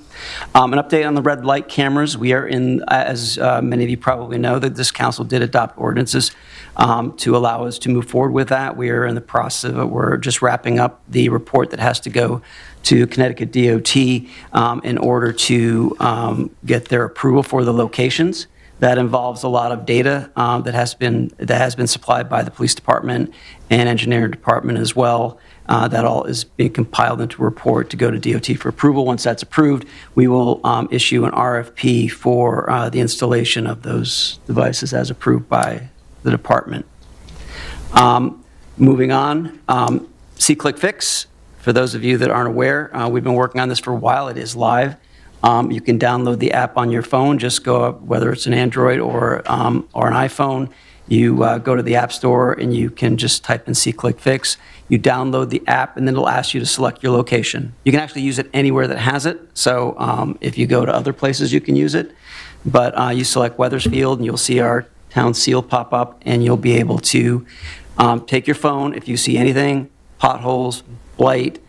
An update on the red light cameras. We are in, as many of you probably know, that this council did adopt ordinances to allow us to move forward with that. We are in the process of it. We're just wrapping up the report that has to go to Connecticut DOT in order to get their approval for the locations. That involves a lot of data that has been supplied by the police department and engineering department as well. That all is being compiled into a report to go to DOT for approval. Once that's approved, we will issue an RFP for the installation of those devices as approved by the department. Moving on, C-Click Fix. For those of you that aren't aware, we've been working on this for a while. It is live. You can download the app on your phone. Just go up, whether it's an Android or an iPhone, you go to the App Store and you can just type in C-Click Fix. You download the app and then it'll ask you to select your location. You can actually use it anywhere that has it. So if you go to other places, you can use it. But you select Weathersfield and you'll see our town seal pop up, and you'll be able to take your phone. If you see anything, potholes, blight,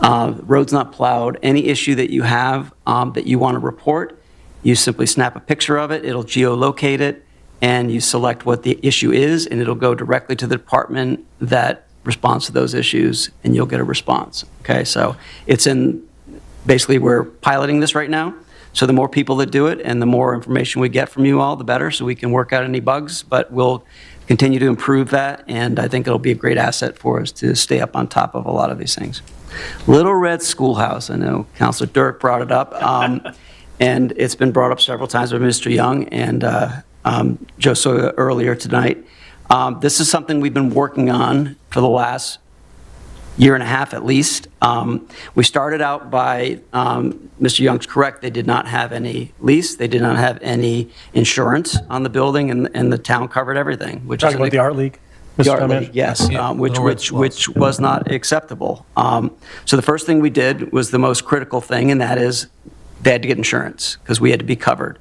roads not plowed, any issue that you have that you want to report, you simply snap a picture of it, it'll geolocate it, and you select what the issue is, and it'll go directly to the department that responds to those issues, and you'll get a response. Okay, so it's basically we're piloting this right now, so the more people that do it and the more information we get from you all, the better, so we can work out any bugs, but we'll continue to improve that, and I think it'll be a great asset for us to stay up on top of a lot of these things. Little Red Schoolhouse, I know Councilor Dirk brought it up, and it's been brought up several times by Mr. Young and Joe Soya earlier tonight. This is something we've been working on for the last year and a half at least. We started out by, Mr. Young's correct, they did not have any lease, they did not have any insurance on the building, and the town covered everything. Talking about the Art League? The Art League, yes, which was not acceptable. So the first thing we did was the most critical thing, and that is they had to get insurance because we had to be covered.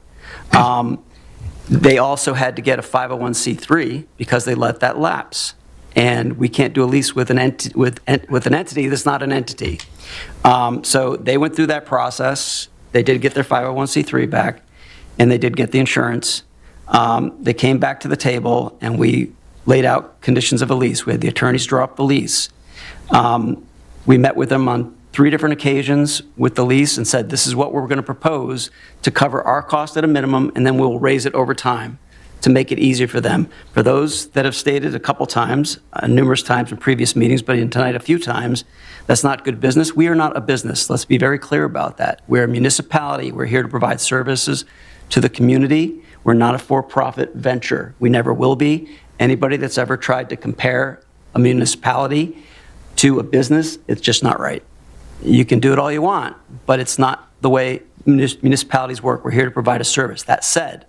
They also had to get a 501c3 because they let that lapse. And we can't do a lease with an entity that's not an entity. So they went through that process. They did get their 501c3 back, and they did get the insurance. They came back to the table, and we laid out conditions of a lease. We had the attorneys draw up the lease. We met with them on 3 different occasions with the lease and said, this is what we're going to propose to cover our cost at a minimum, and then we'll raise it over time to make it easier for them. For those that have stated a couple times, numerous times in previous meetings, but in tonight a few times, that's not good business. We are not a business. Let's be very clear about that. We're a municipality. We're here to provide services to the community. We're not a for-profit venture. We never will be. Anybody that's ever tried to compare a municipality to a business, it's just not right. You can do it all you want, but it's not the way municipalities work. We're here to provide a service. That said,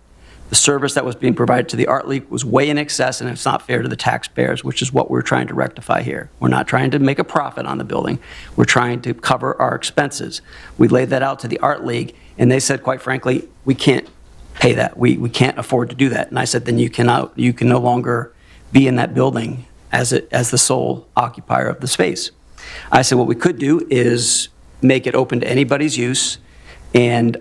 the service that was being provided to the Art League was way in excess, and it's not fair to the taxpayers, which is what we're trying to rectify here. We're not trying to make a profit on the building. We're trying to cover our expenses. We laid that out to the Art League, and they said, quite frankly, we can't pay that. We can't afford to do that. And I said, then you can no longer be in that building as the sole occupier of the space. I said, what we could do is make it open to anybody's use, and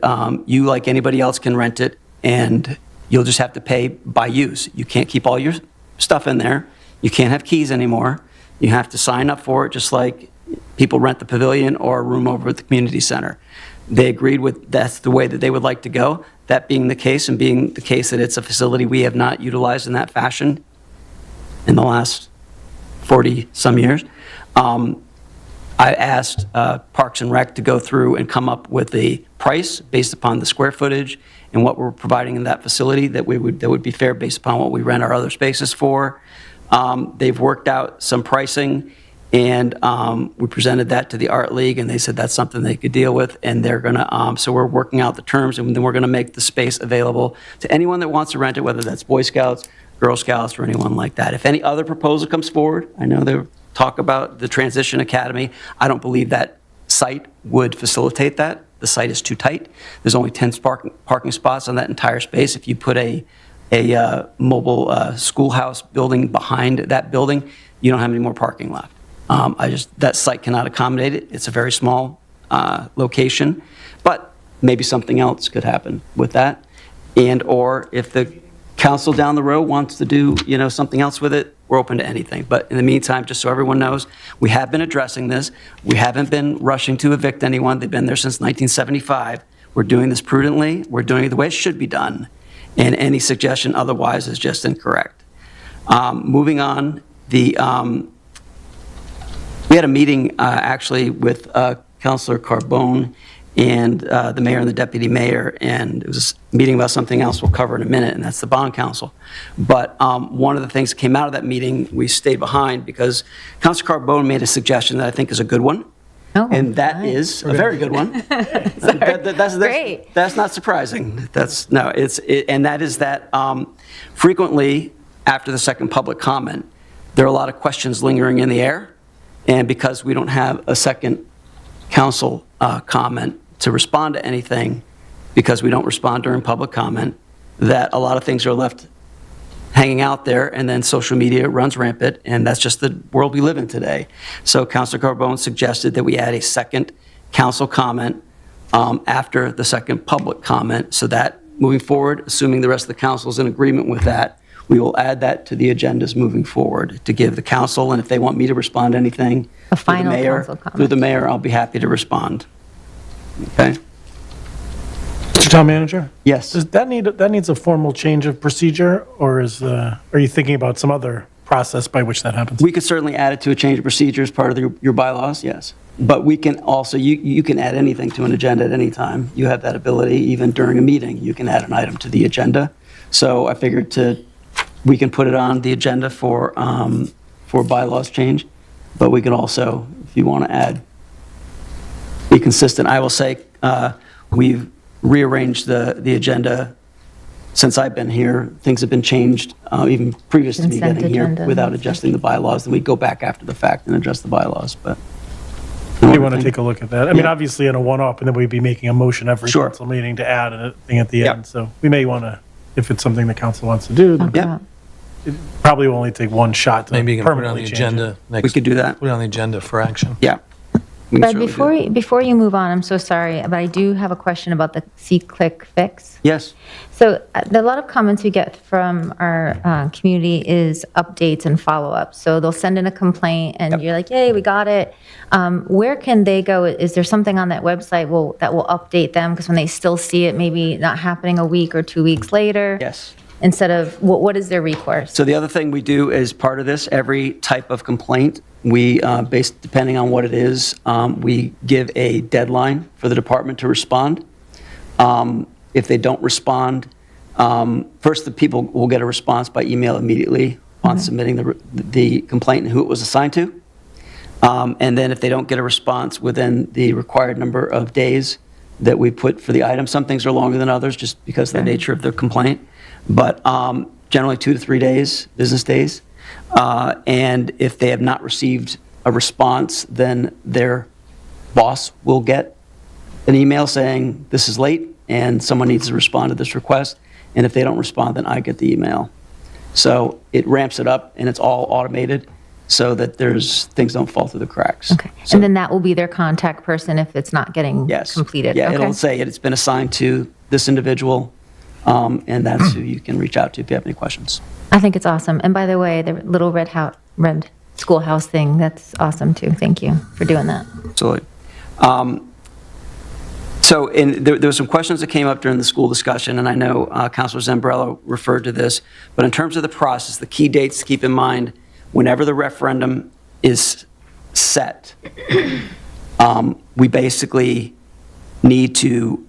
you, like anybody else, can rent it, and you'll just have to pay by use. You can't keep all your stuff in there. You can't have keys anymore. You have to sign up for it, just like people rent the pavilion or a room over at the community center. They agreed with that's the way that they would like to go. That being the case, and being the case that it's a facility we have not utilized in that fashion in the last 40-some years, I asked Parks and Rec to go through and come up with a price based upon the square footage and what we're providing in that facility that would be fair based upon what we rent our other spaces for. They've worked out some pricing, and we presented that to the Art League, and they said that's something they could deal with, and they're going to, so we're working out the terms, and then we're going to make the space available to anyone that wants to rent it, whether that's Boy Scouts, Girl Scouts, or anyone like that. If any other proposal comes forward, I know they talk about the Transition Academy. I don't believe that site would facilitate that. The site is too tight. There's only 10 parking spots on that entire space. If you put a mobile schoolhouse building behind that building, you don't have any more parking left. That site cannot accommodate it. It's a very small location, but maybe something else could happen with that. And or if the council down the road wants to do, something else with it, we're open to anything. But in the meantime, just so everyone knows, we have been addressing this. We haven't been rushing to evict anyone. They've been there since 1975. We're doing this prudently. We're doing it the way it should be done. And any suggestion otherwise is just incorrect. Moving on, we had a meeting actually with Councilor Carbone and the mayor and the deputy mayor, and it was a meeting about something else we'll cover in a minute, and that's the bond council. But one of the things that came out of that meeting, we stayed behind because Councilor Carbone made a suggestion that I think is a good one. Oh, and that is a very good one. That's not surprising. And that is that frequently after the second public comment, there are a lot of questions lingering in the air, and because we don't have a second council comment to respond to anything, because we don't respond during public comment, that a lot of things are left hanging out there, and then social media runs rampant, and that's just the world we live in today. So Councilor Carbone suggested that we add a second council comment after the second public comment, so that moving forward, assuming the rest of the council is in agreement with that, we will add that to the agendas moving forward to give the council, and if they want me to respond to anything through the mayor, I'll be happy to respond. Okay? Mr. Town Manager? Yes. Does that needs a formal change of procedure, or are you thinking about some other process by which that happens? We could certainly add it to a change of procedure as part of your bylaws, yes. But we can also, you can add anything to an agenda at any time. You have that ability, even during a meeting, you can add an item to the agenda. So I figured we can put it on the agenda for bylaws change, but we can also, if you want to be consistent. I will say we've rearranged the agenda since I've been here. Things have been changed even previous to me getting here without adjusting the bylaws. Then we go back after the fact and adjust the bylaws. But you want to take a look at that? I mean, obviously in a one-off, and then we'd be making a motion every council meeting to add a thing at the end. So we may want to, if it's something the council wants to do, then it probably will only take one shot to Maybe you can put it on the permanently change agenda next. We could do that. Put it on the agenda for action. Yeah. But before you move on, I'm so sorry, but I do have a question about the C-click fix. Yes. So a lot of comments we get from our community is updates and follow-ups. So they'll send in a complaint and you're like, yay, we got it. Where can they go? Is there something on that website that will update them? Because when they still see it, maybe not happening a week or 2 weeks later. Yes. Instead of, what is their recourse? So the other thing we do as part of this, every type of complaint, we, depending on what it is, we give a deadline for the department to respond. If they don't respond, first the people will get a response by email immediately on submitting the complaint and who it was assigned to. And then if they don't get a response within the required number of days that we put for the item, some things are longer than others just because of the nature of the complaint, but generally 2 to 3 days, business days. And if they have not received a response, then their boss will get an email saying, this is late and someone needs to respond to this request. And if they don't respond, then I get the email. So it ramps it up and it's all automated so that things don't fall through the cracks. Okay. So, and then that will be their contact person if it's not getting completed. Yeah, okay. It'll say it's been assigned to this individual, and that's who you can reach out to if you have any questions. I think it's awesome. And by the way, the little red schoolhouse thing, that's awesome too. Thank you for doing that. Absolutely. There were some questions that came up during the school discussion, and I know Councilor Zambrello referred to this, but in terms of the process, the key dates to keep in mind, whenever the referendum is set, we basically need to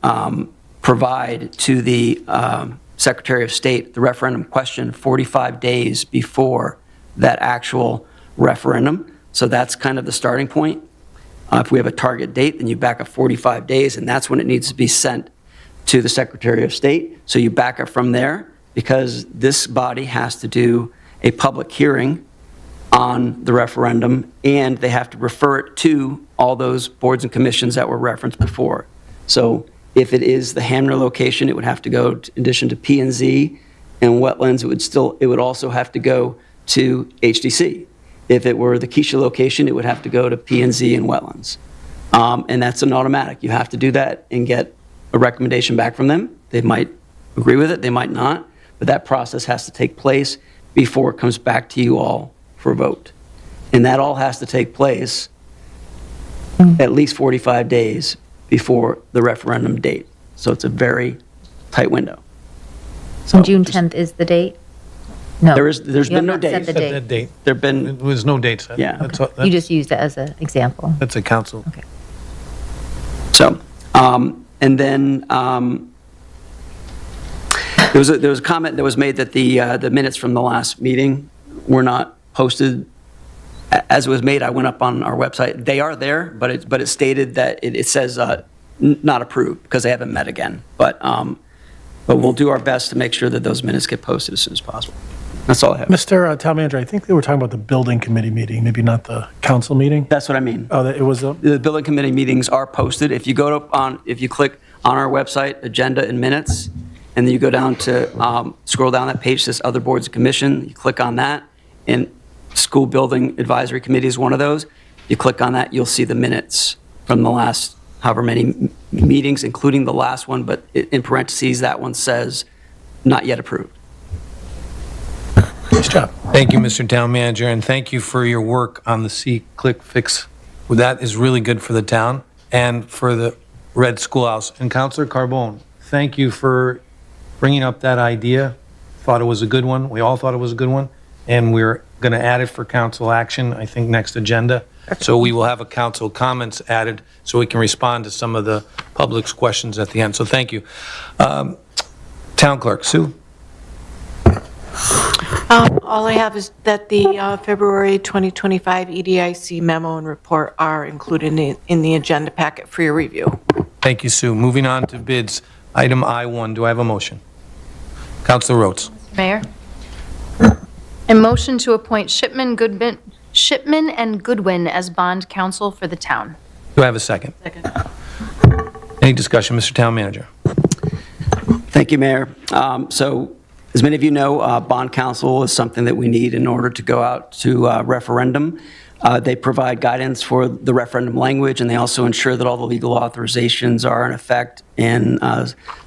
provide to the Secretary of State the referendum question 45 days before that actual referendum. So that's kind of the starting point. If we have a target date, then you back up 45 days, and that's when it needs to be sent to the Secretary of State. So you back up from there, because this body has to do a public hearing on the referendum, and they have to refer it to all those boards and commissions that were referenced before. So if it is the Hamner location, it would have to go, in addition to P&Z and wetlands, it would also have to go to HDC. If it were the Keisha location, it would have to go to P&Z and wetlands. And that's an automatic. You have to do that and get a recommendation back from them. They might agree with it, they might not, but that process has to take place before it comes back to you all for a vote. And that all has to take place at least 45 days before the referendum date. So it's a very tight window. And June 10th is the date? No. There's You been have no not set date. the date. That date. There've been, There was no date set. Yeah. That's You just used it as an example. That's a council. Okay. so, and then there was a comment that was made that the minutes from the last meeting were not posted. As it was made, I went up on our website. They are there, but it stated that it says not approved because they haven't met again. But we'll do our best to make sure that those minutes get posted as soon as possible. That's all I have. Mr. Town Manager, I think they were talking about the building committee meeting, maybe not the council meeting. That's what I mean. Oh, it was a... The building committee meetings are posted. If you if you click on our website, agenda and minutes, and then you go down to, scroll down that page, says other boards and commission, you click on that, and school building advisory committee is one of those. You click on that, you'll see the minutes from the last however many meetings, including the last one, but in parentheses, that one says not yet approved. Nice job. Thank you, Mr. Town Manager, and thank you for your work on the see-click fix. Well, that is really good for the town and for the Red Schoolhouse. And Councilor Carbone, thank you for bringing up that idea. Thought it was a good one. We all thought it was a good one. And we're going to add it for council action, I think, next agenda. So we will have a council comments added so we can respond to some of the public's questions at the end. So thank you. Town Clerk, Sue? All I have is that the February 2025 EDIC memo and report are included in the agenda packet for your review. Thank you, Sue. Moving on to bids, item I1. Do I have a motion? Councilor Rhodes. Mayor? A motion to appoint Shipman and Goodwin as bond counsel for the town. Do I have a second? Second. Any discussion, Mr. Town Manager? Thank you, Mayor. So, as many of you know, bond counsel is something that we need in order to go out to referendum. They provide guidance for the referendum language, and they also ensure that all the legal authorizations are in effect and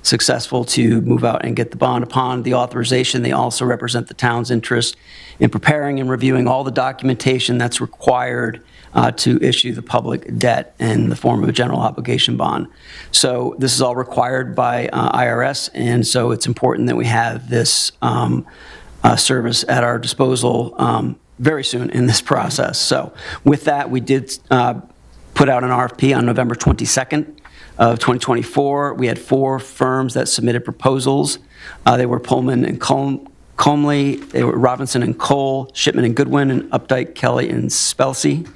successful to move out and get the bond. Upon the authorization, they also represent the town's interest in preparing and reviewing all the documentation that's required to issue the public debt in the form of a general obligation bond. So this is all required by IRS, and so it's important that we have this service at our disposal very soon in this process. So with that, we did put out an RFP on November 22nd of 2024. We had 4 firms that submitted proposals. They were Pullman and Comley, they were Robinson and Cole, Shipman and Goodwin, and Updike, Kelly, and Spelsey.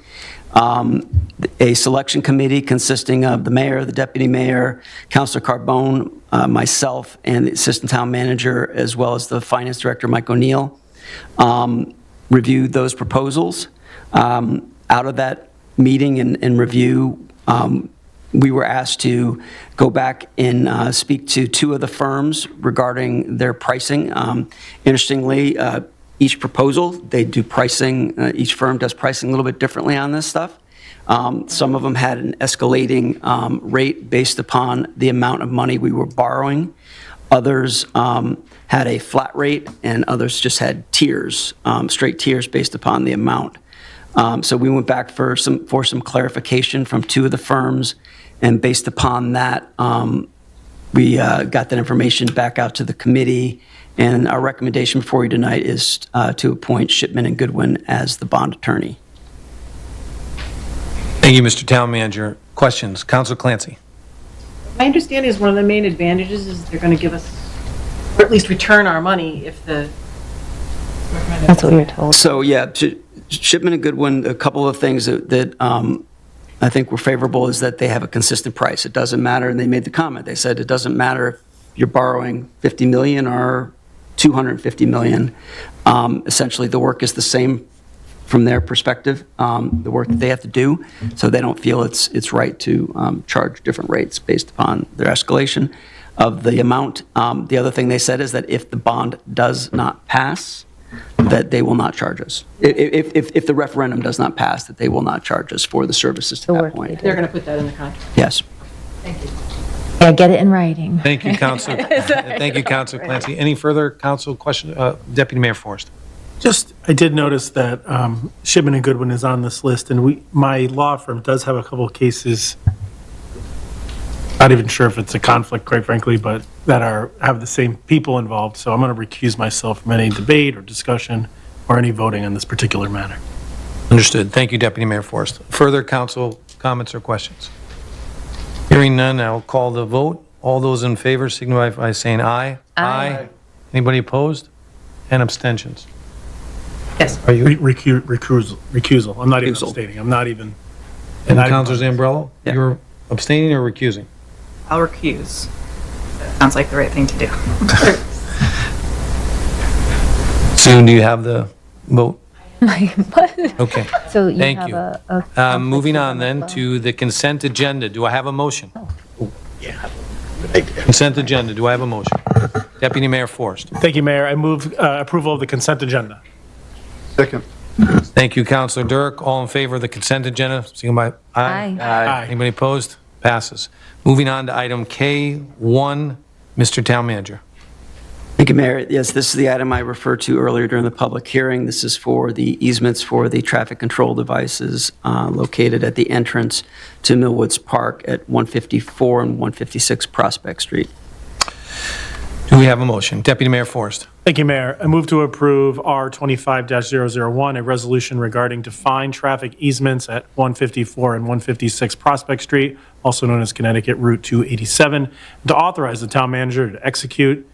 A selection committee consisting of the mayor, the deputy mayor, Councilor Carbone, myself, and the assistant town manager, as well as the finance director, Mike O'Neill, reviewed those proposals. Out of that meeting and review, we were asked to go back and speak to 2 of the firms regarding their pricing. Interestingly, each proposal, they do pricing, each firm does pricing a little bit differently on this stuff. Some of them had an escalating rate based upon the amount of money we were borrowing. Others had a flat rate, and others just had tiers, straight tiers based upon the amount. So we went back for some clarification from 2 of the firms, and based upon that, we got that information back out to the committee. And our recommendation before you tonight is to appoint Shipman and Goodwin as the bond attorney. Thank you, Mr. Town Manager. Questions? Councilor Clancy. My understanding is one of the main advantages is they're going to give us, or at least return our money if the That's what we were told. So, yeah, Shipman and Goodwin, a couple of things that I think were favorable is that they have a consistent price. It doesn't matter, and they made the comment. They said it doesn't matter if you're borrowing $50 million or $250 million. Essentially, the work is the same from their perspective, the work that they have to do. So they don't feel it's right to charge different rates based upon their escalation of the amount. The other thing they said is that if the bond does not pass, that they will not charge us. If the referendum does not pass, that they will not charge us for the services to that point. They're going to put that in the contract. Yes. Yeah, get it in writing. Thank you, Council. Thank you, Council Clancy. Any further council question? Deputy Mayor Forrest. I did notice that Shipman and Goodwin is on this list, and my law firm does have a couple of cases, not even sure if it's a conflict, quite frankly, but that have the same people involved. So I'm going to recuse myself from any debate or discussion or any voting on this particular matter. Understood. Thank you, Deputy Mayor Forrest. Further council comments or questions? Hearing none, I'll call the vote. All those in favor signify by saying aye. Aye. Anybody opposed? And abstentions? Yes. Are you? Recusal. I'm not even Recusal. abstaining. I'm not even. And Councilor Zambrello? Yeah. You're abstaining or recusing? I'll recuse. That sounds like the right thing to do. Sue, do you have the vote? What? Okay. So you Thank have you. a conflict Moving with on them as then well. to the consent agenda. Do I have a motion? Consent agenda. Do I have a motion? Deputy Mayor Forrest. Thank you, Mayor. I move approval of the consent agenda. Second. Thank you, Councilor Dirk. All in favor of the consent agenda, signify by aye. Aye. Anybody opposed? Passes. Moving on to item K1, Mr. Town Manager. Thank you, Mayor. Yes, this is the item I referred to earlier during the public hearing. This is for the easements for the traffic control devices located at the entrance to Millwoods Park at 154 and 156 Prospect Street. Do we have a motion? Deputy Mayor Forrest. Thank you, Mayor. I move to approve R25-001, a resolution regarding defined traffic easements at 154 and 156 Prospect Street, also known as Connecticut Route 287, and to authorize the town manager to execute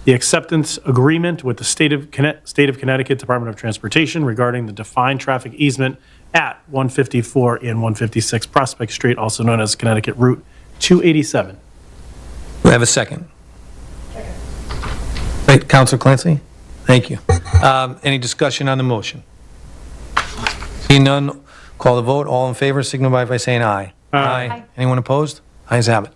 the acceptance agreement with the State of Connecticut Department of Transportation regarding the defined traffic easement at 154 and 156 Prospect Street, also known as Connecticut Route 287. Do I have a second? Right, Councilor Clancy? Thank you. Any discussion on the motion? Seeing none, call the vote. All in favor signify by saying aye. Aye. Anyone opposed? Ayes have it.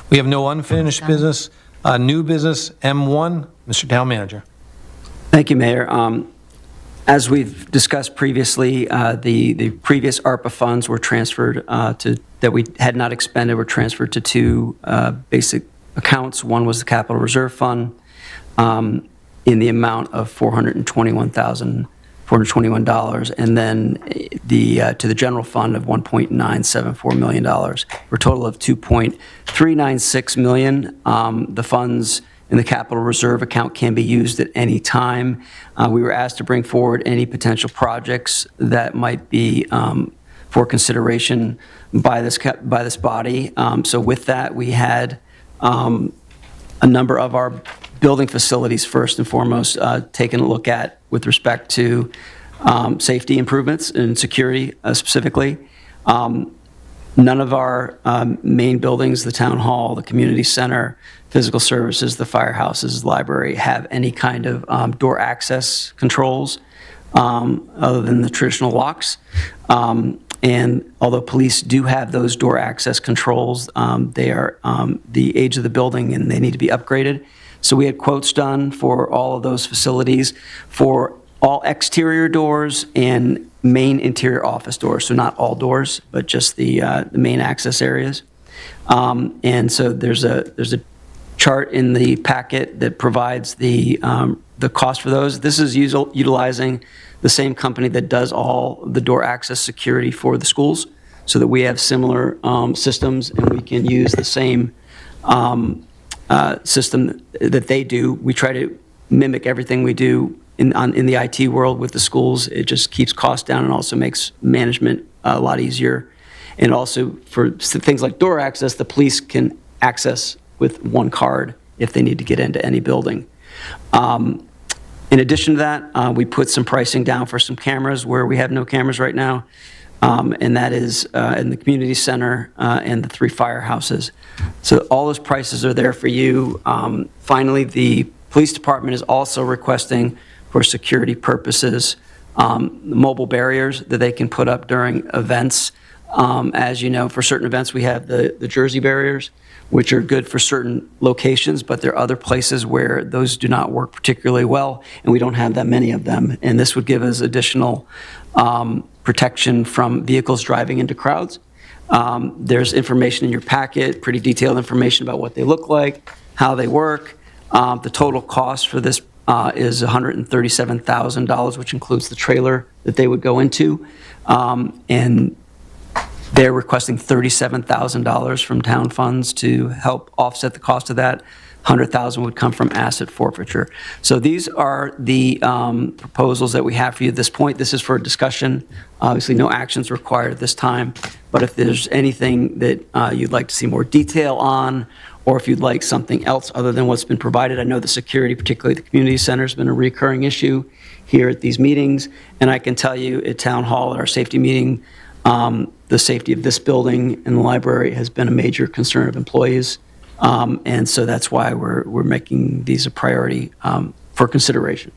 We have no unfinished business. New business, M1, Mr. Town Manager. Thank you, Mayor. As we've discussed previously, the previous ARPA funds were transferred that we had not expended were transferred to two basic accounts. One was the Capital Reserve Fund in the amount of $421,421, and then to the general fund of $1.974 million, for a total of $2.396 million. The funds in the capital reserve account can be used at any time. We were asked to bring forward any potential projects that might be for consideration by this body. So with that, we had a number of our building facilities, first and foremost, taken a look at with respect to safety improvements and security specifically. None of our main buildings, the town hall, the community center, physical services, the firehouses, the library, have any kind of door access controls other than the traditional locks. And although police do have those door access controls, they are the age of the building and they need to be upgraded. So we had quotes done for all of those facilities for all exterior doors and main interior office doors. So not all doors, but just the main access areas. And so there's a chart in the packet that provides the cost for those. This is utilizing the same company that does all the door access security for the schools, so that we have similar systems and we can use the same system that they do. We try to mimic everything we do in the IT world with the schools. It just keeps costs down and also makes management a lot easier. And also for things like door access, the police can access with one card if they need to get into any building. In addition to that, we put some pricing down for some cameras where we have no cameras right now, and that is in the community center and the 3 firehouses. So all those prices are there for you. Finally, the police department is also requesting, for security purposes, mobile barriers that they can put up during events. As you know, for certain events, we have the Jersey barriers, which are good for certain locations, but there are other places where those do not work particularly well, and we don't have that many of them. And this would give us additional protection from vehicles driving into crowds. There's information in your packet, pretty detailed information about what they look like, how they work. The total cost for this is $137,000, which includes the trailer that they would go into. And they're requesting $37,000 from town funds to help offset the cost of that. $100,000 would come from asset forfeiture. So these are the proposals that we have for you at this point. This is for discussion. Obviously, no actions required at this time. But if there's anything that you'd like to see more detail on, or if you'd like something else other than what's been provided, I know the security, particularly the community center, has been a recurring issue here at these meetings. And I can tell you at Town Hall, at our safety meeting, the safety of this building and the library has been a major concern of employees. And so that's why we're making these a priority for consideration.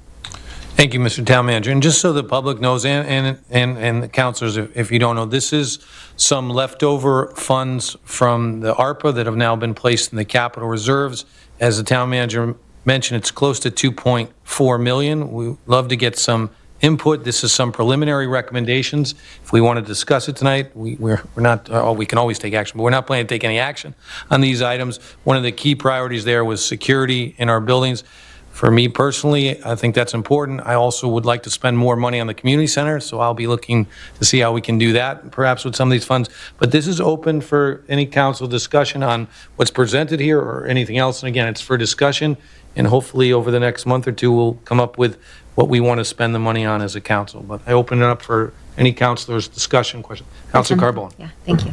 Thank you, Mr. Town Manager. And just so the public knows, and the councilors, if you don't know, this is some leftover funds from the ARPA that have now been placed in the capital reserves. As the Town Manager mentioned, it's close to $2.4 million. We'd love to get some input. This is some preliminary recommendations. If we want to discuss it tonight, we're not, we can always take action, but we're not planning to take any action on these items. One of the key priorities there was security in our buildings. For me personally, I think that's important. I also would like to spend more money on the community center, so I'll be looking to see how we can do that, perhaps with some of these funds. But this is open for any council discussion on what's presented here or anything else. And again, it's for discussion, and hopefully over the next month or two, we'll come up with what we want to spend the money on as a council. But I open it up for any councilor's discussion question. Councilor Carbone. Yeah, thank you.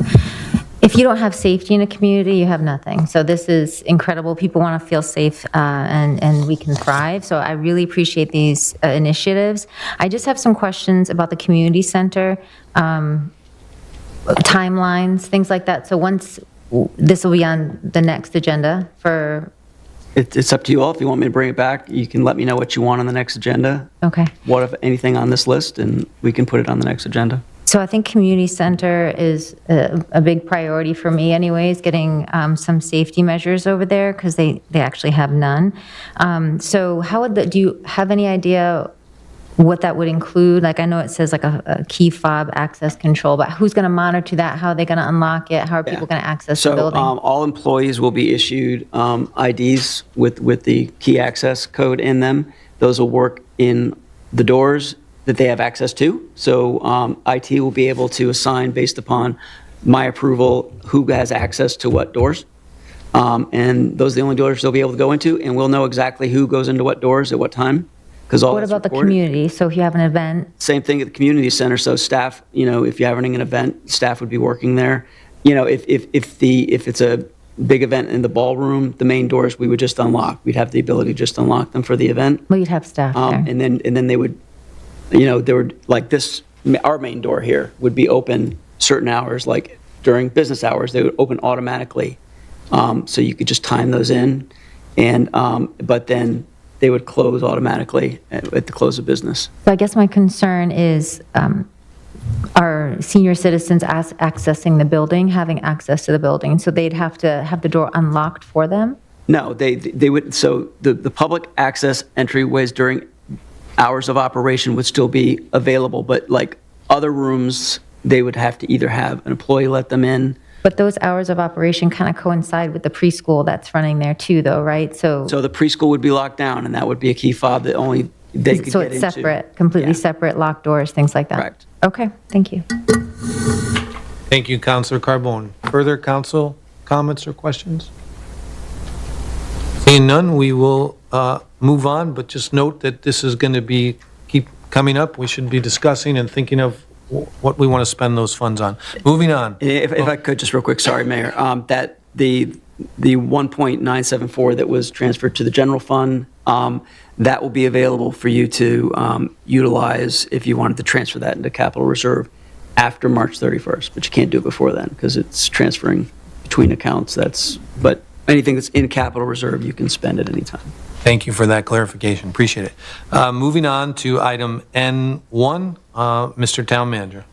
If you don't have safety in a community, you have nothing. So this is incredible. People want to feel safe and we can thrive. So I really appreciate these initiatives. I just have some questions about the community center, timelines, things like that. So once this will be on the next agenda for... It's up to you all. If you want me to bring it back, you can let me know what you want on the next agenda. Okay. What, if anything, on this list, and we can put it on the next agenda. So I think community center is a big priority for me anyways, getting some safety measures over there because they actually have none. So how would do you have any idea what that would include? Like I know it says like a key fob access control, but who's going to monitor that? How are they going to unlock it? How are people going to access the building? So all employees will be issued IDs with the key access code in them. Those will work in the doors that they have access to. So IT will be able to assign based upon my approval who has access to what doors. And those are the only doors they'll be able to go into, and we'll know exactly who goes into what doors at what time. What about the community? So if you have an event? Same thing at the community center. So staff, if you're having an event, staff would be working there. If it's a big event in the ballroom, the main doors we would just unlock. We'd have the ability to just unlock them for the event. Well, you'd have staff there. And then they would, there would, like this, our main door here would be open certain hours, like during business hours, they would open automatically. So you could just time those in, and but then they would close automatically at the close of business. So I guess my concern is are senior citizens accessing the building, having access to the building, so they'd have to have the door unlocked for them? No, they would, so the public access entryways during hours of operation would still be available, but like other rooms, they would have to either have an employee let them in. But those hours of operation kind of coincide with the preschool that's running there too, though, right? So the preschool would be locked down, and that would be a key fob that only they could get into. So it's separate, completely separate, locked doors, things like that? Correct. Okay, thank you. Thank you, Councilor Carbone. Further council comments or questions? Seeing none, we will move on, but just note that this is going to keep coming up. We should be discussing and thinking of what we want to spend those funds on. Moving on. If I could, just real quick, sorry, Mayor, that the the 1.974 that was transferred to the general fund, that will be available for you to utilize if you wanted to transfer that into capital reserve after March 31st, but you can't do it before then because it's transferring between accounts. But anything that's in capital reserve, you can spend at any time. Thank you for that clarification. Appreciate it. Moving on to item N1, Mr. Town Manager.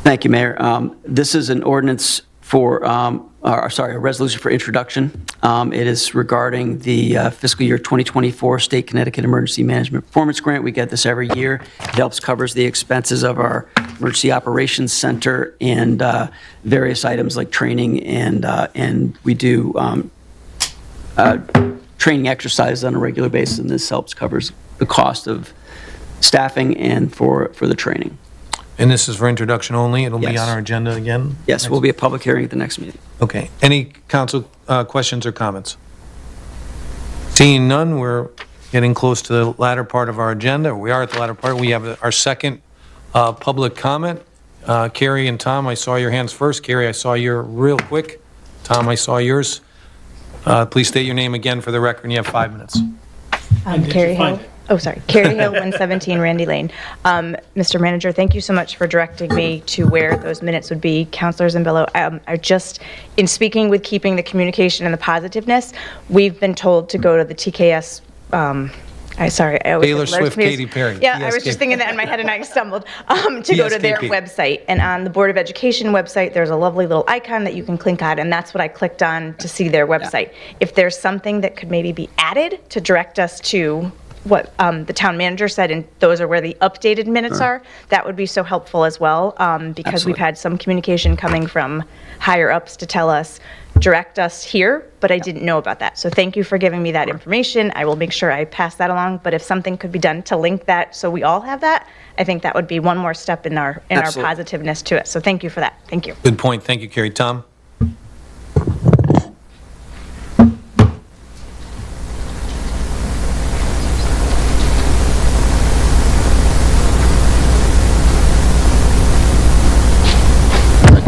Thank you, Mayor. This is an ordinance for, a resolution for introduction. It is regarding the fiscal year 2024 State Connecticut Emergency Management Performance Grant. We get this every year. It helps covers the expenses of our Emergency Operations Center and various items like training, and we do training exercises on a regular basis, and this helps covers the cost of staffing and for the training. And this is for introduction only? It'll be Yes. on our agenda again? Yes, will be a public hearing at the next meeting. Okay. Any council questions or comments? Seeing none, we're getting close to the latter part of our agenda. We are at the latter part. We have our second public comment. Carrie and Tom, I saw your hands first. Carrie, I saw your real quick. Tom, I saw yours. Please state your name again for the record, and you have 5 minutes. Carrie Hill. Oh, sorry. Carrie Hill, 117 Randy Lane. Mr. Manager, thank you so much for directing me to where those minutes would be. Councilor Zambello, I just, in speaking with keeping the communication and the positiveness, we've been told to go to the TKS, I always Taylor get Swift, confused. Katy Perry. Yeah, I was TSK. just thinking that in my head and I stumbled. To go to their TSKP. website. And on the Board of Education website, there's a lovely little icon that you can click on, and that's what I clicked on to see their website. If there's something that could maybe be added to direct us to what the town manager said, and those are where the updated minutes are, that would be so helpful as well, because we've had some communication coming from higher ups to tell us, direct us here, but I didn't know about that. So thank you for giving me that information. I will make sure I pass that along, but if something could be done to link that so we all have that, I think that would be one more step in our Absolutely. positiveness to it. So thank you for that. Thank you. Good point. Thank you, Carrie. Tom?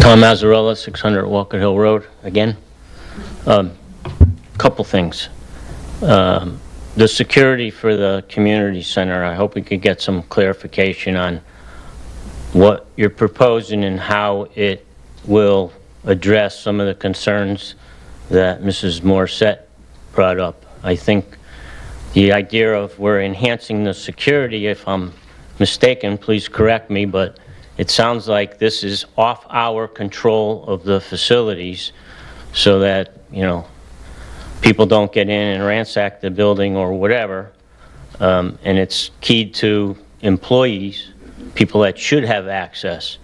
Tom Mazzarella, 600 Walker Hill Road, again. Couple things. The security for the community center, I hope we could get some clarification on what you're proposing and how it will address some of the concerns that Mrs. Morissette brought up. I think the idea of we're enhancing the security, if I'm mistaken, please correct me, but it sounds like this is off our control of the facilities so that, people don't get in and ransack the building or whatever. And it's keyed to employees, people that should have access.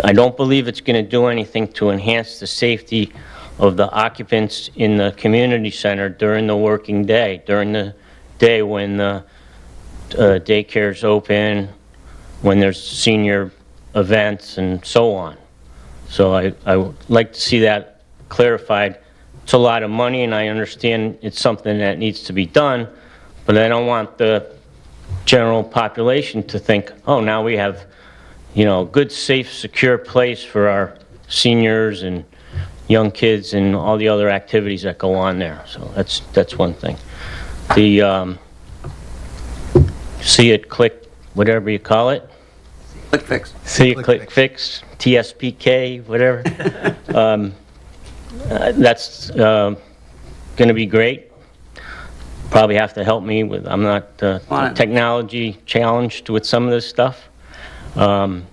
I don't believe it's going to do anything to enhance the safety of the occupants in the community center during the working day, during the day when the daycare's open, when there's senior events and so on. So I would like to see that clarified. It's a lot of money, and I understand it's something that needs to be done, but I don't want the general population to think, oh, now we have, a good, safe, secure place for our seniors and young kids and all the other activities that go on there. So that's one thing. The see it, click, whatever you call it. Click fix. See it, click, fix, TSPK, whatever. That's going to be great. Probably have to help me with, I'm not technology challenged with some of this stuff. For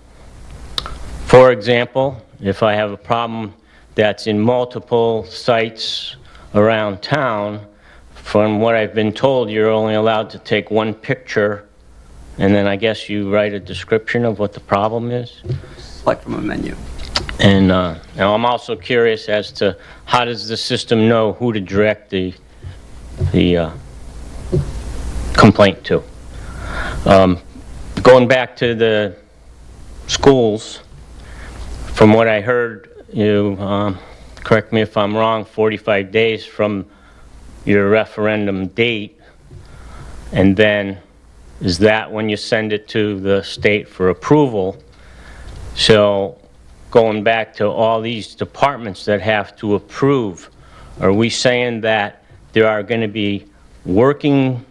example, if I have a problem that's in multiple sites around town, from what I've been told, you're only allowed to take one picture, and then I guess you write a description of what the problem is. Select from a menu. And now I'm also curious as to how does the system know who to direct the complaint to? Going back to the schools, from what I heard, you correct me if I'm wrong, 45 days from your referendum date, and then is that when you send it to the state for approval? So going back to all these departments that have to approve? Are we saying that there are going to be working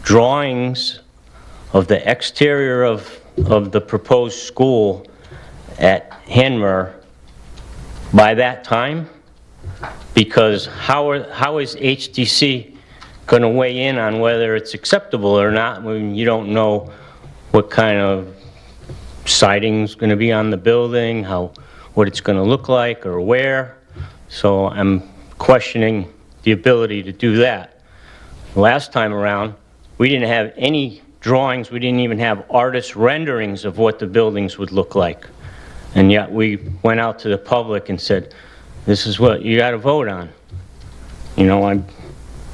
drawings of the exterior of the proposed school at Hanmer by that time? Because how is HDC going to weigh in on whether it's acceptable or not when you don't know what kind of siding's going to be on the building, what it's going to look like or where? So I'm questioning the ability to do that. Last time around, we didn't have any drawings, we didn't even have artist renderings of what the buildings would look like. And yet we went out to the public and said, this is what you got to vote on. You know,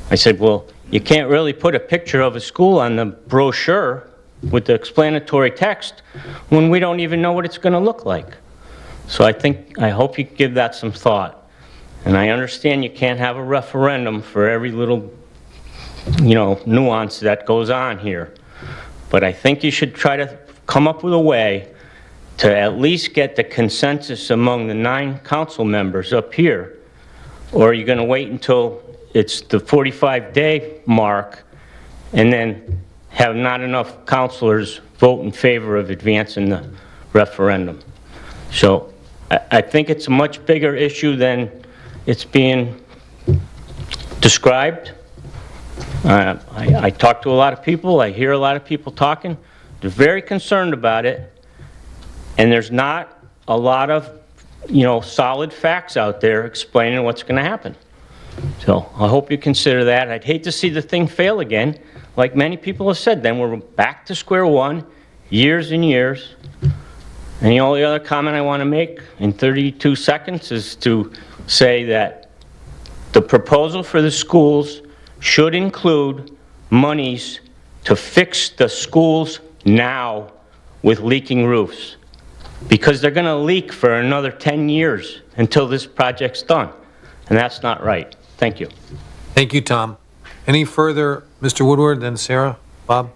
I said, well, you can't really put a picture of a school on the brochure with the explanatory text when we don't even know what it's going to look like. So I hope you give that some thought. And I understand you can't have a referendum for every little, nuance that goes on here. But I think you should try to come up with a way to at least get the consensus among the 9 council members up here. Or are you going to wait until it's the 45-day mark and then have not enough councilors vote in favor of advancing the referendum? So I think it's a much bigger issue than it's being described. I talk to a lot of people. I hear a lot of people talking. They're very concerned about it. And there's not a lot of, solid facts out there explaining what's going to happen. So I hope you consider that. I'd hate to see the thing fail again. Like many people have said, then we're back to square one, years and years. And the only other comment I want to make in 32 seconds is to say that the proposal for the schools should include monies to fix the schools now with leaking roofs. Because they're going to leak for another 10 years until this project's done. And that's not right. Thank you. Thank you, Tom. Any further, Mr. Woodward, then Sarah, Bob?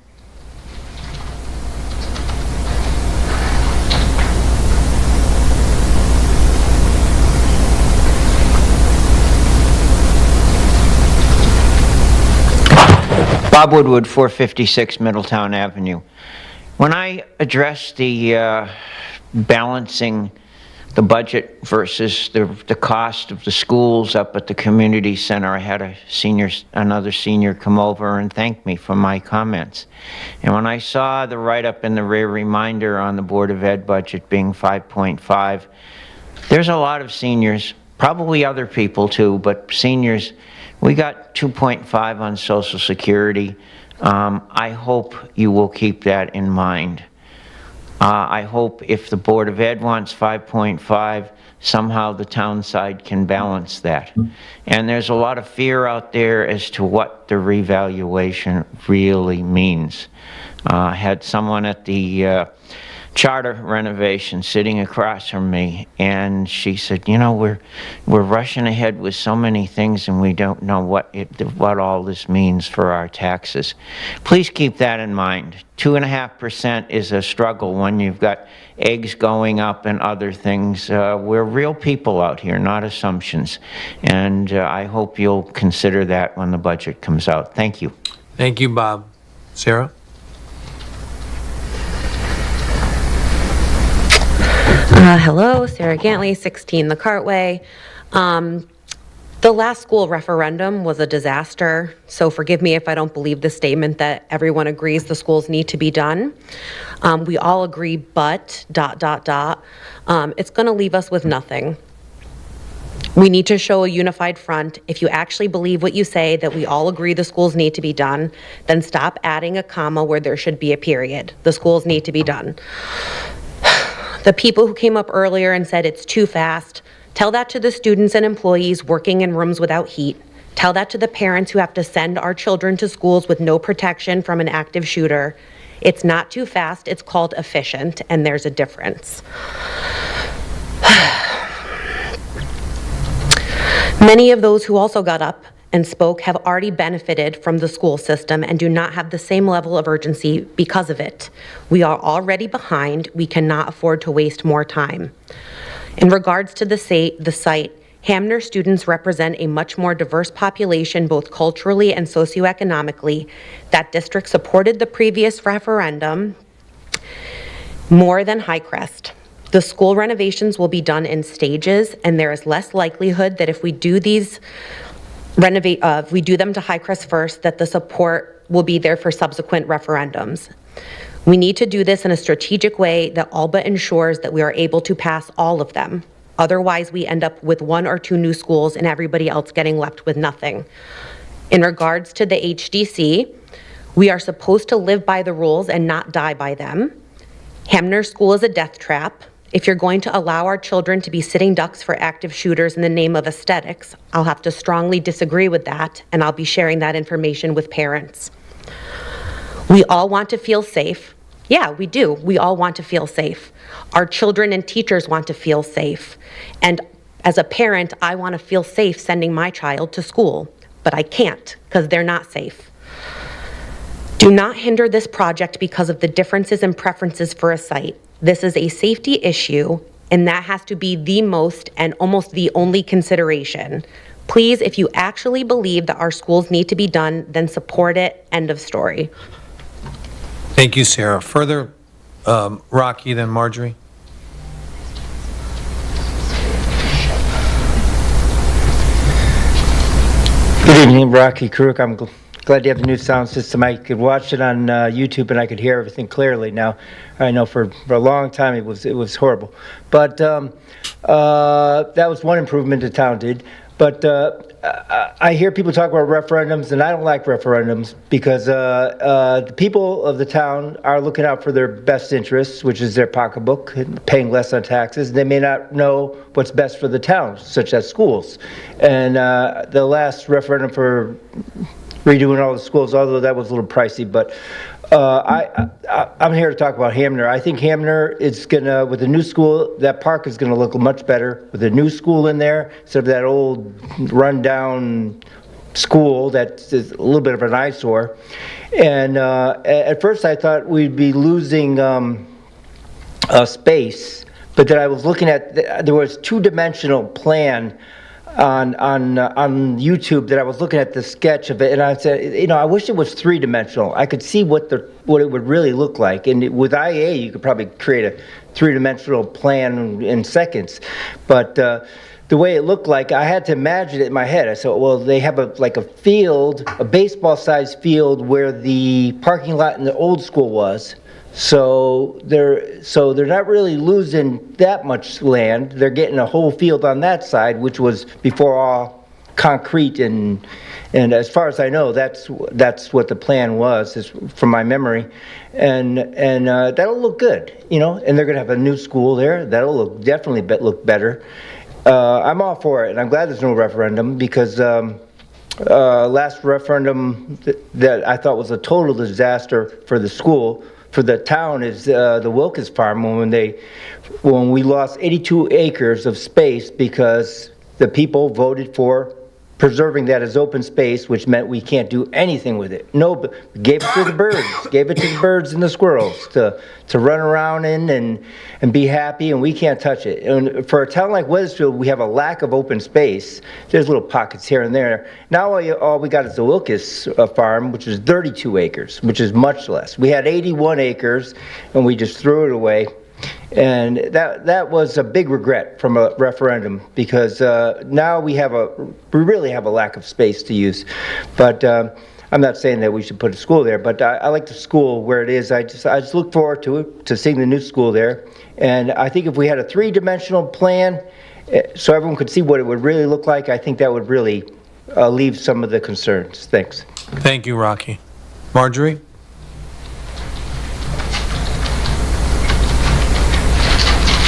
Bob Woodward, 456 Middletown Avenue. When I addressed the balancing the budget versus the cost of the schools up at the community center, I had another senior come over and thank me for my comments. And when I saw the write-up in the rare reminder on the Board of Ed budget being 5.5, there's a lot of seniors, probably other people too, but seniors, we got 2.5 on Social Security. I hope you will keep that in mind. I hope if the Board of Ed wants 5.5, somehow the town side can balance that. And there's a lot of fear out there as to what the revaluation really means. I had someone at the charter renovation sitting across from me, and she said, we're rushing ahead with so many things and we don't know what all this means for our taxes. Please keep that in mind. 2.5% is a struggle when you've got eggs going up and other things. We're real people out here, not assumptions. And I hope you'll consider that when the budget comes out. Thank you. Thank you, Bob. Sarah? Hello, Sarah Gantley, 16 The Cartway. The last school referendum was a disaster, so forgive me if I don't believe the statement that everyone agrees the schools need to be done. We all agree, but, ... it's going to leave us with nothing. We need to show a unified front. If you actually believe what you say, that we all agree the schools need to be done, then stop adding a comma where there should be a period. The schools need to be done. The people who came up earlier and said it's too fast, tell that to the students and employees working in rooms without heat. Tell that to the parents who have to send our children to schools with no protection from an active shooter. It's not too fast, it's called efficient, and there's a difference. Many of those who also got up and spoke have already benefited from the school system and do not have the same level of urgency because of it. We are already behind. We cannot afford to waste more time. In regards to the site, Hamner students represent a much more diverse population, both culturally and socioeconomically. That district supported the previous referendum more than Highcrest. The school renovations will be done in stages, and there is less likelihood that if we do these if we do them to Highcrest first, that the support will be there for subsequent referendums. We need to do this in a strategic way that all but ensures that we are able to pass all of them. Otherwise, we end up with 1 or 2 new schools and everybody else getting left with nothing. In regards to the HDC, we are supposed to live by the rules and not die by them. Hamner School is a death trap. If you're going to allow our children to be sitting ducks for active shooters in the name of aesthetics, I'll have to strongly disagree with that, and I'll be sharing that information with parents. We all want to feel safe. Yeah, we do. We all want to feel safe. Our children and teachers want to feel safe. And as a parent, I want to feel safe sending my child to school, but I can't because they're not safe. Do not hinder this project because of the differences in preferences for a site. This is a safety issue, and that has to be the most and almost the only consideration. Please, if you actually believe that our schools need to be done, then support it. End of story. Thank you, Sarah. Further, Rocky, then Marjorie. Good evening, Rocky Crook. I'm glad you have the new sound system. I could watch it on YouTube and I could hear everything clearly. Now, I know for a long time it was horrible, but that was one improvement the town did. But I hear people talk about referendums, and I don't like referendums because the people of the town are looking out for their best interests, which is their pocketbook, paying less on taxes. They may not know what's best for the town, such as schools. And the last referendum for redoing all the schools, although that was a little pricey, but I'm here to talk about Hamner. I think Hamner is gonna, with the new school, that park is gonna look much better with a new school in there instead of that old rundown school that's a little bit of an eyesore. And at first I thought we'd be losing space, but then I was looking at, there was two-dimensional plan on YouTube that I was looking at the sketch of it, and I said, you know, I wish it was three-dimensional. I could see what it would really look like. And with IA, you could probably create a three-dimensional plan in seconds. But the way it looked like, I had to imagine it in my head. I said, well, they have a field, a baseball-sized field where the parking lot in the old school was. So they're not really losing that much land. They're getting a whole field on that side, which was before all concrete, and as far as I know, that's what the plan was, is from my memory, and that'll look good, you know. And they're gonna have a new school there. That'll definitely look better. I'm all for it, and I'm glad there's no referendum because last referendum that I thought was a total disaster for the school. For the town is the Wilkes Farm, when we lost 82 acres of space because the people voted for preserving that as open space, which meant we can't do anything with it. No, but gave it to the birds, gave it to the birds and the squirrels to run around in and be happy, and we can't touch it. And for a town like Wethersfield, we have a lack of open space. There's little pockets here and there. Now all we got is the Wilkes Farm, which is 32 acres, which is much less. We had 81 acres, and we just threw it away. And that was a big regret from a referendum because now we really have a lack of space to use. But I'm not saying that we should put a school there, but I like the school where it is. I just look forward to seeing the new school there. And I think if we had a three-dimensional plan so everyone could see what it would really look like, I think that would really alleviate some of the concerns. Thanks. Thank you, Rocky. Marjorie?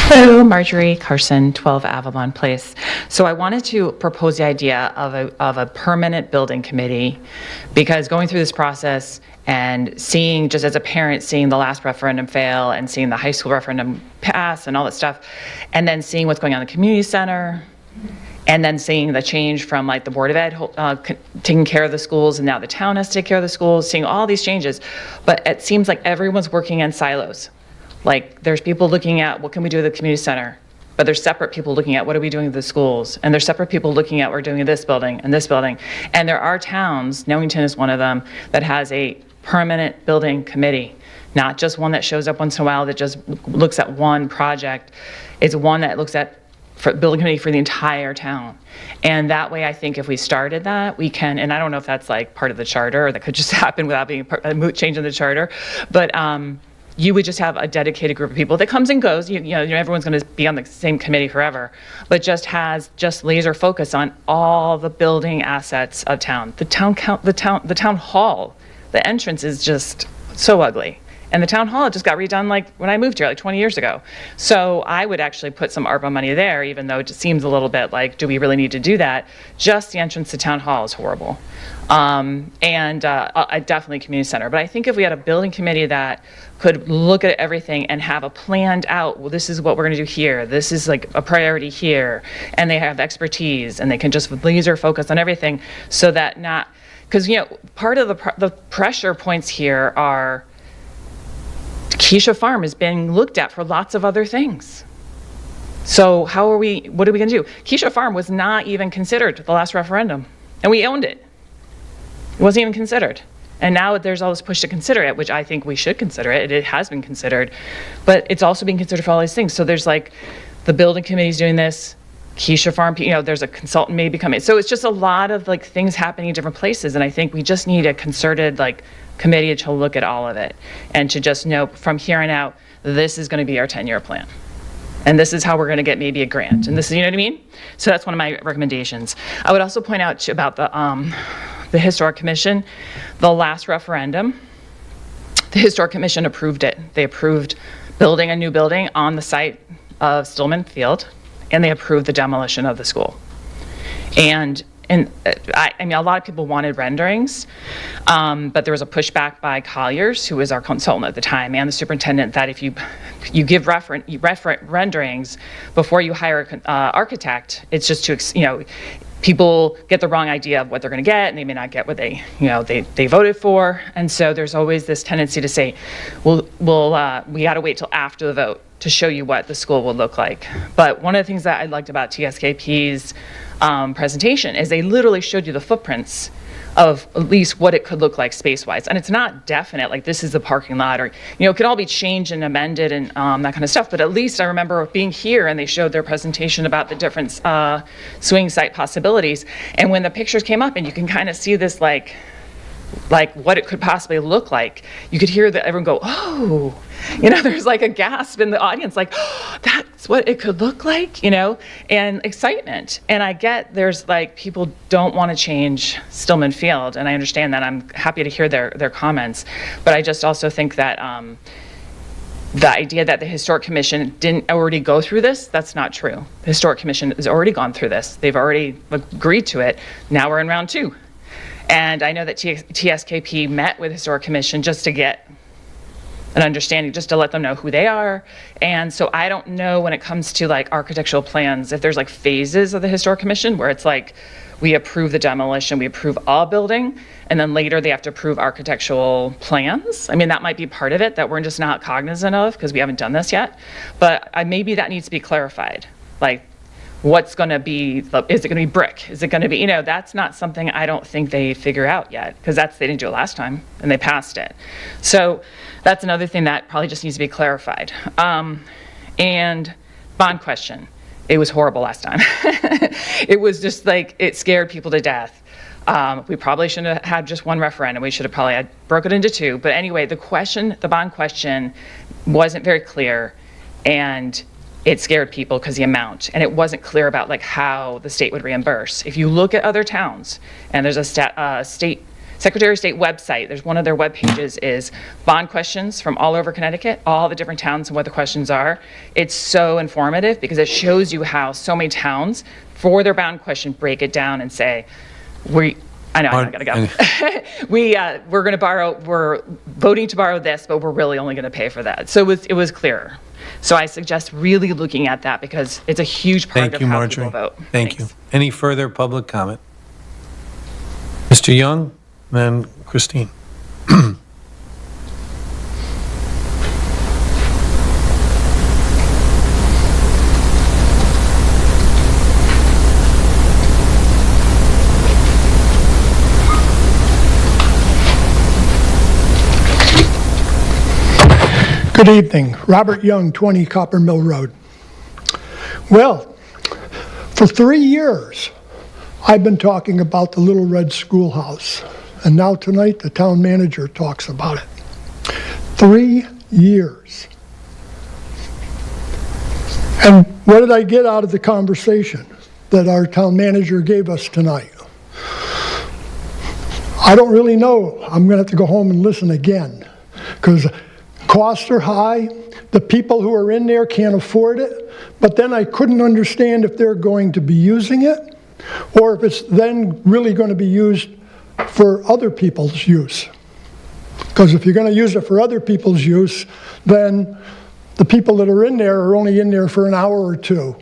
Hello, Marjorie Carson, 12 Avalon Place. So I wanted to propose the idea of a permanent building committee, because going through this process and seeing, just as a parent, seeing the last referendum fail and seeing the high school referendum pass and all that stuff, and then seeing what's going on in the community center, And then seeing the change from like the Board of Ed taking care of the schools, and now the town has to take care of the schools, seeing all these changes. But it seems like everyone's working in silos. Like there's people looking at what can we do with the community center, but there's separate people looking at what are we doing with the schools, and there's separate people looking at what we're doing in this building and this building. And there are towns, Newington is one of them, that has a permanent building committee, not just one that shows up once in a while that just looks at one project. It's one that looks at building committee for the entire town. And that way, I think if we started that, we can, and I don't know if that's like part of the charter or that could just happen without being a change in the charter, but you would just have a dedicated group of people that comes and goes. You know, everyone's going to be on the same committee forever, but just laser focus on all the building assets of town. The town hall, the entrance is just so ugly. And the town hall just got redone like when I moved here like 20 years ago. So I would actually put some ARPA money there, even though it just seems a little bit like, do we really need to do that? Just the entrance to town hall is horrible. I definitely community center. But I think if we had a building committee that could look at everything and have a planned out, well, this is what we're going to do here. This is like a priority here. And they have expertise and they can just laser focus on everything so that not, because, you know, part of the pressure points here are Keisha Farm is being looked at for lots of other things. So what are we going to do? Keisha Farm was not even considered the last referendum, and we owned it. It wasn't even considered. And now there's all this push to consider it, which I think we should consider it. It has been considered, but it's also being considered for all these things. So there's like the building committee's doing this, Keisha Farm, you know, there's a consultant maybe coming. So it's just a lot of like things happening in different places. And I think we just need a concerted like committee to look at all of it and to just know from here on out, this is going to be our 10-year plan. And this is how we're going to get maybe a grant. And this is, you know what I mean? So that's one of my recommendations. I would also point out about the Historic Commission, the last referendum, the Historic Commission approved it. They approved building a new building on the site of Stillman Field, and they approved the demolition of the school. And I mean, a lot of people wanted renderings, but there was a pushback by Colliers, who was our consultant at the time, and the superintendent, that if you give renderings before you hire an architect, it's just too, you know, people get the wrong idea of what they're going to get, and they may not get what they voted for. And so there's always this tendency to say, we got to wait till after the vote to show you what the school will look like. But one of the things that I liked about TSKP's presentation is they literally showed you the footprints of at least what it could look like space-wise. And it's not definite, like this is the parking lot, or, you know, it could all be changed and amended and that kind of stuff. But at least I remember being here and they showed their presentation about the different swing site possibilities. And when the pictures came up and you can kind of see this like what it could possibly look like, you could hear everyone go, oh, you know, there's like a gasp in the audience, like, oh, that's what it could look like, you know, and excitement. And I get there's like, people don't want to change Stillman Field, and I understand that. I'm happy to hear their comments, but I just also think that the idea that the Historic Commission didn't already go through this, that's not true. The Historic Commission has already gone through this. They've already agreed to it. Now we're in round 2. And I know that TSKP met with Historic Commission just to get an understanding, just to let them know who they are. And so I don't know when it comes to like architectural plans, if there's like phases of the Historic Commission where it's like, we approve the demolition, we approve all building, and then later they have to approve architectural plans. I mean, that might be part of it that we're just not cognizant of because we haven't done this yet. But maybe that needs to be clarified. Like, what's going to be, is it going to be brick? Is it going to be, you know, that's not something I don't think they figure out yet, because they didn't do it last time and they passed it. So that's another thing that probably just needs to be clarified. And bond question. It was horrible last time. It was just like, it scared people to death. We probably shouldn't have had just one referendum. We should have probably broke it into 2. But anyway, the bond question wasn't very clear, and it scared people because the amount, and it wasn't clear about like how the state would reimburse. If you look at other towns, and there's a state Secretary of State website, there's one of their web pages is bond questions from all over Connecticut, all the different towns and what the questions are. It's so informative because it shows you how so many towns, for their bond question, break it down and say, I know, I gotta go. We're voting to borrow this, but we're really only gonna pay for that. So it was clearer. So I suggest really looking at that because it's a huge part Thank of you, how Marjorie. people vote. Thank you. Any further public comment? Mr. Young, then Christine. Good evening. Robert Young, 20 Copper Mill Road. Well, for 3 years, I've been talking about the Little Red Schoolhouse, and now tonight the town manager talks about it. 3 years. And what did I get out of the conversation that our town manager gave us tonight? I don't really know. I'm going to have to go home and listen again, because costs are high, the people who are in there can't afford it, but then I couldn't understand if they're going to be using it, or if it's then really going to be used for other people's use. Because if you're going to use it for other people's use, then the people that are in there are only in there for an hour or two.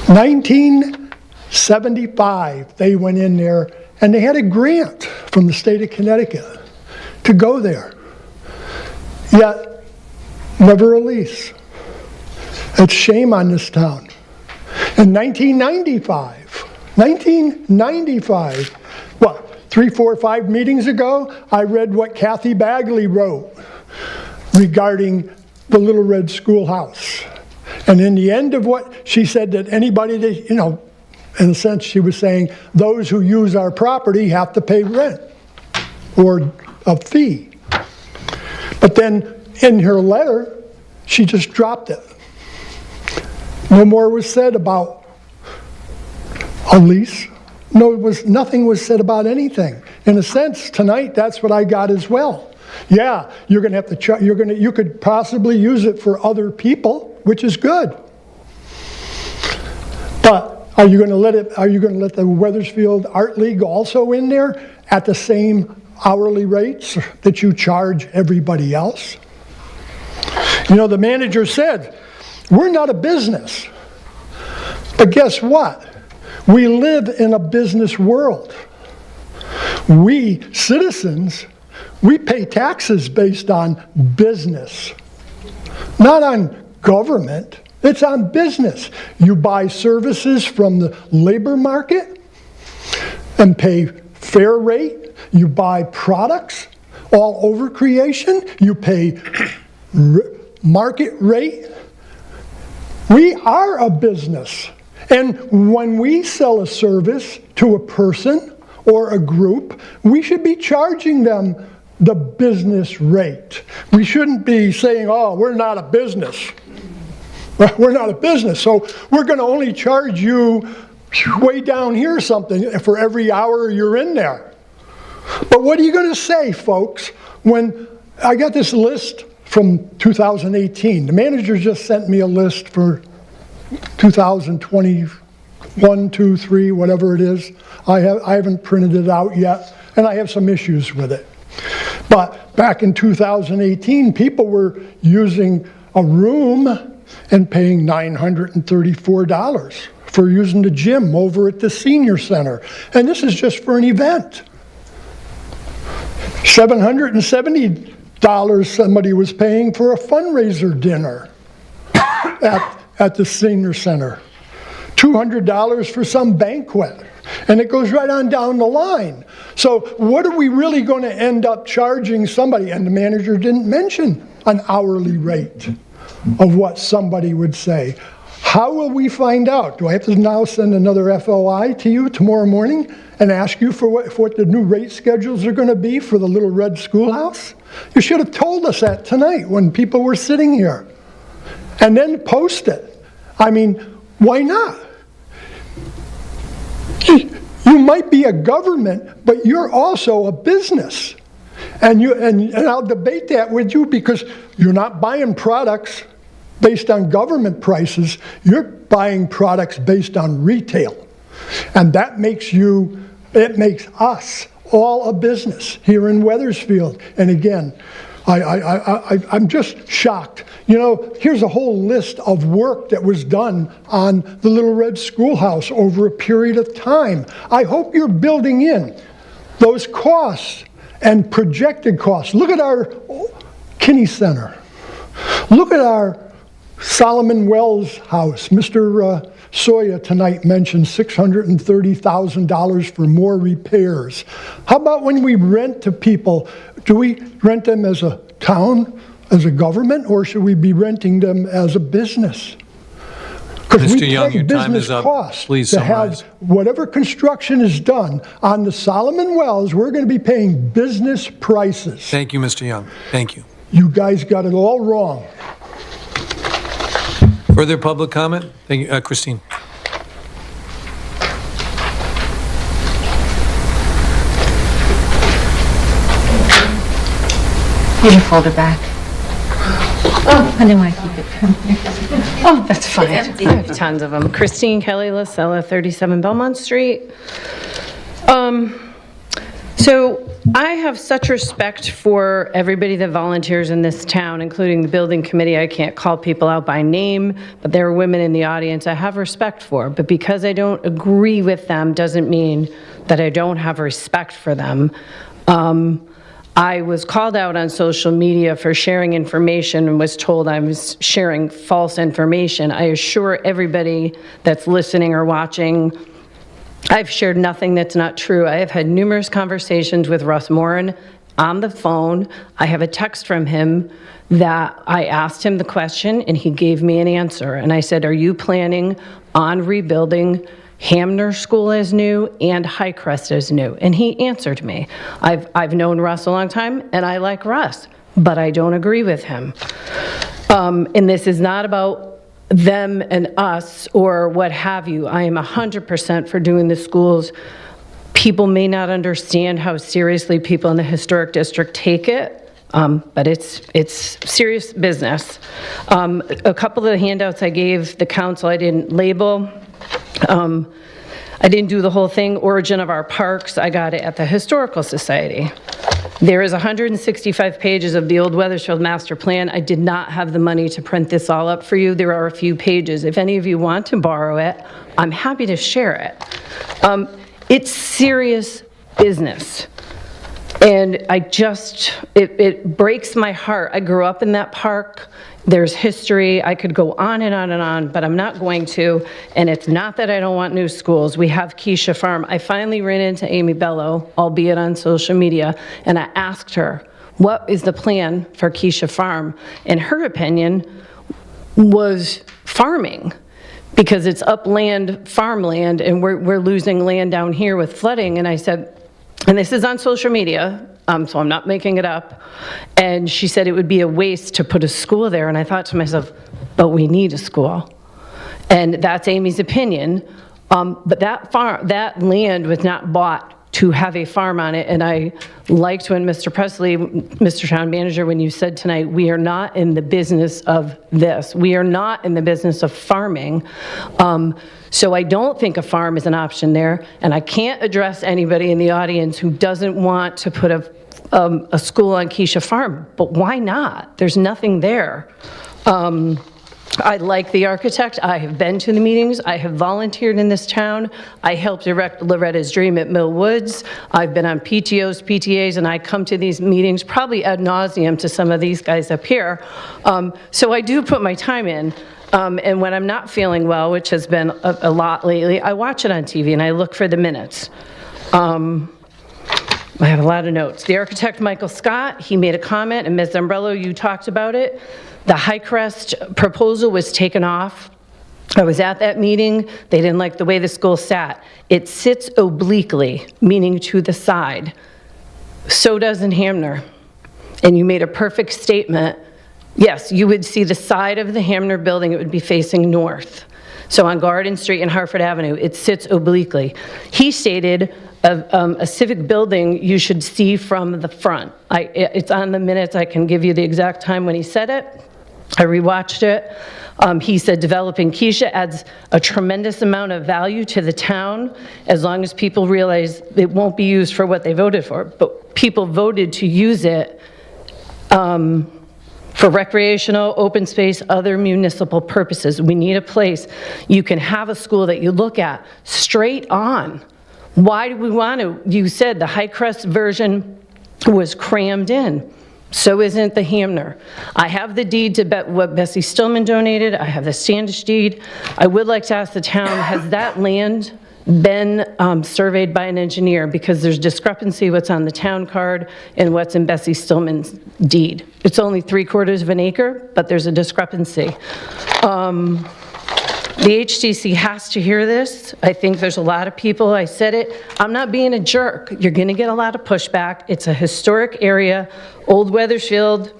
1975, they went in there, and they had a grant from the state of Connecticut to go there. Yet, never a lease. It's shame on this town. In 1995, what, 3, 4, 5 meetings ago, I read what Kathy Bagley wrote regarding the Little Red Schoolhouse. And in the end of what she said, that anybody that, in a sense, she was saying, those who use our property have to pay rent or a fee. But then in her letter, she just dropped it. No more was said about a lease. Nothing was said about anything. In a sense, tonight, that's what I got as well. Yeah, you're going to have to. You could possibly use it for other people, which is good. But are you going to let the Weathersfield Art League also in there at the same hourly rates that you charge everybody else? The manager said, we're not a business. But guess what? We live in a business world. We, citizens, we pay taxes based on business, not on government. It's on business. You buy services from the labor market and pay fair rate. You buy products all over creation. You pay market rate. We are a business. And when we sell a service to a person or a group, we should be charging them the business rate. We shouldn't be saying, oh, we're not a business. We're not a business, so we're going to only charge you way down here something for every hour you're in there. But what are you going to say, folks, when I got this list from 2018? The manager just sent me a list for 2021, 2, 3, whatever it is. I haven't printed it out yet, and I have some issues with it. But back in 2018, people were using a room and paying $934 for using the gym over at the senior center. And this is just for an event. $770 somebody was paying for a fundraiser dinner at the senior center. $200 for some banquet. And it goes right on down the line. So what are we really going to end up charging somebody? And the manager didn't mention an hourly rate of what somebody would say. How will we find out? Do I have to now send another FOI to you tomorrow morning and ask you for what the new rate schedules are going to be for the Little Red Schoolhouse? You should have told us that tonight when people were sitting here. And then post it. I mean, why not? You might be a government, but you're also a business. And I'll debate that with you, because you're not buying products based on government prices. You're buying products based on retail. And that makes it makes us all a business here in Wethersfield. And again, I'm just shocked. You know, here's a whole list of work that was done on the Little Red Schoolhouse over a period of time. I hope you're building in those costs and projected costs. Look at our Kinney Center. Look at our Solomon Wells house. Mr. Soya tonight mentioned $630,000 for more repairs. How about when we rent to people? Do we rent them as a town, as a government, or should we be renting them as a business? Because we Mr. Young, pay your time business is up. costs Please to summarize. have whatever construction is done on the Solomon Wells. We're going to be paying business prices. Thank you, Mr. Young. Thank you. You guys got it all wrong. Further public comment? Thank you, Christine. Give your folder back. Oh, I didn't want to keep it from here. Oh, that's fine. It's empty. I have tons of them. Christine Kelly, LaSella, 37 Belmont Street. So I have such respect for everybody that volunteers in this town, including the building committee. I can't call people out by name, but there are women in the audience I have respect for. But because I don't agree with them doesn't mean that I don't have respect for them. I was called out on social media for sharing information and was told I was sharing false information. I assure everybody that's listening or watching, I've shared nothing that's not true. I have had numerous conversations with Russ Moran on the phone. I have a text from him that I asked him the question and he gave me an answer. And I said, are you planning on rebuilding Hamner School as new and Highcrest as new? And he answered me. I've known Russ a long time and I like Russ, but I don't agree with him. And this is not about them and us or what have you. I am 100% for doing the schools. People may not understand how seriously people in the historic district take it, but it's serious business. A couple of the handouts I gave the council, I didn't label. I didn't do the whole thing. Origin of our parks, I got it at the Historical Society. There is 165 pages of the old Wethersfield master plan. I did not have the money to print this all up for you. There are a few pages. If any of you want to borrow it, I'm happy to share it. It's serious business. And it breaks my heart. I grew up in that park. There's history. I could go on and on and on, but I'm not going to. And it's not that I don't want new schools. We have Keisha Farm. I finally ran into Amy Bello, albeit on social media, and I asked her, what is the plan for Keisha Farm? And her opinion was farming, because it's upland farmland, and we're losing land down here with flooding. And I said, and this is on social media, so I'm not making it up. And she said it would be a waste to put a school there. And I thought to myself, but we need a school. And that's Amy's opinion. But that land was not bought to have a farm on it. And I liked when Mr. Presley, Mr. Town Manager, when you said tonight, we are not in the business of this. We are not in the business of farming. So I don't think a farm is an option there. And I can't address anybody in the audience who doesn't want to put a school on Keisha Farm. But why not? There's nothing there. I like the architect. I have been to the meetings. I have volunteered in this town. I helped erect Loretta's Dream at Mill Woods. I've been on PTOs, PTAs, and I come to these meetings probably ad nauseum to some of these guys up here. So I do put my time in. And when I'm not feeling well, which has been a lot lately, I watch it on TV and I look for the minutes. I have a lot of notes. The architect, Michael Scott, he made a comment, and Ms. Umbrello, you talked about it. The Highcrest proposal was taken off. I was at that meeting. They didn't like the way the school sat. It sits obliquely, meaning to the side. So does in Hamner. And you made a perfect statement. Yes, you would see the side of the Hamner building, it would be facing north. So on Garden Street and Hartford Avenue, it sits obliquely. He stated a civic building you should see from the front. It's on the minutes. I can give you the exact time when he said it. I rewatched it. He said developing Keisha adds a tremendous amount of value to the town as long as people realize it won't be used for what they voted for. But people voted to use it for recreational, open space, other municipal purposes. We need a place you can have a school that you look at straight on. Why do we want to? You said the high crest version was crammed in. So isn't the Hamner. I have the deed to what Bessie Stillman donated. I have the Standish deed. I would like to ask the town, has that land been surveyed by an engineer? Because there's discrepancy what's on the town card and what's in Bessie Stillman's deed. It's only 3/4 of an acre, but there's a discrepancy. The HTC has to hear this. I think there's a lot of people, I said it, I'm not being a jerk. You're gonna get a lot of pushback. It's a historic area. Old Weathersfield,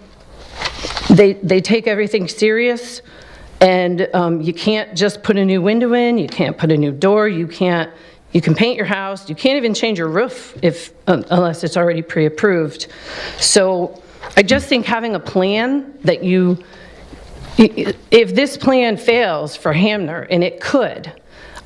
they take everything serious, and you can't just put a new window in, you can't put a new door, you can paint your house, you can't even change your roof unless it's already pre-approved. So I just think having a plan that if this plan fails for Hamner, and it could,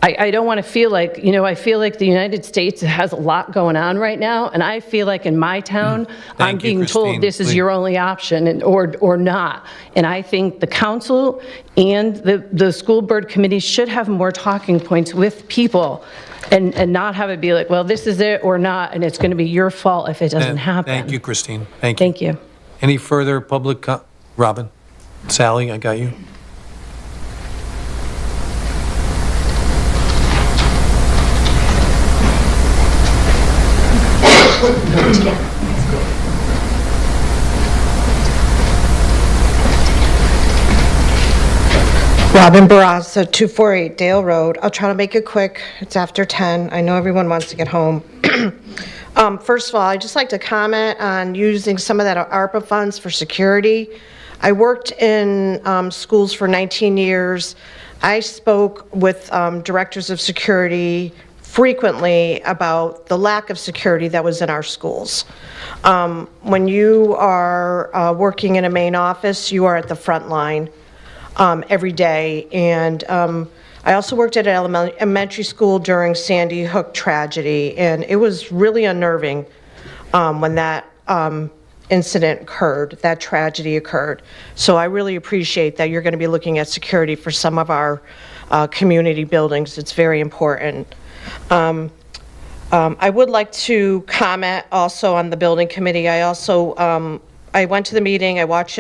I don't want to feel like, I feel like the United States has a lot going on right now, and I feel like in my town, I'm being told this is your only option or not. And I think the council and the school board committee should have more talking points with people and not have it be like, well, this is it or not, and it's going to be your fault if it doesn't happen. Thank you, Christine. Thank you. Thank you. Any further public, Robin? Sally, I got you. Robin Barraza, 248 Dale Road. I'll try to make it quick. It's after 10. I know everyone wants to get home. First of all, I'd just like to comment on using some of that ARPA funds for security. I worked in schools for 19 years. I spoke with directors of security frequently about the lack of security that was in our schools. When you are working in a main office, you are at the front line every day. And I also worked at an elementary school during Sandy Hook tragedy, and it was really unnerving when that incident occurred, that tragedy occurred. So I really appreciate that you're going to be looking at security for some of our community buildings. It's very important. I would like to comment also on the building committee. I also I went to the meeting. I watched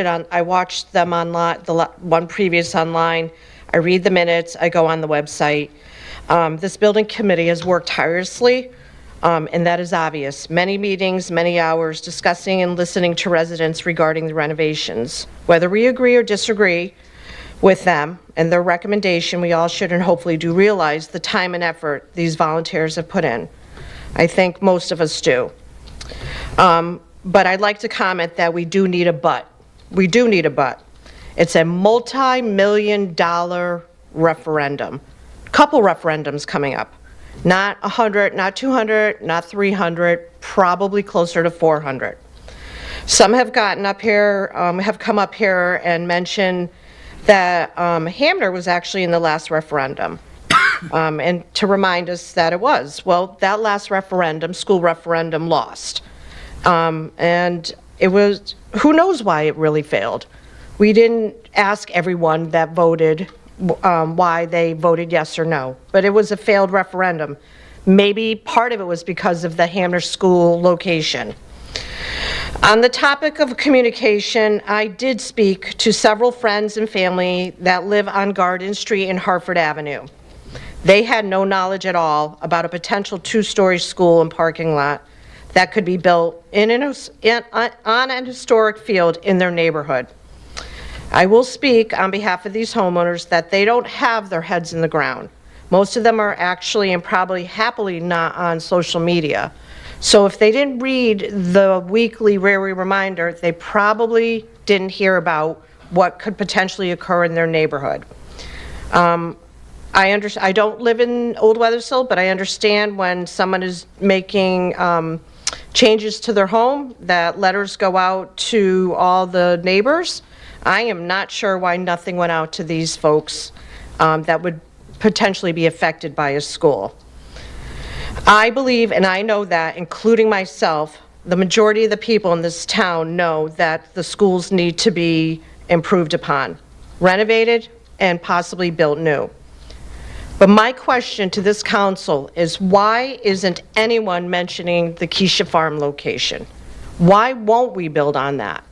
them online, the one previous online. I read the minutes. I go on the website. This building committee has worked tirelessly. And that is obvious. Many meetings, many hours discussing and listening to residents regarding the renovations. Whether we agree or disagree with them and their recommendation, we all should and hopefully do realize the time and effort these volunteers have put in. I think most of us do. But I'd like to comment that we do need a but. We do need a but. It's a multi-million-dollar referendum. Couple referendums coming up. Not 100, not 200, not 300, probably closer to 400. Some have gotten up here, have come up here and mentioned that Hamner was actually in the last referendum. And to remind us that it was. Well, that last referendum, school referendum, lost. And it was, who knows why it really failed. We didn't ask everyone that voted why they voted yes or no, but it was a failed referendum. Maybe part of it was because of the Hamner School location. On the topic of communication, I did speak to several friends and family that live on Garden Street and Hartford Avenue. They had no knowledge at all about a potential 2-story school and parking lot that could be built on an historic field in their neighborhood. I will speak on behalf of these homeowners that they don't have their heads in the ground. Most of them are actually and probably happily not on social media. So if they didn't read the weekly Rary Reminder, they probably didn't hear about what could potentially occur in their neighborhood. I don't live in Old Weathersfield, but I understand when someone is making changes to their home, that letters go out to all the neighbors. I am not sure why nothing went out to these folks that would potentially be affected by a school. I believe, and I know that, including myself, the majority of the people in this town know that the schools need to be improved upon, renovated, and possibly built new. But my question to this council is, why isn't anyone mentioning the Keisha Farm location? Why won't we build on that?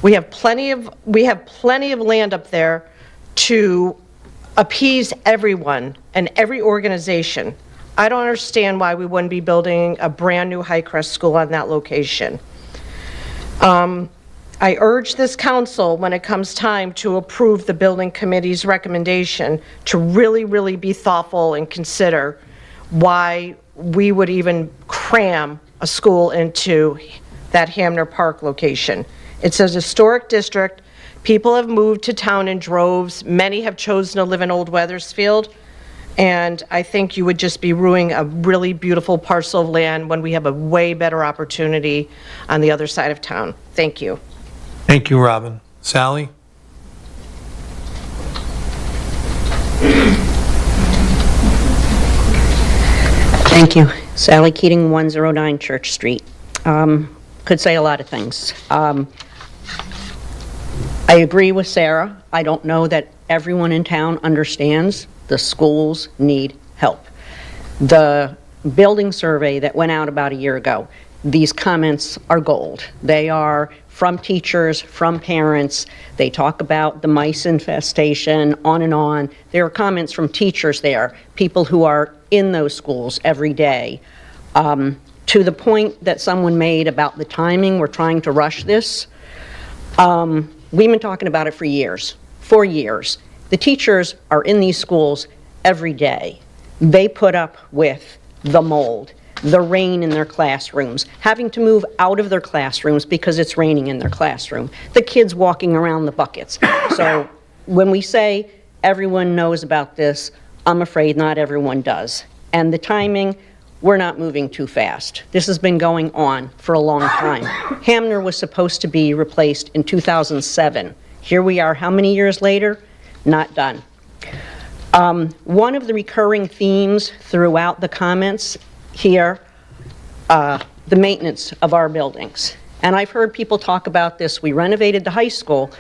We have plenty of land up there to appease everyone and every organization. I don't understand why we wouldn't be building a brand-new Highcrest school on that location. I urge this council, when it comes time to approve the building committee's recommendation, to really, really be thoughtful and consider why we would even cram a school into that Hamner Park location. It's a historic district. People have moved to town in droves. Many have chosen to live in Old Weathersfield. And I think you would just be ruining a really beautiful parcel of land when we have a way better opportunity on the other side of town. Thank you. Thank you, Robin. Sally? Thank you. Sally Keating, 109 Church Street. Could say a lot of things. I agree with Sarah. I don't know that everyone in town understands the schools need help. The building survey that went out about a year ago, these comments are gold. They are from teachers, from parents. They talk about the mice infestation, on and on. There are comments from teachers there, people who are in those schools every day. To the point that someone made about the timing, we're trying to rush this. We've been talking about it for years. The teachers are in these schools every day. They put up with the mold, the rain in their classrooms, having to move out of their classrooms because it's raining in their classroom, the kids walking around the buckets. So when we say everyone knows about this, I'm afraid not everyone does. And the timing, we're not moving too fast. This has been going on for a long time. Hamner was supposed to be replaced in 2007. Here we are, how many years later? Not done. One of the recurring themes throughout the comments here, the maintenance of our buildings. And I've heard people talk about this. We renovated the high school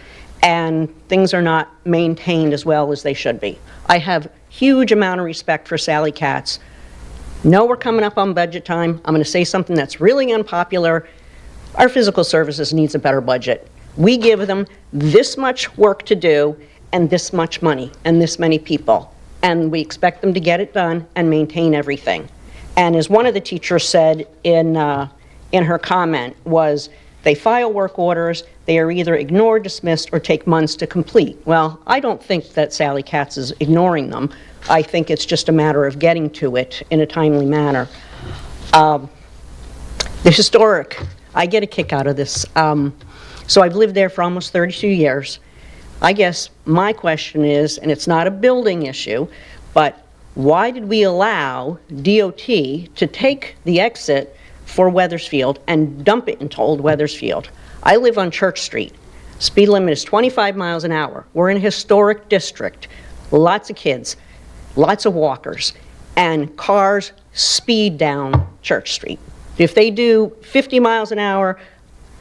and things are not maintained as well as they should be. I have huge amount of respect for Sally Katz. No, we're coming up on budget time. I'm going to say something that's really unpopular. Our physical services needs a better budget. We give them this much work to do and this much money and this many people. And we expect them to get it done and maintain everything. And as one of the teachers said in her comment was, they file work orders, they are either ignored, dismissed, or take months to complete. Well, I don't think that Sally Katz is ignoring them. I think it's just a matter of getting to it in a timely manner. The historic, I get a kick out of this. So I've lived there for almost 32 years. I guess my question is, and it's not a building issue, but why did we allow DOT to take the exit for Weathersfield and dump it into Old Weathersfield? I live on Church Street. Speed limit is 25 miles an hour. We're in a historic district. Lots of kids, lots of walkers, and cars speed down Church Street. If they do 50 miles an hour,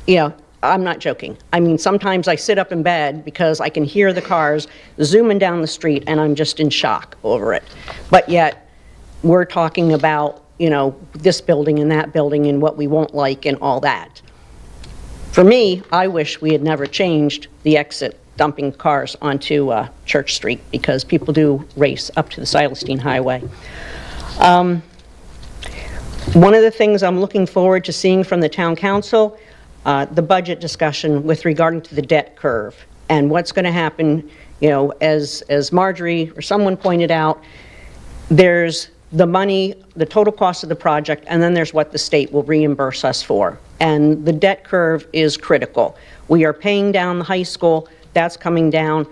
you know, I'm not joking. I mean, sometimes I sit up in bed because I can hear the cars zooming down the street and I'm just in shock over it. But yet, we're talking about, you know, this building and that building and what we won't like and all that. For me, I wish we had never changed the exit dumping cars onto Church Street because people do race up to the Silas Highway. One of the things I'm looking forward to seeing from the town council, the budget discussion with regarding to the debt curve and what's going to happen, you know, as Marjorie or someone pointed out, there's the money, the total cost of the project, and then there's what the state will reimburse us for. And the debt curve is critical. We are paying down the high school, that's coming down.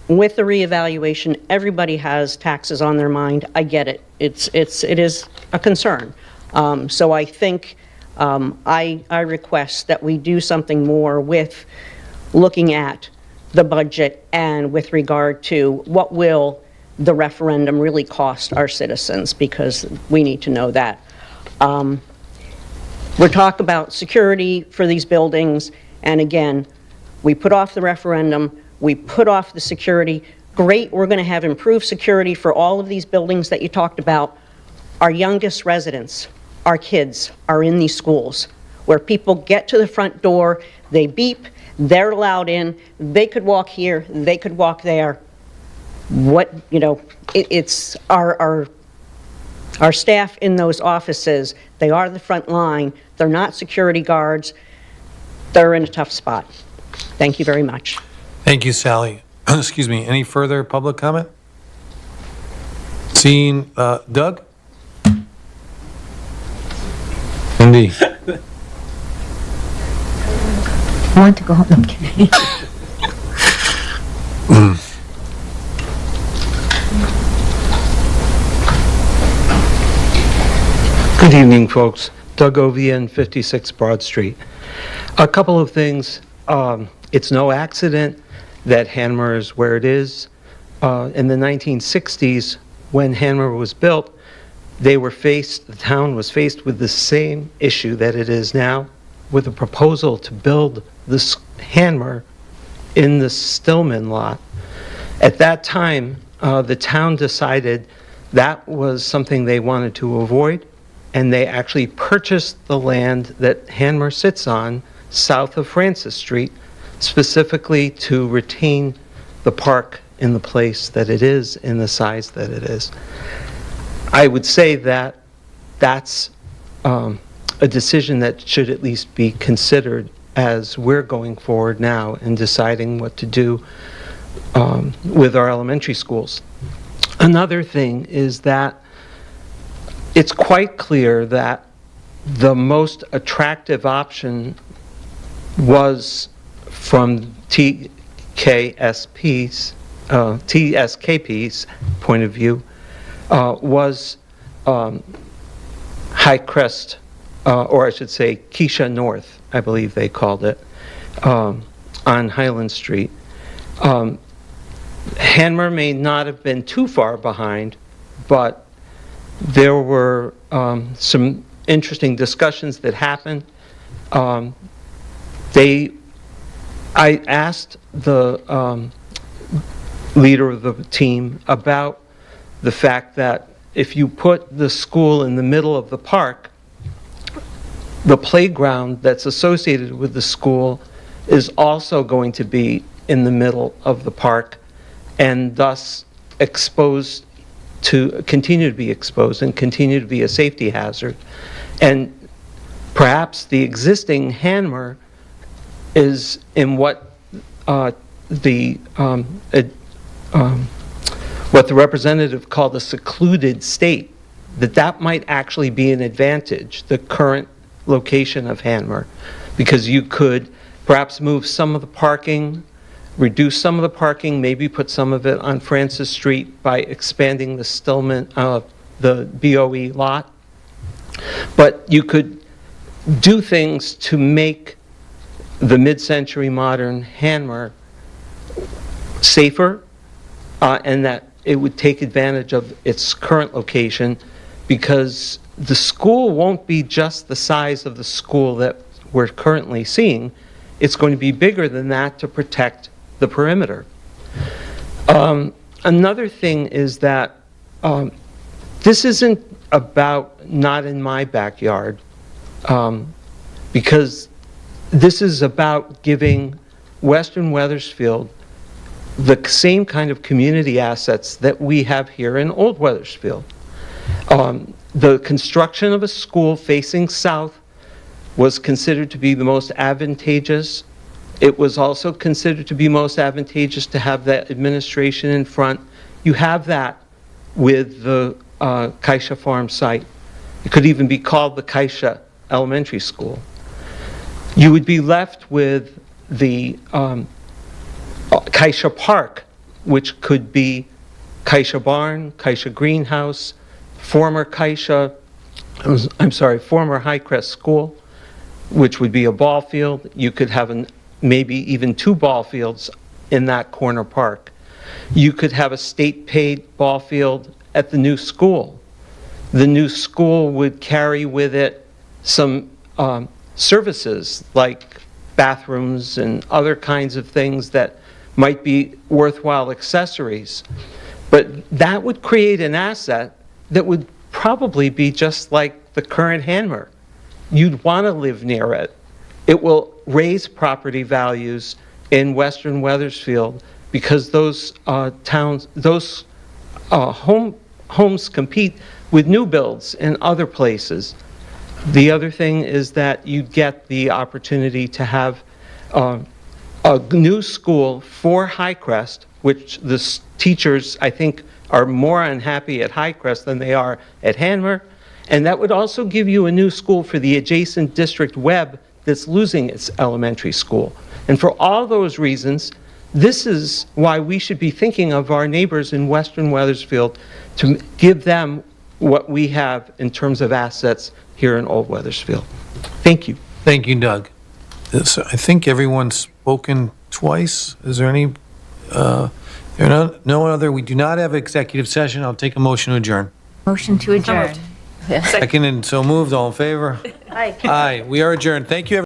With the reevaluation, everybody has taxes on their mind. I get it. It is a concern. So I think I request that we do something more with looking at the budget and with regard to what will the referendum really cost our citizens, because we need to know that. We're talking about security for these buildings, and again, we put off the referendum, we put off the security. Great, we're going to have improved security for all of these buildings that you talked about. Our youngest residents, our kids, are in these schools where people get to the front door, they beep, they're allowed in, they could walk here, they could walk there. It's our staff in those offices, they are the front line, they're not security guards, they're in a tough spot. Thank you very much. Thank you, Sally. Excuse me, any further public comment? Seeing, Doug? Indeed. I want to go home. I'm kidding. Good evening, folks. Doug Ovian, 56 Broad Street. A couple of things. It's no accident that Hanmer is where it is. In the 1960s, when Hanmer was built, the town was faced with the same issue that it is now, with a proposal to build this Hanmer in the Stillman lot. At that time, the town decided that was something they wanted to avoid, and they actually purchased the land that Hanmer sits on south of Francis Street, specifically to retain the park in the place that it is, in the size that it is. I would say that that's a decision that should at least be considered as we're going forward now in deciding what to do with our elementary schools. Another thing is that it's quite clear that the most attractive option was from TSKP's point of view, was High Crest, or I should say Keisha North, I believe they called it, on Highland Street. Hanmer may not have been too far behind, but there were some interesting discussions that happened. I asked the leader of the team about the fact that if you put the school in the middle of the park, the playground that's associated with the school is also going to be in the middle of the park, and thus continue to be exposed and continue to be a safety hazard. And perhaps the existing Hanmer is in what the representative called a secluded state, that might actually be an advantage, the current location of Hanmer, because you could perhaps move some of the parking, reduce some of the parking, maybe put some of it on Francis Street by expanding the Stillman, the BOE lot. But you could do things to make the mid-century modern Hanmer safer, and that it would take advantage of its current location, because the school won't be just the size of the school that we're currently seeing. It's going to be bigger than that to protect the perimeter. Another thing is that this isn't about not in my backyard, because this is about giving Western Wethersfield the same kind of community assets that we have here in Old Wethersfield. The construction of a school facing south was considered to be the most advantageous. It was also considered to be most advantageous to have that administration in front. You have that with the Kaisha Farm site. It could even be called the Kaisha Elementary School. You would be left with the Kaisha Park, which could be Kaisha Barn, Kaisha Greenhouse, former Kaisha, former Highcrest School, which would be a ball field. You could have maybe even two ball fields in that corner park. You could have a state-paid ball field at the new school. The new school would carry with it some services like bathrooms and other kinds of things that might be worthwhile accessories. But that would create an asset that would probably be just like the current Hanmer. You'd want to live near it. It will raise property values in Western Weathersfield because those homes compete with new builds in other places. The other thing is that you get the opportunity to have a new school for Highcrest, which the teachers, I think, are more unhappy at Highcrest than they are at Hanmer. And that would also give you a new school for the adjacent district Webb that's losing its elementary school. And for all those reasons, this is why we should be thinking of our neighbors in Western Weathersfield to give them what we have in terms of assets here in Old Weathersfield. Thank you. Thank you, Doug. I think everyone's spoken twice. Is there any, no other, we do not have executive session. I'll take a motion to adjourn. Motion to adjourn. Second and so moved, all in favor? Aye. Aye, we are adjourned. Thank you, everyone.